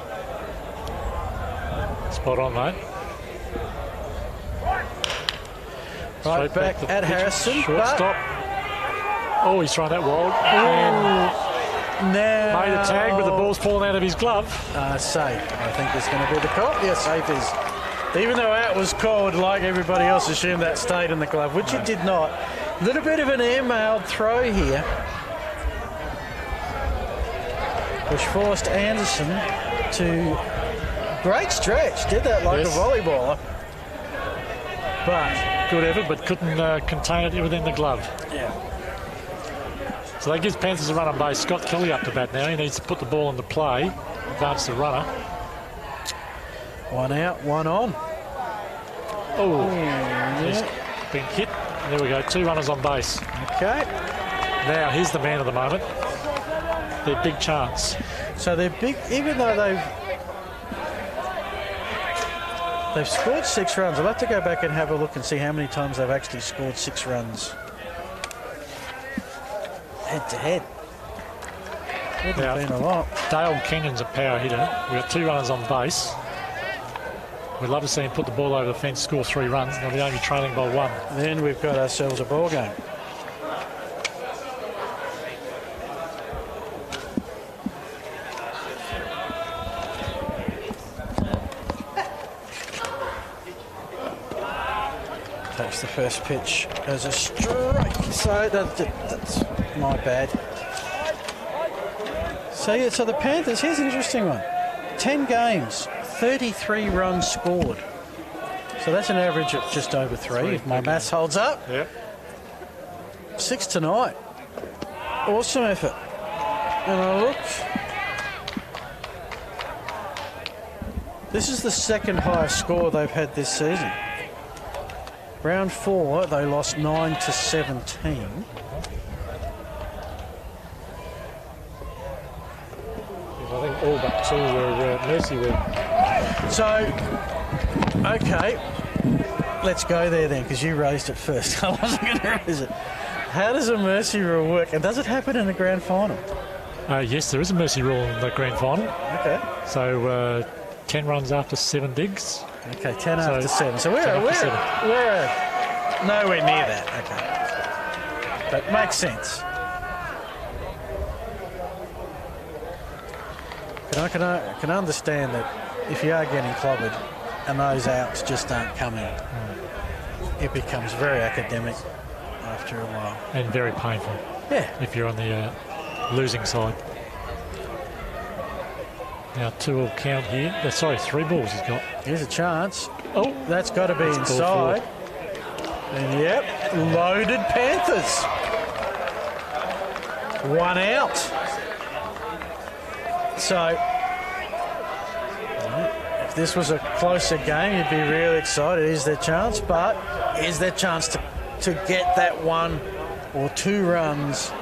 Spot on, mate. Right back at Harrison. Shortstop. Oh, he's trying that wild. And now made a tag, but the ball's fallen out of his glove. Safe. I think it's going to be the call. Yes, safe is. Even though out was called, like everybody else assumed that stayed in the glove, which it did not. A little bit of an air-mailed throw here, which forced Anderson to great stretch. Did that like a volleyballer. But good effort, but couldn't contain it within the glove. Yeah. So that gives Panthers a run on base. Scott Kelly up to bat now. He needs to put the ball into play, advance the runner. 1 out, 1 on. Oh, he's been hit. There we go, 2 runners on base. Okay. Now he's the man of the moment. Their big chance. So they're big, even though they've scored 6 runs. I'll have to go back and have a look and see how many times they've actually scored 6 runs head to head. Wouldn't have been a lot. Dale Kenyon's a power hitter. We've got 2 runners on base. We'd love to see him put the ball over the fence, score 3 runs. They'll be only trailing by 1. Then we've got ourselves a ball game. Takes the first pitch as a strike. So that's my bad. So yeah, so the Panthers, here's an interesting one. 10 games, 33 runs scored. So that's an average of just over 3 if my maths holds up. Yeah. 6 tonight. Awesome effort. And I look. This is the second highest score they've had this season. Round 4, they lost 9-17. I think all but 2 were Mercy were. So, okay, let's go there then, because you raised it first. I wasn't going to raise it. How does a mercy rule work, and does it happen in the grand final? Yes, there is a mercy rule in the grand final. Okay. So 10 runs after 7 digs. Okay, 10 after 7. So we're nowhere near that. Okay. But makes sense. I can understand that if you are getting clobbered and those outs just aren't coming, it becomes very academic after a while. And very painful. Yeah. If you're on the losing side. Now 2 will count here. 3 balls he's got. Here's a chance. Oh, that's got to be inside. And yep, loaded Panthers. 1 out. So, if this was a closer game, you'd be really excited. Is there chance? But is there chance to get that 1 or 2 runs?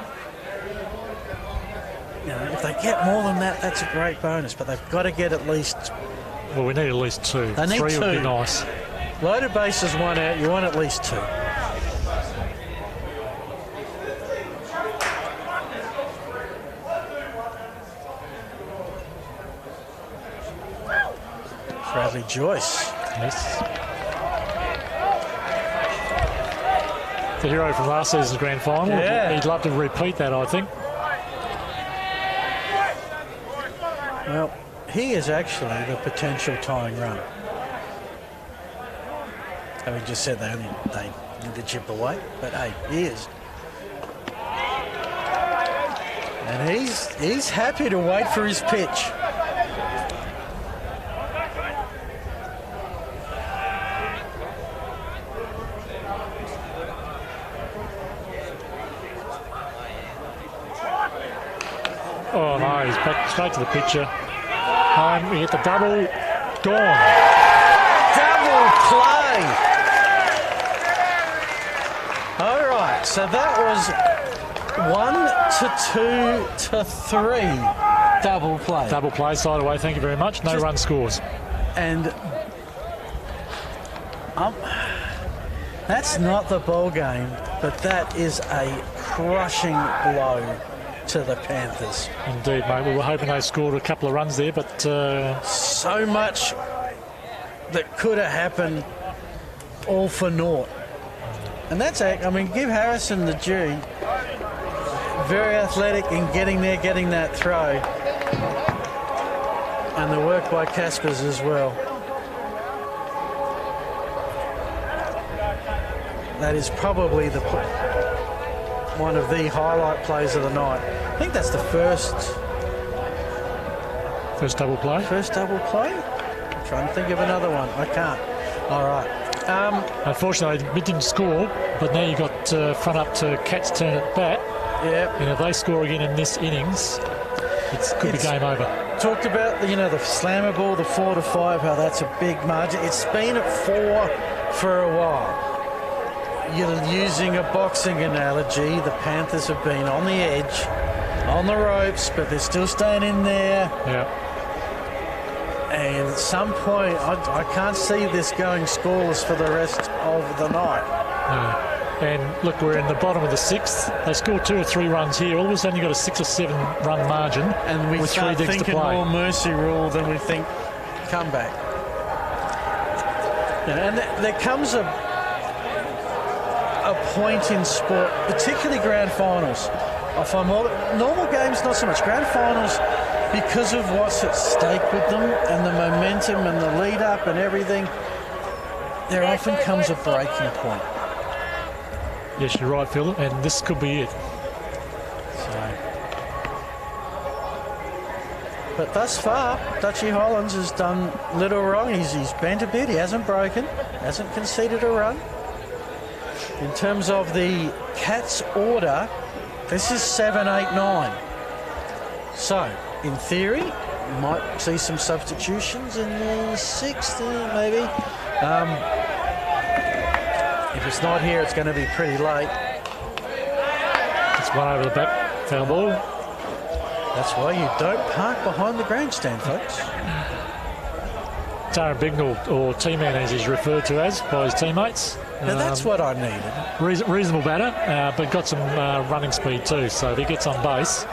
You know, if they get more than that, that's a great bonus. But they've got to get at least. Well, we need at least 2. They need 3 2. would be nice. Loaded bases, 1 out. You want at least 2. Bradley Joyce. Yes. The hero from last season's grand final. Yeah. He'd love to repeat that, I think. Well, he is actually the potential tying run. Having just said they need to chip away, but hey, he is. And he's happy to wait for his pitch. Oh no, he's back straight to the pitcher. He hit the double. Gone. Double play. All right, so that was 1 to 2 to 3 double play. Double play, side away, thank you very much. No run scores. And That's not the ball game, but that is a crushing blow to the Panthers. Indeed, mate. We were hoping they scored a couple of runs there, but So much that could have happened, all for naught. And that's, I mean, give Harrison the due. Very athletic in getting there, getting that throw. And the work by Caspers as well. That is probably one of the highlight plays of the night. I think that's the first double play. First double play? I'm trying to think of another one. I can't. All right. Unfortunately, we didn't score, but now you got front up to Cats turn at bat. Yeah. And if they score again in this innings, it could be game over. Talked about the slammer ball, the 4 to 5, how that's a big margin. It's been at 4 for a while. You're using a boxing analogy. The Panthers have been on the edge, on the ropes, but they're still staying in there. Yeah. And at some point, I can't see this going scoreless for the rest of the night. No. And look, we're in the bottom of the 6th. They scored 2 or 3 runs here. All of a sudden, you've got a 6 or 7 run margin. And we with start 3 digs to thinking play. more mercy rule than we think comeback. And there comes a point in sport, particularly grand finals. I find normal games not so much. Grand finals, because of what's at stake with them and the momentum and the lead up and everything, there often comes a breaking point. Yes, you're right, Phil, and this could be it. But thus far, Dutchy Hollands has done little wrong. He's bent a bit. He hasn't broken, hasn't conceded a run. In terms of the Cats order, this is 7, 8, 9. So, in theory, you might see some substitutions in the 6th, maybe. If it's not here, it's going to be pretty late. It's one over the back, foul ball. That's why you don't park behind the grandstand, folks. Tara Bignell, or T-Man as he's referred to as by his teammates. Now that's what I needed. Reasonable batter, but got some running speed too. So if he gets on base,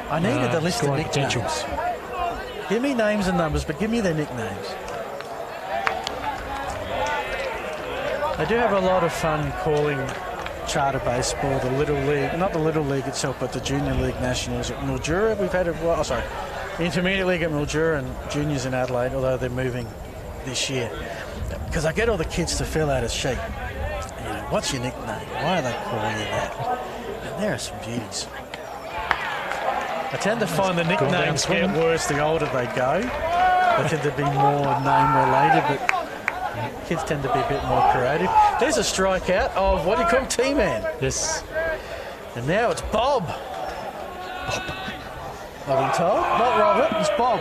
I needed the list of scoring nicknames. potential. Give me names and numbers, but give me their nicknames. I do have a lot of fun calling charter baseball the Little League, not the Little League itself, but the Junior League Nationals at Mildura. We've had Intermediate League at Mildura and Juniors in Adelaide, although they're moving this year. Because I get all the kids to fill out a sheet. What's your nickname? Why are they calling you that? And there are some beauties. I tend to find the nicknames get worse the older they go. They tend to be more name-related, but kids tend to be a bit more creative. There's a strikeout of, what do you call him, T-Man? Yes. And now it's Bob. I've been told. Not Robert, it's Bob.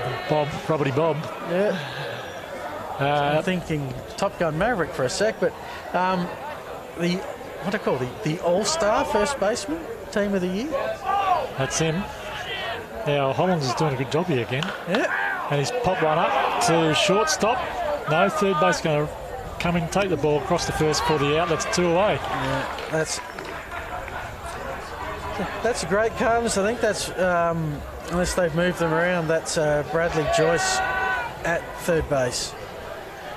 Roberty Bob. Yeah. I'm thinking Top Gun Maverick for a sec, but the All-Star first baseman, team of the year. That's him. Now Hollands is doing a good job here again. Yeah. And he's popped one up to shortstop. No, third base going to come in, take the ball across the first for the out. That's 2 away. Yeah, that's great, Carlos. I think that's, unless they've moved them around, that's Bradley Joyce at third base.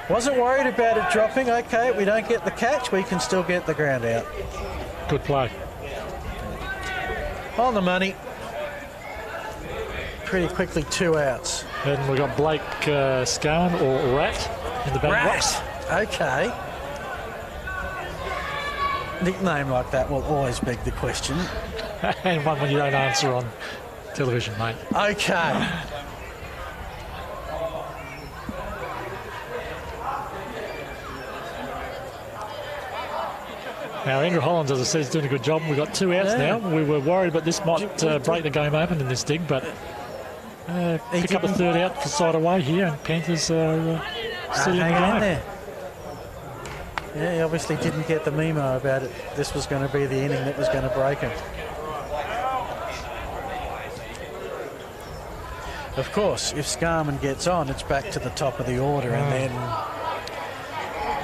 Wasn't worried about it dropping. Okay, we don't get the catch, we can still get the ground out. Good play. On the money. Pretty quickly, 2 outs. And we've got Blake Scowen, or Rat, in the back box. Okay. Nickname like that will always beg the question. And one when you don't answer on television, mate. Okay. Now, Andrew Hollands, as I said, is doing a good job. We've got 2 outs now. We were worried, but this might break the game open in this dig, but pick up a third out for side away here, and Panthers are still in the game. There. Yeah, he obviously didn't get the memo about it. This was going to be the inning that was going to break him. Of course, if Scarman gets on, it's back to the top of the order, and then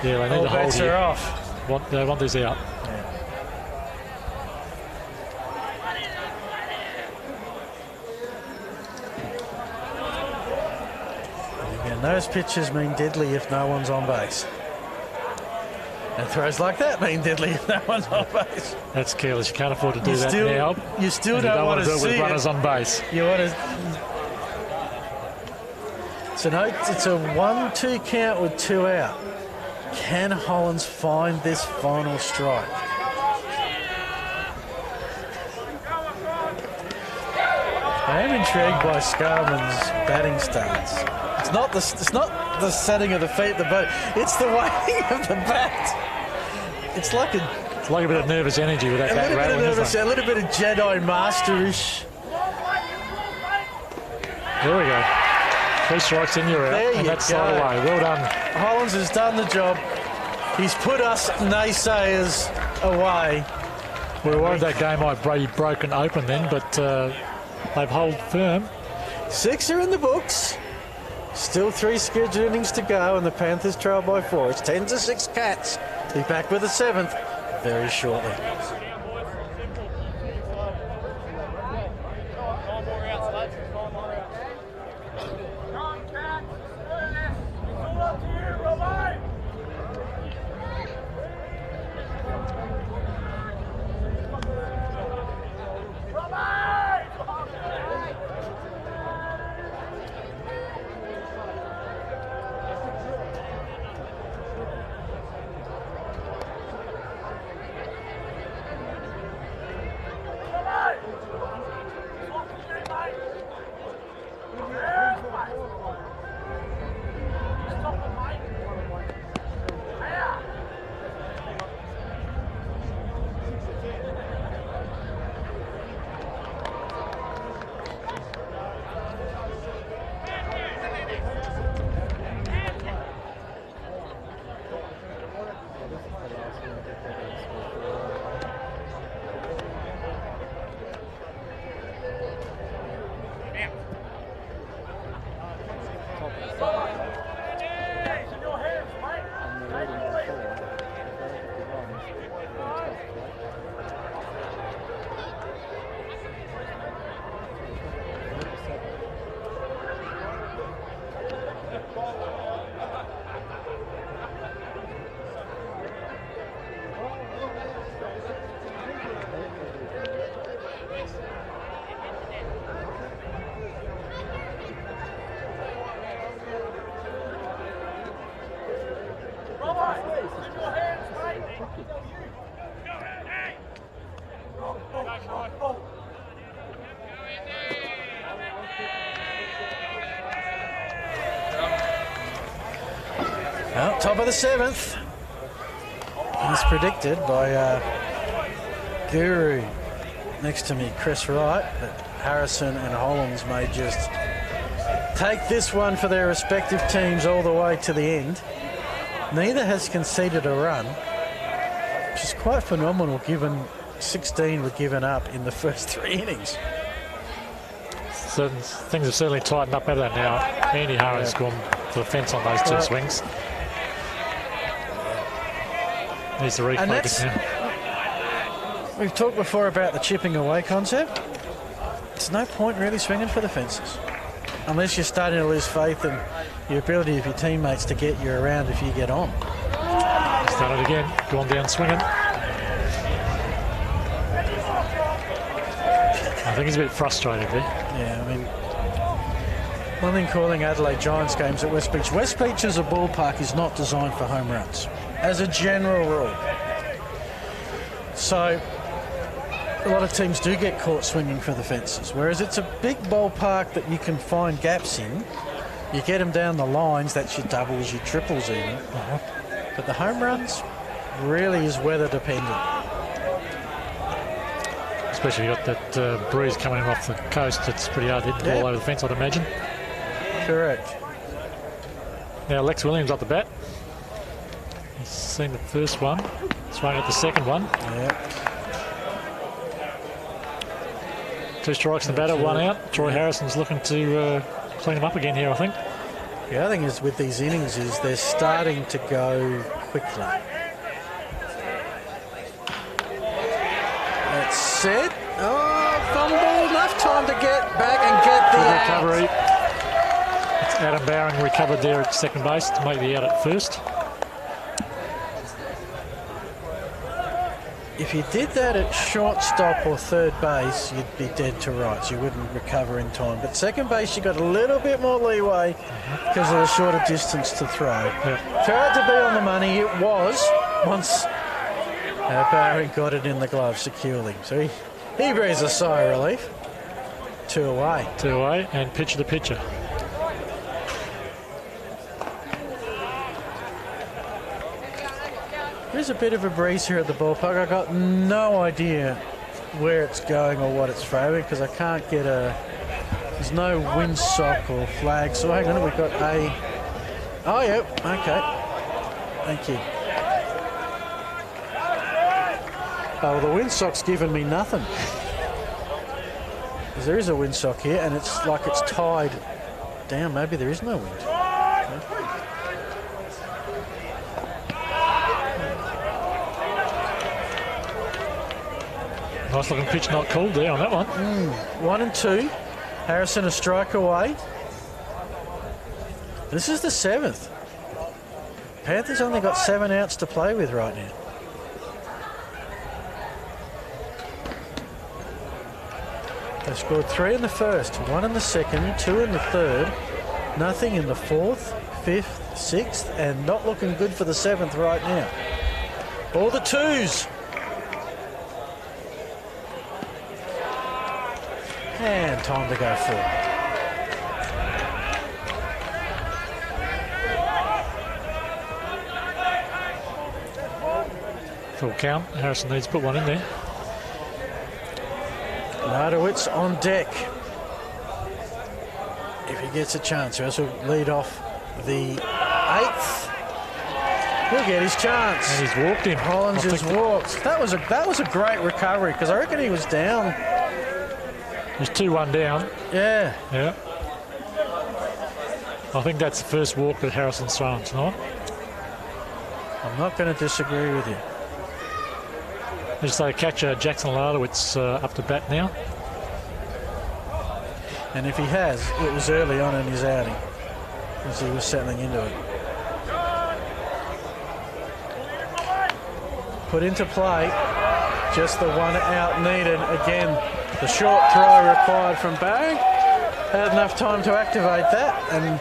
Yeah, they need to hold bets here. are off. They want this out. And those pitches mean deadly if no one's on base. And throws like that mean deadly if no one's on base. That's careless. You can't afford to do that now. You still And don't want to do it see with runners on base. You want to. It's a 1-2 count with 2 out. Can Hollands find this final strike? I am intrigued by Scarman's batting stance. It's not the setting of the feet, it's the weighting of the bat. It's like a bit of nervous energy with that bat rattling. A little bit of Jedi Master-ish. There we go. 3 strikes in, you're out. And that's side away. Well done. Hollands has done the job. He's put us naysayers away. We were worried that game might be broken open then, but they've held firm. 6 are in the books. Still 3 scheduled innings to go, and the Panthers trail by 4. It's 10-6 Cats. Be back with the 7th very shortly. Well, top of the 7th. As predicted by Guru next to me, Chris Wright, that Harrison and Hollands may just take this one for their respective teams all the way to the end. Neither has conceded a run, which is quite phenomenal given 16 were given up in the first 3 innings. Certain things have certainly tightened up better now. Andy Harris gone to the fence on those 2 swings. Needs to refocus now. We've talked before about the chipping away concept. There's no point really swinging for the fences unless you're starting to lose faith in your ability of your teammates to get you around if you get on. Started again, gone down swinging. I think he's a bit frustrated there. Yeah, I mean, one thing calling Adelaide Giants games at West Beach. West Beach as a ballpark is not designed for home runs, as a general rule. So a lot of teams do get caught swinging for the fences, whereas it's a big ballpark that you can find gaps in. You get them down the lines, that's your doubles, your triples even. But the home runs really is weather dependent. Especially if you've got that breeze coming in off the coast, it's pretty hard to hit the ball over the fence, I'd imagine. Correct. Now Lex Williams up the bat. He's seen the first one, throwing at the second one. Yeah. 2 strikes in the batter, 1 out. Troy Harrison's looking to clean him up again here, I think. The other thing is with these innings is they're starting to go quickly. That's set. Oh, fumble. Enough time to get back and get the recovery. It's Adam Bowring recovered there at second base to make the out at first. If you did that at shortstop or third base, you'd be dead to rights. You wouldn't recover in time. But second base, you got a little bit more leeway because of the shorter distance to throw. Yeah. Tried to be on the money. It was once Barry got it in the glove securely. So he breathes a sigh of relief. 2 away. 2 away and pitcher to pitcher. There's a bit of a breeze here at the ballpark. I got no idea where it's going or what it's favouring because I can't get there's no windsock or flag. So hang on, we've got a... Oh, yep, okay. Thank you. Oh, well, the windsock's given me nothing. Because there is a windsock here and it's like it's tied down. Maybe there is no wind. Nice looking pitch not called there on that one. 1 and 2. Harrison a strike away. This is the 7th. Panthers only got 7 outs to play with right now. They scored 3 in the first, 1 in the second, 2 in the third, nothing in the 4th, 5th, 6th, and not looking good for the 7th right now. All the 2s. And time to go forward. Full count. Harrison needs to put one in there. Ladowitz on deck. If he gets a chance, he'll lead off the 8th. He'll get his chance. And he's walked him. Hollins has walked. That was a great recovery because I reckon he was down. He's 2-1 down. Yeah. Yeah. I think that's the first walk that Harrison's thrown tonight. I'm not going to disagree with you. As I say, catcher Jackson Ladowitz up to bat now. And if he has, it was early on in his outing as he was settling into it. Put into play, just the 1 out needed. Again, the short throw required from Barry. Had enough time to activate that, and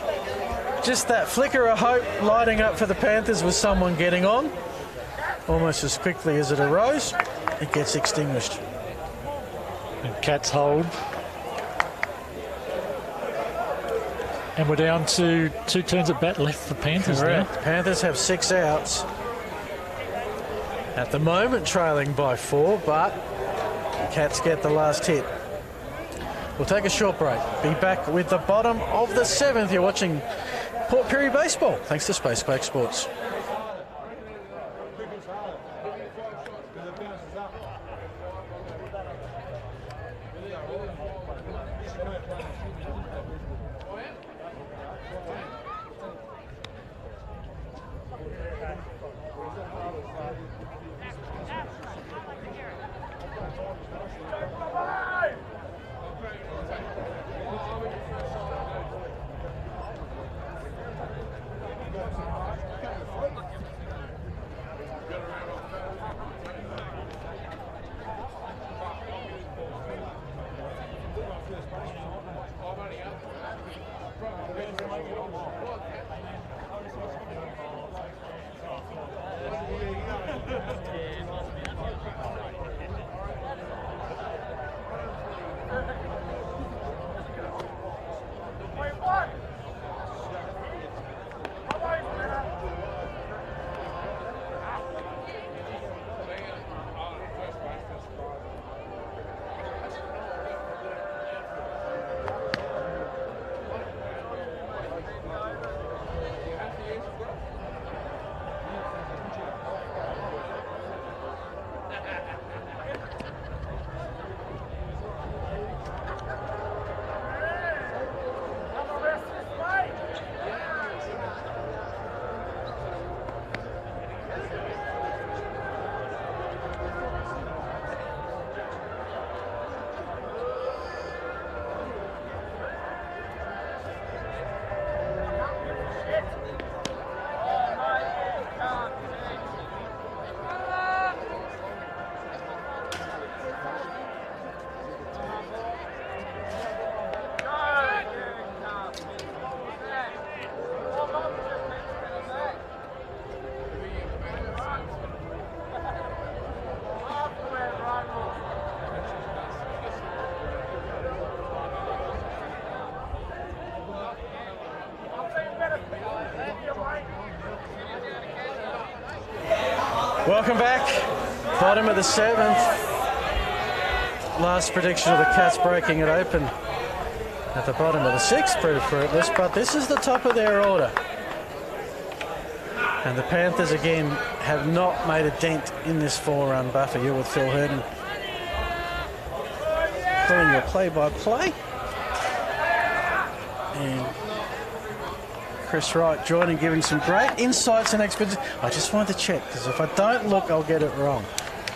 just that flicker of hope lighting up for the Panthers with someone getting on. Almost as quickly as it arose, it gets extinguished. And Cats hold. And we're down to 2 turns at bat left for Panthers now. Panthers have 6 outs. At the moment trailing by 4, but Cats get the last hit. We'll take a short break. Be back with the bottom of the 7th. You're watching Port Pirie Baseball, thanks to Spacequake Sports. Welcome back. Bottom of the 7th. Last prediction of the Cats breaking it open at the bottom of the 6th proved fruitless, but this is the top of their order. And the Panthers again have not made a dent in this 4-run buffer. You're with Phil Herden. Doing your play-by-play. And Chris Wright joining, giving some great insights and expertise. I just wanted to check, because if I don't look, I'll get it wrong.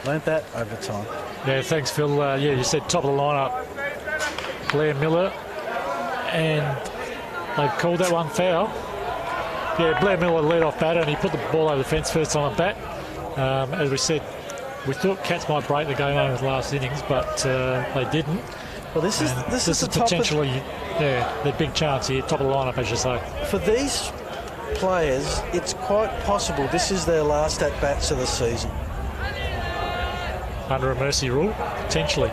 Learned that over time. Yeah, thanks, Phil. Yeah, you said top of the lineup, Blair Miller, and they've called that one foul. Yeah, Blair Miller led off batter, and he put the ball over the fence first time at bat. As we said, we thought Cats might break the game over the last innings, but they didn't. Well, this is the top potentially the big chance here, top of the lineup, as you say. For these players, it's quite possible this is their last at-bats of the season. Under a mercy rule, potentially.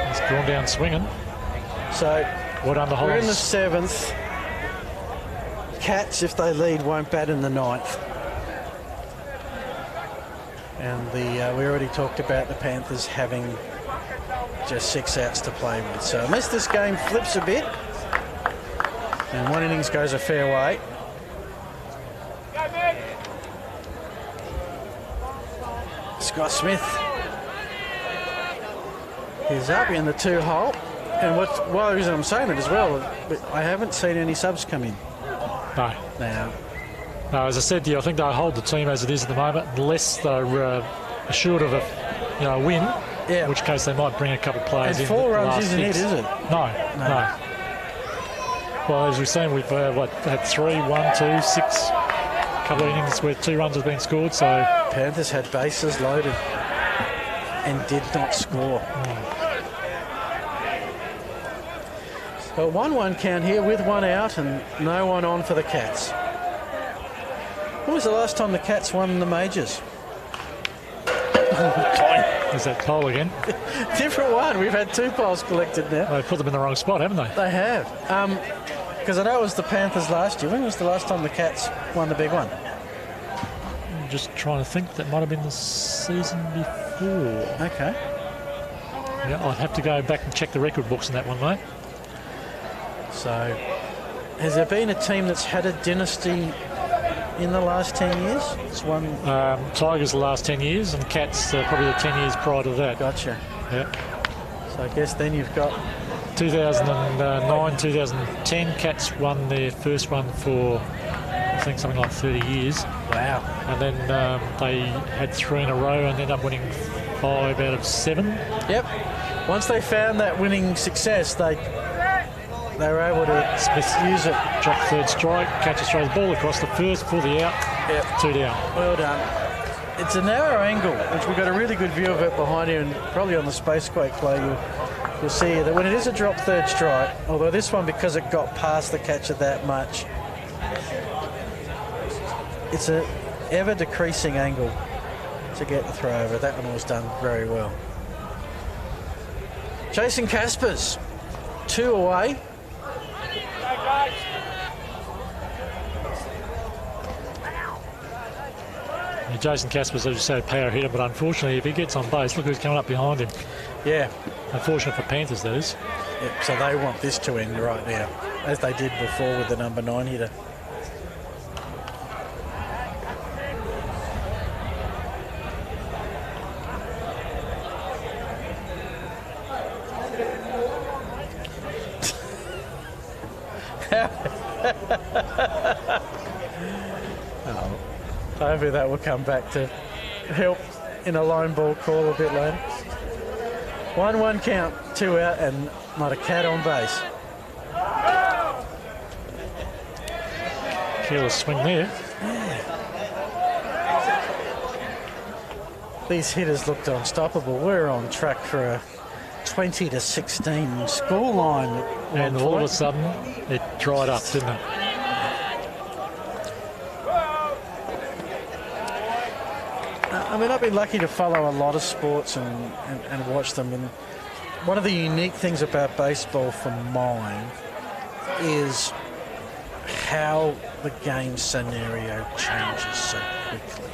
He's gone down swinging. So what under we're in the Hollands? 7th. Cats, if they lead, won't bat in the 9th. And we already talked about the Panthers having just 6 outs to play with. So unless this game flips a bit and one innings goes a fair way, Scott Smith is up in the 2-hole. And one reason I'm saying it as well, I haven't seen any subs come in. No. Now, No, as I said to you, I think they'll hold the team as it is at the moment, unless they're assured of a win. yeah. In which case they might bring a couple of players And in. 4 runs last isn't it, six. is it? No. Well, as we've seen, we've had 3, 1, 2, 6 couple of innings where 2 runs have been scored. So Panthers had bases loaded and did not score. So 1-1 count here with 1 out and no one on for the Cats. When was the last time the Cats won the majors? there's that poll again. Different one. We've had 2 polls collected now. They put them in the wrong spot, haven't they? They have. Because I know it was the Panthers last year. When was the last time the Cats won the big one? I'm just trying to think. That might have been the season before. Okay. Yeah, I'd have to go back and check the record books on that one, mate. So, has there been a team that's had a dynasty in the last 10 years? It's one. Tigers the last 10 years, and Cats probably the 10 years prior to that. Gotcha. Yeah. So I guess then you've got 2009, 2010, Cats won their first one for, I think, something like 30 years. wow. And then they had 3 in a row and ended up winning 5 out of 7. Yep. Once they found that winning success, they were able to Smith use it. Drop third strike, catches, throws the ball across the first for the out. Yep. 2 down. Well done. It's a narrow angle, which we've got a really good view of it behind you, and probably on the Space Quake play you'll see that when it is a drop third strike, although this one, because it got past the catcher that much, it's a ever decreasing angle to get the throw over. That one was done very well. Jason Caspers, 2 away. Yeah, Jason Caspers, as you say, a power hitter, but unfortunately, if he gets on base, look who's coming up behind him. Yeah. Unfortunate for Panthers, that is. Yep. So they want this to end right now, as they did before with the number 9 hitter. Hopefully that will come back to help in a line ball call a bit later. 1-1 count, 2 out, and not a cat on base. Careless swing there. These hitters looked unstoppable. We're on track for a 20-16 scoreline. And all of a sudden, it dried up, didn't it? I mean, I've been lucky to follow a lot of sports and watch them. And one of the unique things about baseball for mine is how the game scenario changes so quickly.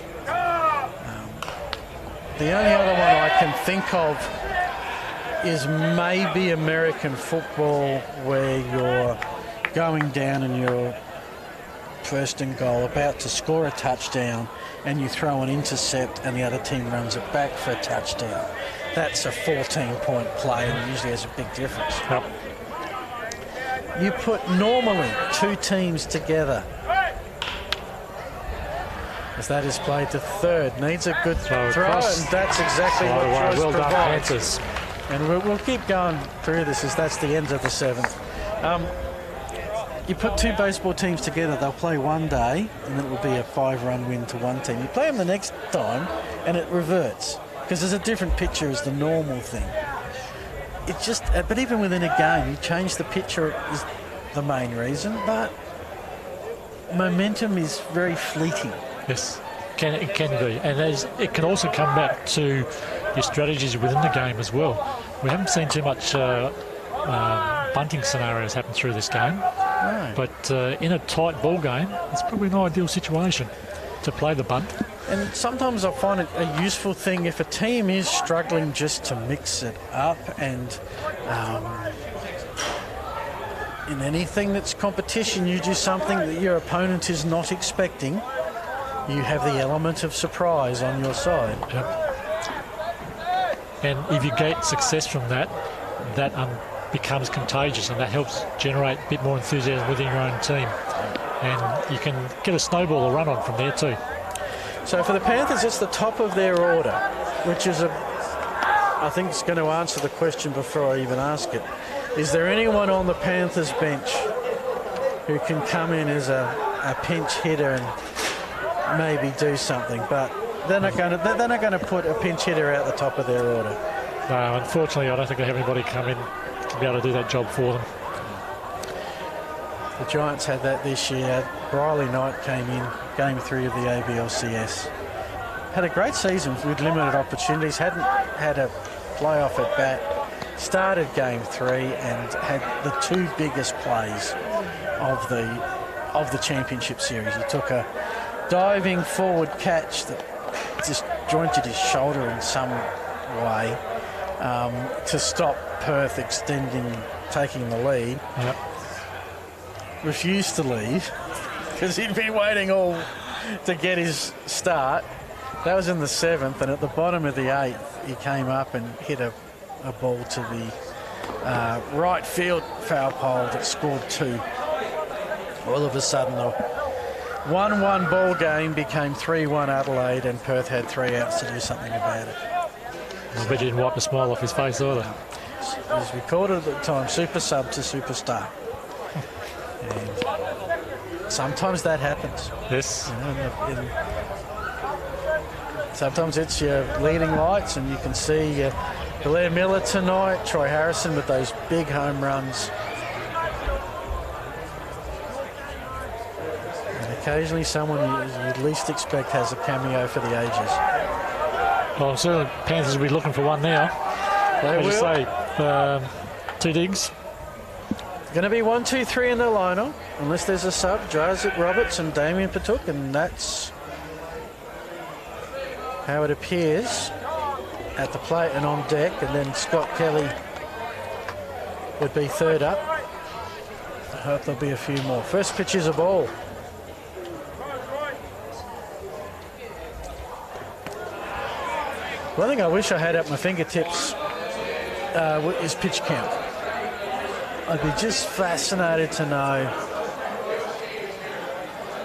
The only other one I can think of is maybe American football, where you're going down and you're first and goal, about to score a touchdown, and you throw an intercept and the other team runs it back for a touchdown. That's a 14-point play and usually has a big difference. Yep. You put normally two teams together, as that is played to third, needs a good throw, and that's exactly what Joyce well done, provides. Panthers. And we'll keep going through this, as that's the end of the 7th. You put two baseball teams together, they'll play one day, and it will be a 5-run win to one team. You play them the next time, and it reverts, because there's a different picture as the normal thing. It's just, but even within a game, you change the picture is the main reason, but momentum is very fleeting. Yes, it can be. And it can also come back to your strategies within the game as well. We haven't seen too much bunting scenarios happen through this game. No. But in a tight ball game, it's probably an ideal situation to play the bunt. And sometimes I find it a useful thing if a team is struggling just to mix it up, and in anything that's competition, you do something that your opponent is not expecting. You have the element of surprise on your side. Yep. And if you get success from that, that becomes contagious, and that helps generate a bit more enthusiasm within your own team. And you can get a snowball to run on from there too. So for the Panthers, it's the top of their order, which is I think it's going to answer the question before I even ask it. Is there anyone on the Panthers bench who can come in as a pinch hitter and maybe do something? But they're not going to put a pinch hitter out the top of their order. No, unfortunately, I don't think they have anybody come in to be able to do that job for them. The Giants had that this year. Briley Knight came in game 3 of the ABLCS. Had a great season with limited opportunities. Hadn't had a playoff at bat. Started game 3 and had the 2 biggest plays of the championship series. He took a diving forward catch that just jointed his shoulder in some way to stop Perth taking the lead. Yep. Refused to leave because he'd been waiting all to get his start. That was in the 7th, and at the bottom of the 8th, he came up and hit a ball to the right field foul pole that scored 2. All of a sudden, the 1-1 ball game became 3-1 Adelaide, and Perth had 3 outs to do something about it. I bet you didn't wipe a smile off his face either. As we called it at the time, super sub to superstar. And sometimes that happens. Yes. You know, sometimes it's your leading lights, and you can see Blair Miller tonight, Troy Harrison with those big home runs. And occasionally someone you'd least expect has a cameo for the ages. Well, certainly Panthers will be looking for one now. They As you will. say, 2 digs. Going to be 1, 2, 3 in the lineup, unless there's a sub. Jarzik Roberts and Damien Patuk, and that's how it appears at the plate and on deck. And then Scott Kelly would be third up. I hope there'll be a few more. First pitch is a ball. One thing I wish I had at my fingertips is pitch count. I'd be just fascinated to know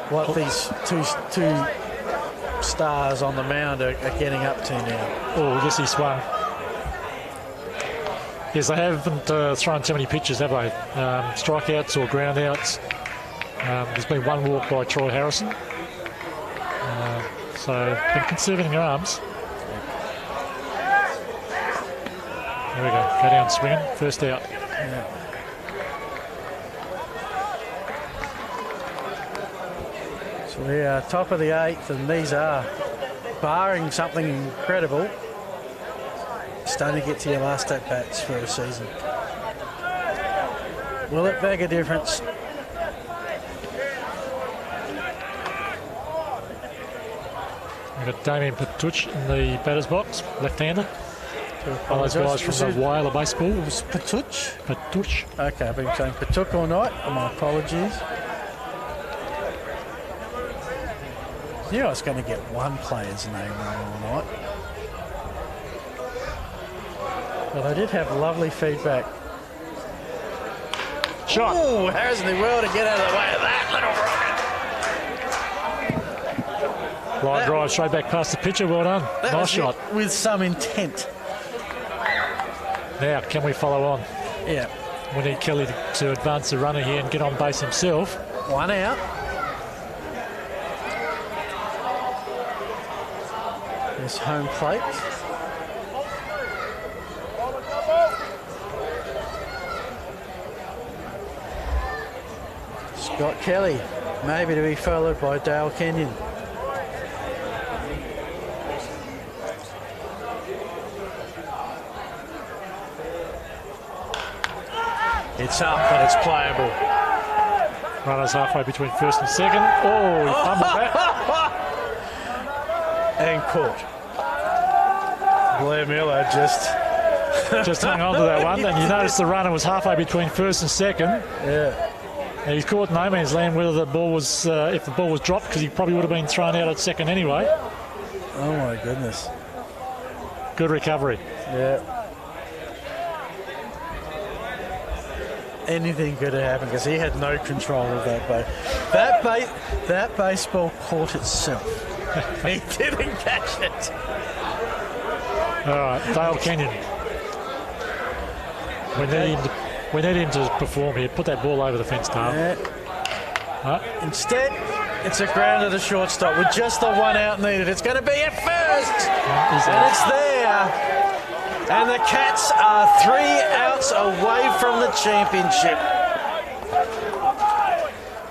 what these two stars on the mound are getting up to now. Oh, yes, he swung. Yes, they haven't thrown too many pitches, have they? Strikeouts or groundouts. There's been 1 walk by Troy Harrison. So, been conserving their arms. There we go. Go down swinging. First out. Yeah. So we are top of the 8th, and these are, barring something incredible, starting to get to your last at-bats for a season. Will it make a difference? We've got Damien Patuch in the batter's box, left-hander. One of those guys from the Whaler baseball. It was Patuch? Patuch. Okay, I've been saying Patuch all night. My apologies. Knew I was going to get one player's name wrong all night. But I did have lovely feedback. Shot. Oh, Harrison did well to get out of the way of that little rocket. Line drive straight back past the pitcher. Well done. That Nice was shot. with some intent. Now, can we follow on? Yeah. We need Kelly to advance the runner here and get on base himself. One out. There's home plate. Scott Kelly, maybe to be followed by Dale Kenyon. It's up, but it's playable. Runners halfway between first and second. Oh, he fumbled that. And caught. Blair Miller Just hung on to that one. And you notice the runner was halfway between first and second. Yeah. And he's caught no man's land whether the ball was, if the ball was dropped, because he probably would have been thrown out at second anyway. Oh my goodness. Good recovery. Yeah. Anything could have happened because he had no control of that ball. That baseball caught itself. He didn't catch it. All right, Dale Kenyon. We need him to perform here. Put that ball over the fence, Dale. Yeah. Instead, it's a grounder to shortstop with just the one out needed. It's going to be at first. And it's there. And the Cats are 3 outs away from the championship.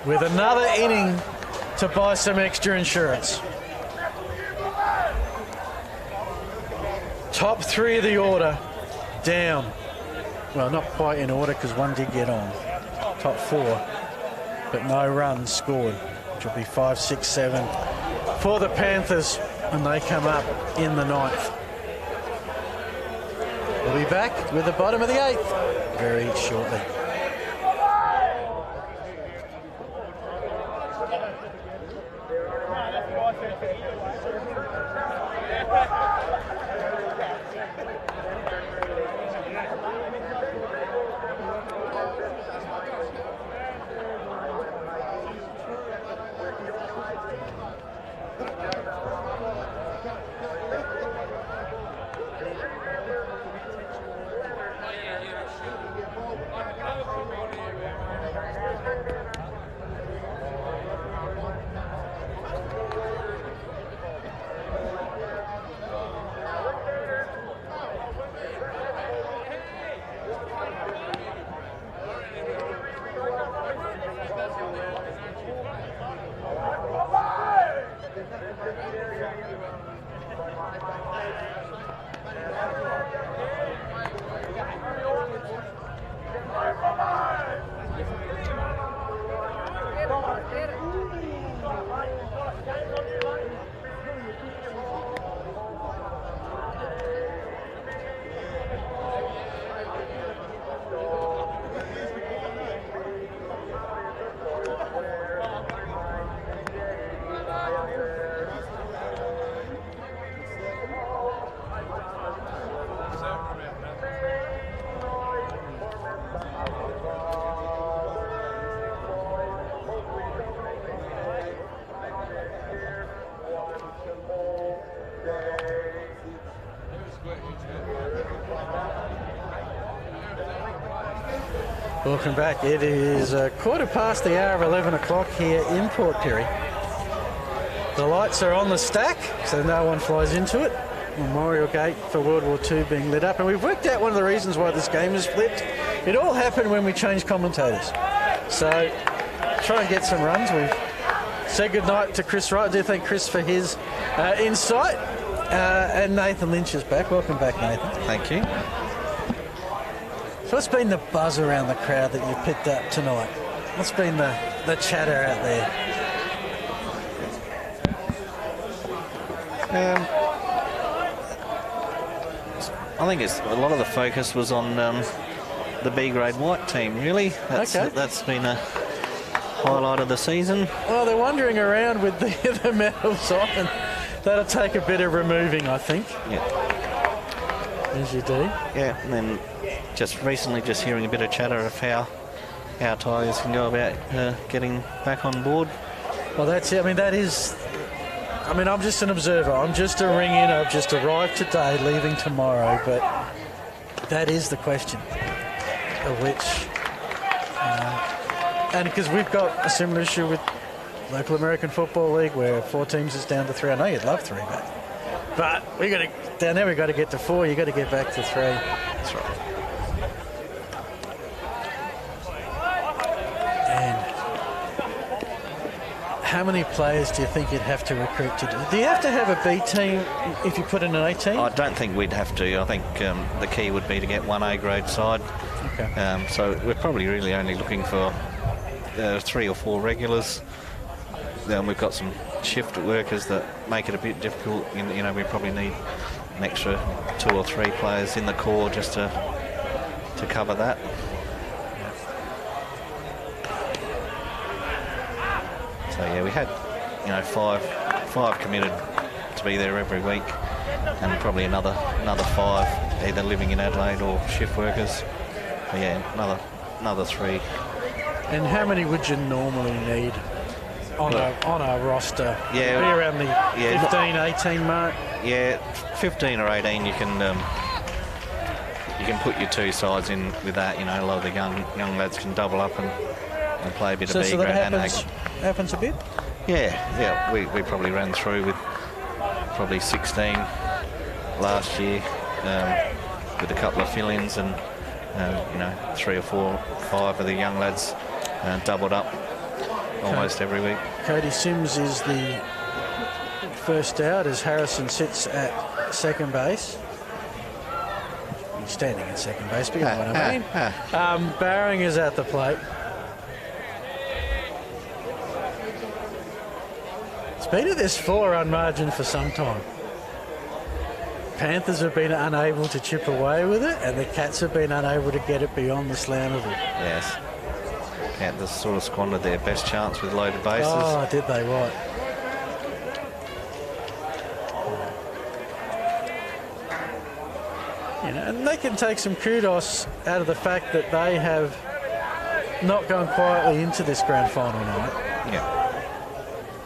With another inning to buy some extra insurance. Top 3 of the order down. Well, not quite in order because one did get on. Top 4, but no runs scored, which will be 5, 6, 7 for the Panthers when they come up in the 9th. We'll be back with the bottom of the 8th very shortly. Welcome back. It is a quarter past the hour of 11 o'clock here in Port Pirie. The lights are on the stack, so no one flies into it. Memorial Gate for World War II being lit up. And we've worked out one of the reasons why this game is flipped. It all happened when we changed commentators. So try and get some runs. We've said goodnight to Chris Wright. I do thank Chris for his insight. And Nathan Lynch is back. Welcome back, Nathan. Thank you. So what's been the buzz around the crowd that you picked up tonight? What's been the chatter out there? I think a lot of the focus was on the B grade white team. Really, that's been a highlight of the season. Well, they're wandering around with the medals on, and that'll take a bit of removing, I think. Yeah. As you do. Yeah, and then just recently, just hearing a bit of chatter of how Tigers can go about getting back on board. Well, that's it. I mean, that is. I mean, I'm just an observer. I'm just a ring in. I've just arrived today, leaving tomorrow. But that is the question, of which, and because we've got a similar issue with local American Football League, where 4 teams is down to 3. I know you'd love 3 back, but we got to down there. We got to get to 4. You got to get back to 3. That's right. How many players do you think you'd have to recruit to do? Do you have to have a B team if you put in an A team? I don't think we'd have to. I think the key would be to get 1 A grade side. Okay. So we're probably really only looking for 3 or 4 regulars. Then we've got some shift workers that make it a bit difficult. You know, we probably need an extra 2 or 3 players in the core just to cover that. So yeah, we had, 5 committed to be there every week, and probably another 5 either living in Adelaide or shift workers. But yeah, another 3. And how many would you normally need on a roster? Yeah, be around the 15, 18 mark. Yeah, 15 or 18. You can put your 2 sides in with that. A lot of the young lads can double up and play a bit of B So grade. that happens a bit? Yeah. We probably ran through with probably 16 last year with a couple of fill-ins, and 3 or 4, 5 of the young lads doubled up almost every week. Cody Sims is the first out as Harrison sits at second base. He's standing at second base, but you know what I mean. Barring is at the plate. It's been at this 4-run margin for some time. Panthers have been unable to chip away with it, and the Cats have been unable to get it beyond the slam of it. Yes. Panthers sort of squandered their best chance with loaded bases. Oh, did they? Right. And they can take some kudos out of the fact that they have not gone quietly into this grand final night. Yeah.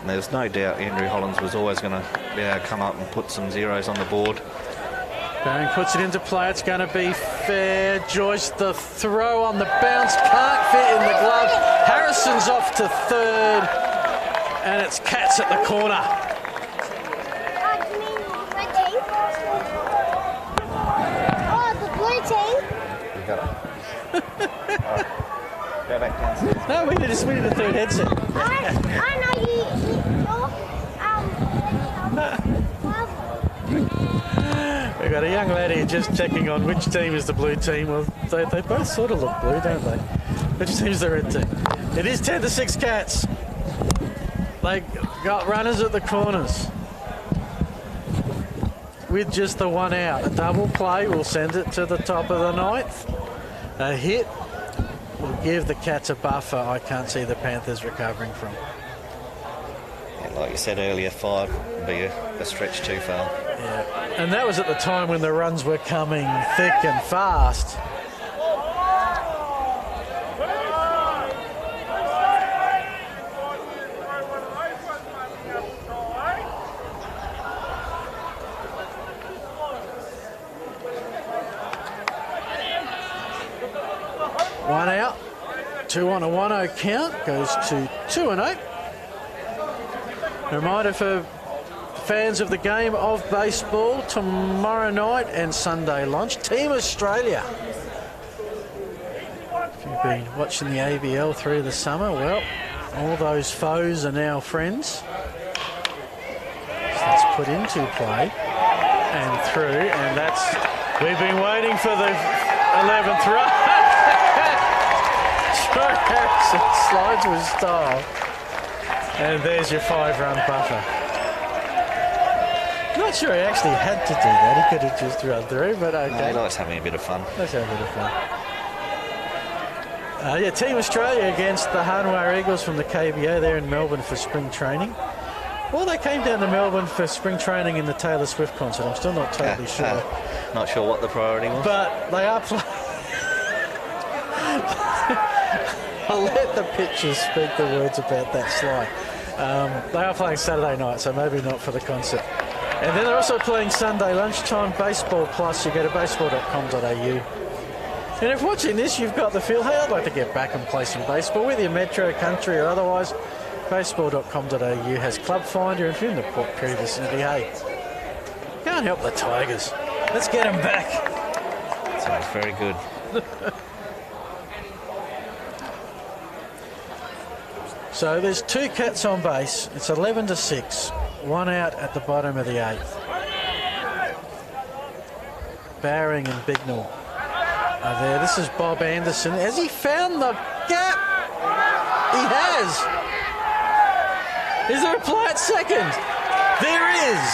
And there's no doubt Andrew Hollins was always going to be able to come up and put some zeros on the board. Baring puts it into play. It's going to be fair. Joyce, the throw on the bounce, can't fit in the glove. Harrison's off to third, and it's Cats at the corner. You got it. All right. Go back downstairs. No, we need a third headset. I know you. We've got a young lad here just checking on which team is the blue team. Well, they both sort of look blue, don't they? Which team's the red team? It is 10-6 Cats. They got runners at the corners with just the 1 out. A double play will send it to the top of the 9th. A hit will give the Cats a buffer I can't see the Panthers recovering from. Yeah, like you said earlier, 5 would be a stretch too far. Yeah, and that was at the time when the runs were coming thick and fast. One out, 2 on a 1-0 count, goes to 2-8. Reminder for fans of the game of baseball, tomorrow night and Sunday lunch, Team Australia. If you've been watching the ABL through the summer, well, all those foes are now friends. So that's put into play and through, and we've been waiting for the 11th run. Troy Harrison slides with style. And there's your 5-run buffer. not sure he actually had to do that. He could have just run through, but okay. No, he likes having a bit of fun. Let's have a bit of fun. Yeah, Team Australia against the Hanwha Eagles from the KBO there in Melbourne for spring training. Well, they came down to Melbourne for spring training in the Taylor Swift concert. I'm still not totally sure. Not sure what the priority was. But they are playing. I'll let the pictures speak the words about that slide. They are playing Saturday night, so maybe not for the concert. And then they're also playing Sunday lunchtime Baseball Plus. You go to baseball.com.au. And if watching this, you've got the feel, hey, I'd like to get back and play some baseball with your Metro, Country or otherwise, baseball.com.au has Club Finder. If you're in the Port Pirie vicinity, hey, go and help the Tigers. Let's get them back. Sounds very good. So there's 2 Cats on base. It's 11-6. 1 out at the bottom of the 8th. Bowring and Bignell are there. This is Bob Anderson. Has he found the gap? He has. Is there a play at second? There is.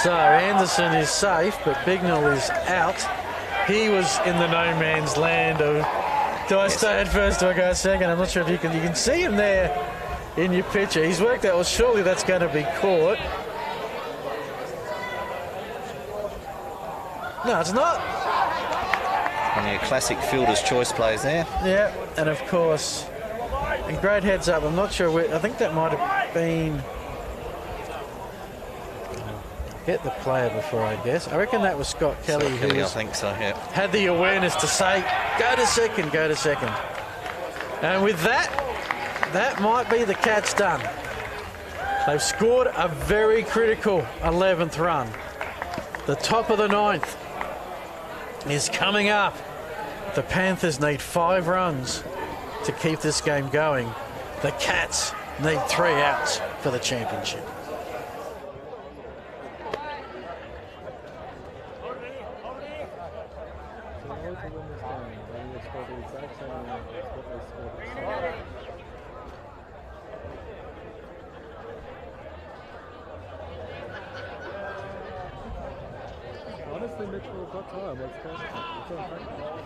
So Anderson is safe, but Bignell is out. He was in the no man's land of, do I stay at first, do I go second? I'm not sure if you can see him there in your picture. He's worked out, well, surely that's going to be caught. No, it's not. One of your classic fielder's choice plays there. Yeah, and of course, and great heads up. I'm not sure where, I think that might have been, get the player before I guess. I reckon that was Scott Kelly who I think so, yeah. Had the awareness to say, go to second, go to second. And with that, that might be the Cats done. They've scored a very critical 11th run. The top of the 9th is coming up. The Panthers need 5 runs to keep this game going. The Cats need 3 outs for the championship. Honestly, Mitchell, what time? What's going on?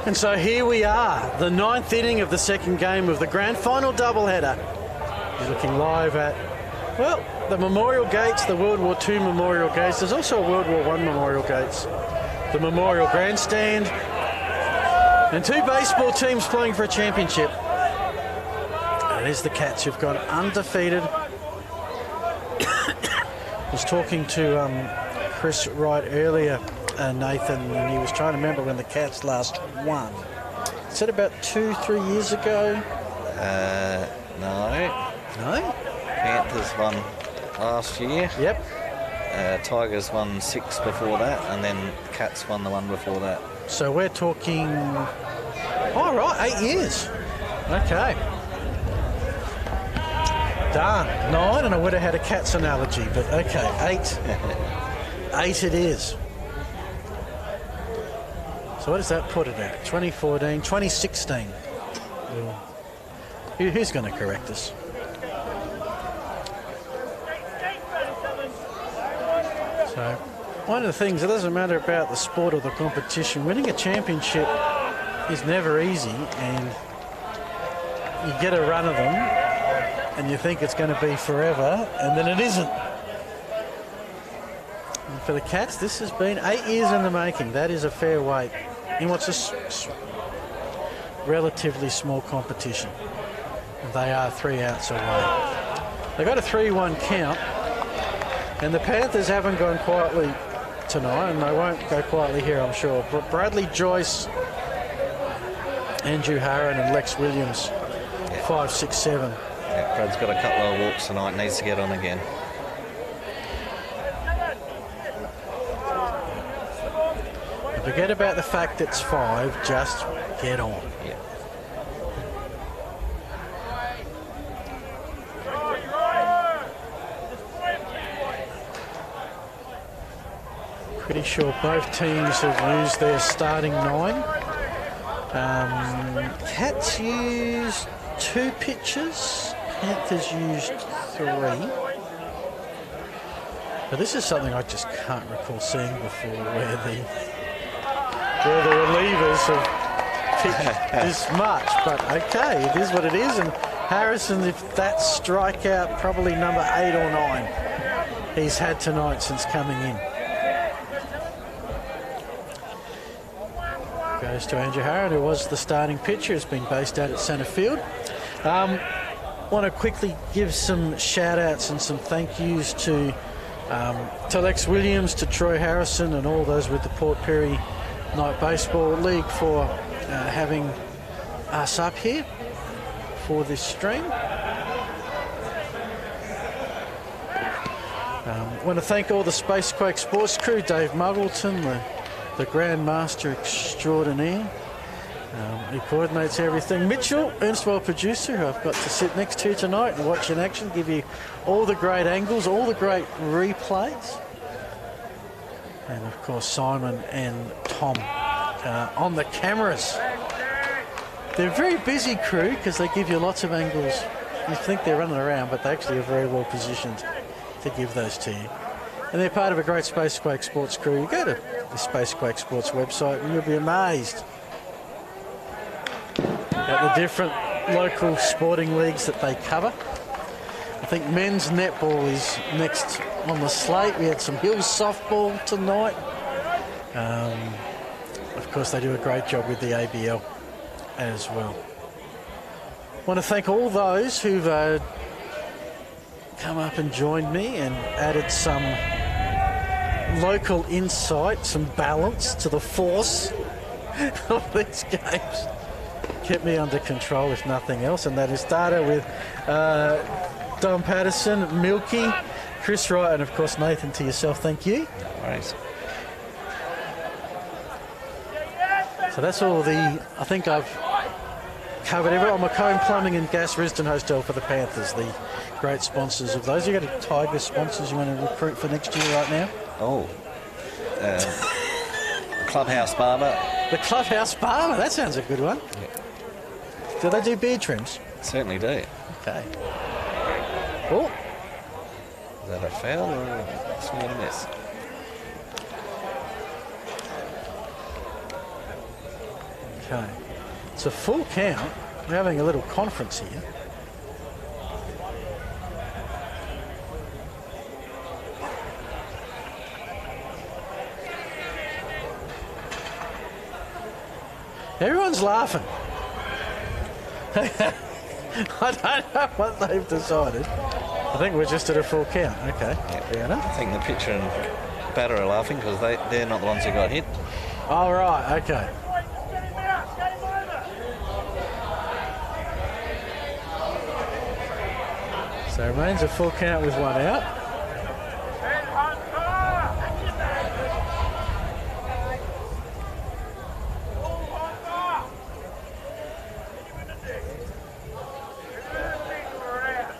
And so here we are, the 9th inning of the second game of the grand final doubleheader. You're looking live at, well, the Memorial Gates, the World War II Memorial Gates. There's also a World War I Memorial Gates. The Memorial Grandstand. And 2 baseball teams playing for a championship. And there's the Cats who've gone undefeated. I was talking to Chris Wright earlier Nathan, and he was trying to remember when the Cats last won. Is it about 2-3 years ago? No. No? Panthers won last year. Yep. Tigers won 6 before that, and then Cats won the one before that. So we're talking... Oh, right, 8 years. Okay. Darn, 9, and I would have had a Cats analogy, but okay, 8. 8 it is. So what does that put it at? 2014, 2016. Who's going to correct us? So one of the things, it doesn't matter about the sport or the competition, winning a championship is never easy, and you get a run of them and you think it's going to be forever, and then it isn't. And for the Cats, this has been 8 years in the making. That is a fair wait in what's a relatively small competition. And they are 3 outs away. They got a 3-1 count, and the Panthers haven't gone quietly tonight, and they won't go quietly here, I'm sure. But Bradley Joyce, Andrew Harron and Lex Williams, 5, 6, 7. Yeah, Brad's got a couple of walks tonight, needs to get on again. Forget about the fact it's 5, just get on. Yeah. Pretty sure both teams have used their starting 9. Cats used 2 pitches, Panthers used 3. But this is something I just can't recall seeing before, where the relievers have pitched this much. But okay, it is what it is. And Harrison, if that's strikeout, probably number 8 or 9 he's had tonight since coming in. Goes to Andrew Harron, who was the starting pitcher, has been based out at centre field. Want to quickly give some shout outs and some thank yous to Lex Williams, to Troy Harrison and all those with the Port Pirie Night Baseball League for having us up here for this stream. Want to thank all the Spacequake Sports crew, Dave Muggleton, the Grandmaster Extraordinaire. He coordinates everything. Mitchell, Ernstwell producer, who I've got to sit next to tonight and watch in action, give you all the great angles, all the great replays. And of course Simon and Tom on the cameras. They're a very busy crew because they give you lots of angles. You think they're running around, but they actually are very well positioned to give those to you. And they're part of a great Spacequake Sports crew. You go to the Spacequake Sports website and you'll be amazed at the different local sporting leagues that they cover. I think men's netball is next on the slate. We had some Hills softball tonight. Of course, they do a great job with the ABL as well. Want to thank all those who've come up and joined me and added some local insight, some balance to the force of these games. Kept me under control, if nothing else, and that is started with Don Patterson, Milky, Chris Wright, and of course Nathan, to yourself, thank you. No worries. So that's all I think I've covered everything. Macomb Plumbing and Gas, Risdon Hotel for the Panthers, the great sponsors of those. You got any Tiger sponsors you want to recruit for next year right now? Oh, Clubhouse Barber. The Clubhouse Barber, that sounds a good one. Yeah. Do they do beard trims? Certainly do. Okay. Oh, Is that a foul or a swing and a miss? okay. It's a full count. We're having a little conference here. Everyone's laughing. I don't know what they've decided. I think we're just at a full count. Okay, fair enough. I think the pitcher and batter are laughing because they're not the ones who got hit. Oh, right, okay. Get him out, get him over. So it remains a full count with one out. And Hunter! Oh, Hunter! Hit him in the dick. Hit him in the dick for an out.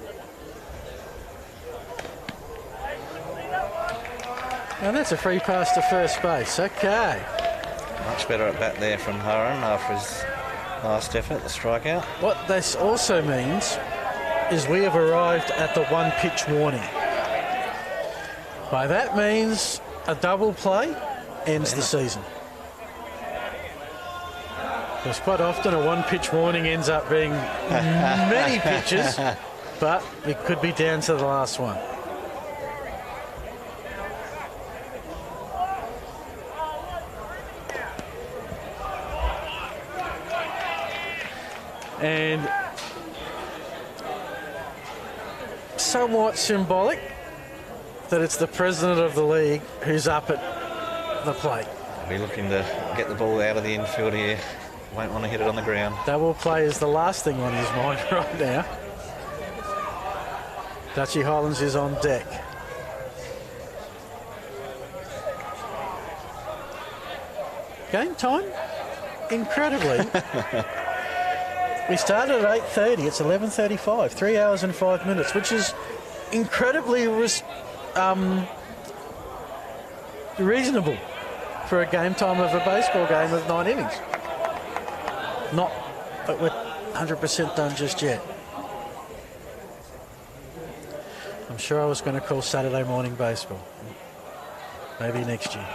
Hey, couldn't see that one? And that's a free pass to first base. Okay. Much better at bat there from Haran after his last effort, the strikeout. What this also means is we have arrived at the one pitch warning. By that means a double play ends the season. Because quite often a one pitch warning ends up being many pitches, but it could be down to the last one. And somewhat symbolic that it's the president of the league who's up at the plate. Be looking to get the ball out of the infield here. Won't want to hit it on the ground. Double play is the last thing on his mind right now. Dutchy Highlands is on deck. Game time, incredibly. We started at 8:30. It's 11:35. 3 hours and 5 minutes, which is incredibly reasonable for a game time of a baseball game of 9 innings. Not that we're 100% done just yet. I'm sure I was going to call Saturday morning baseball. Maybe next year.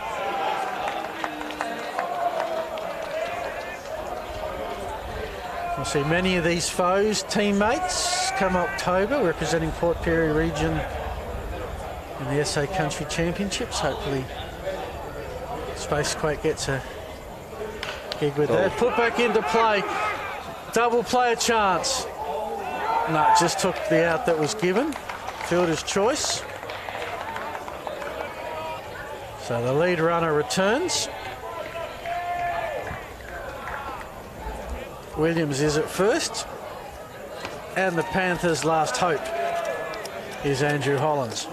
We'll see many of these foes, teammates, come October, representing Port Pirie region in the SA Country Championships. Hopefully, Spacequake gets a gig with that. Put back into play. Double play a chance. No, just took the out that was given. Fielder's choice. So the lead runner returns. Williams is at first, and the Panthers' last hope is Andrew Hollands.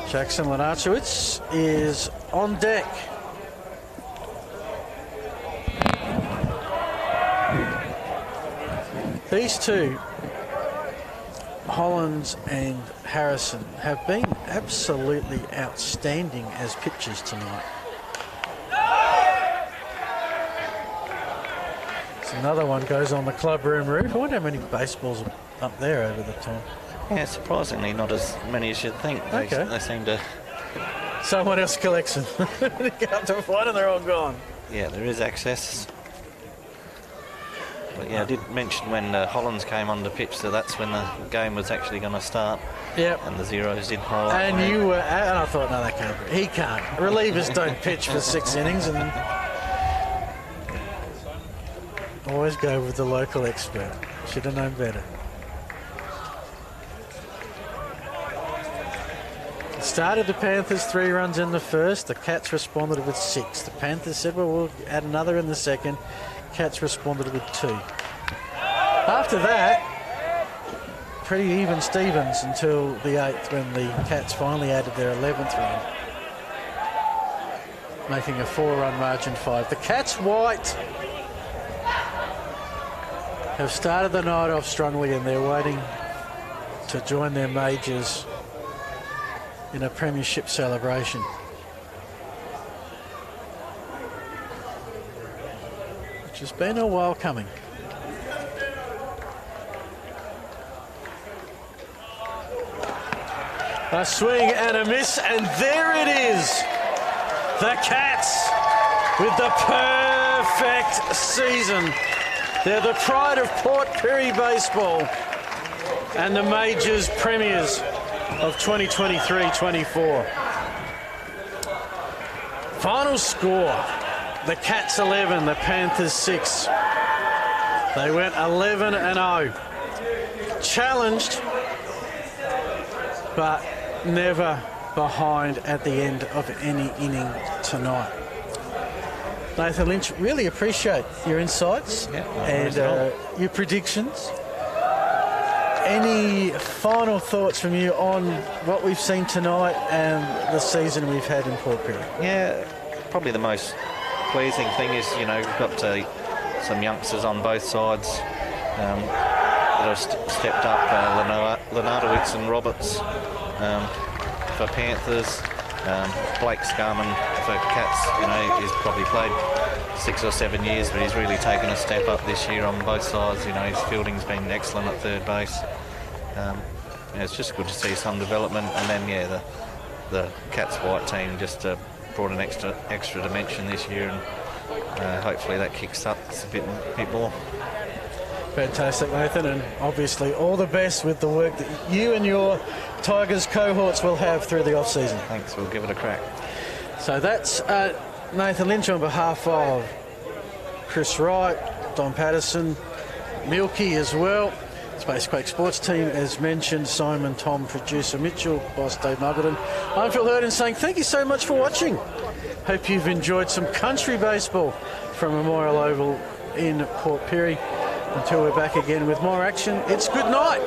Jackson Lenarchowitz is on deck. These two, Hollands and Harrison, have been absolutely outstanding as pitchers tonight. Another one goes on the clubroom roof. I wonder how many baseballs are up there over the time. Yeah, surprisingly not as many as you'd think. Okay. They seem to... Someone else collects them. They get up to one and they're all gone. Yeah, there is access. But yeah, I did mention when Hollands came on the pitch that that's when the game was actually going to start. Yep. And the zeros did pile up. And you were, and I thought, no, that can't be. He can't. Relievers don't pitch for 6 innings, and always go with the local expert. Should have known better. Started the Panthers 3 runs in the first. The Cats responded with 6. The Panthers said, well, we'll add another in the second. Cats responded with 2. After that, pretty even Stevens until the 8th when the Cats finally added their 11th run, making a 4-run margin 5. The Cats white have started the night off strongly, and they're waiting to join their majors in a premiership celebration. Which has been a while coming. A swing and a miss, and there it is. The Cats with the perfect season. They're the pride of Port Pirie baseball and the majors premiers of 2023-24. Final score, the Cats 11, the Panthers 6. They went 11-0. Challenged but never behind at the end of any inning tonight. Nathan Lynch, really appreciate your insights and your predictions. Any final thoughts from you on what we've seen tonight and the season we've had in Port Pirie? Yeah, probably the most pleasing thing is, we've got some youngsters on both sides that have stepped up. Lenardowitz and Roberts for Panthers. Blake Scarman for Cats, he's probably played 6 or 7 years, but he's really taken a step up this year on both sides. His fielding's been excellent at third base. It's just good to see some development. And then, the Cats white team just brought an extra dimension this year, and hopefully that kicks up a bit more. Fantastic, Nathan, and obviously all the best with the work that you and your Tigers cohorts will have through the off-season. Thanks, we'll give it a crack. So that's Nathan Lynch on behalf of Chris Wright, Don Patterson, Milky as well. Space Quake Sports Team, as mentioned, Simon, Tom, producer Mitchell, boss Dave Muggleton. I'm Phil Hurden saying thank you so much for watching. Hope you've enjoyed some country baseball from Memorial Oval in Port Pirie. Until we're back again with more action, it's good night.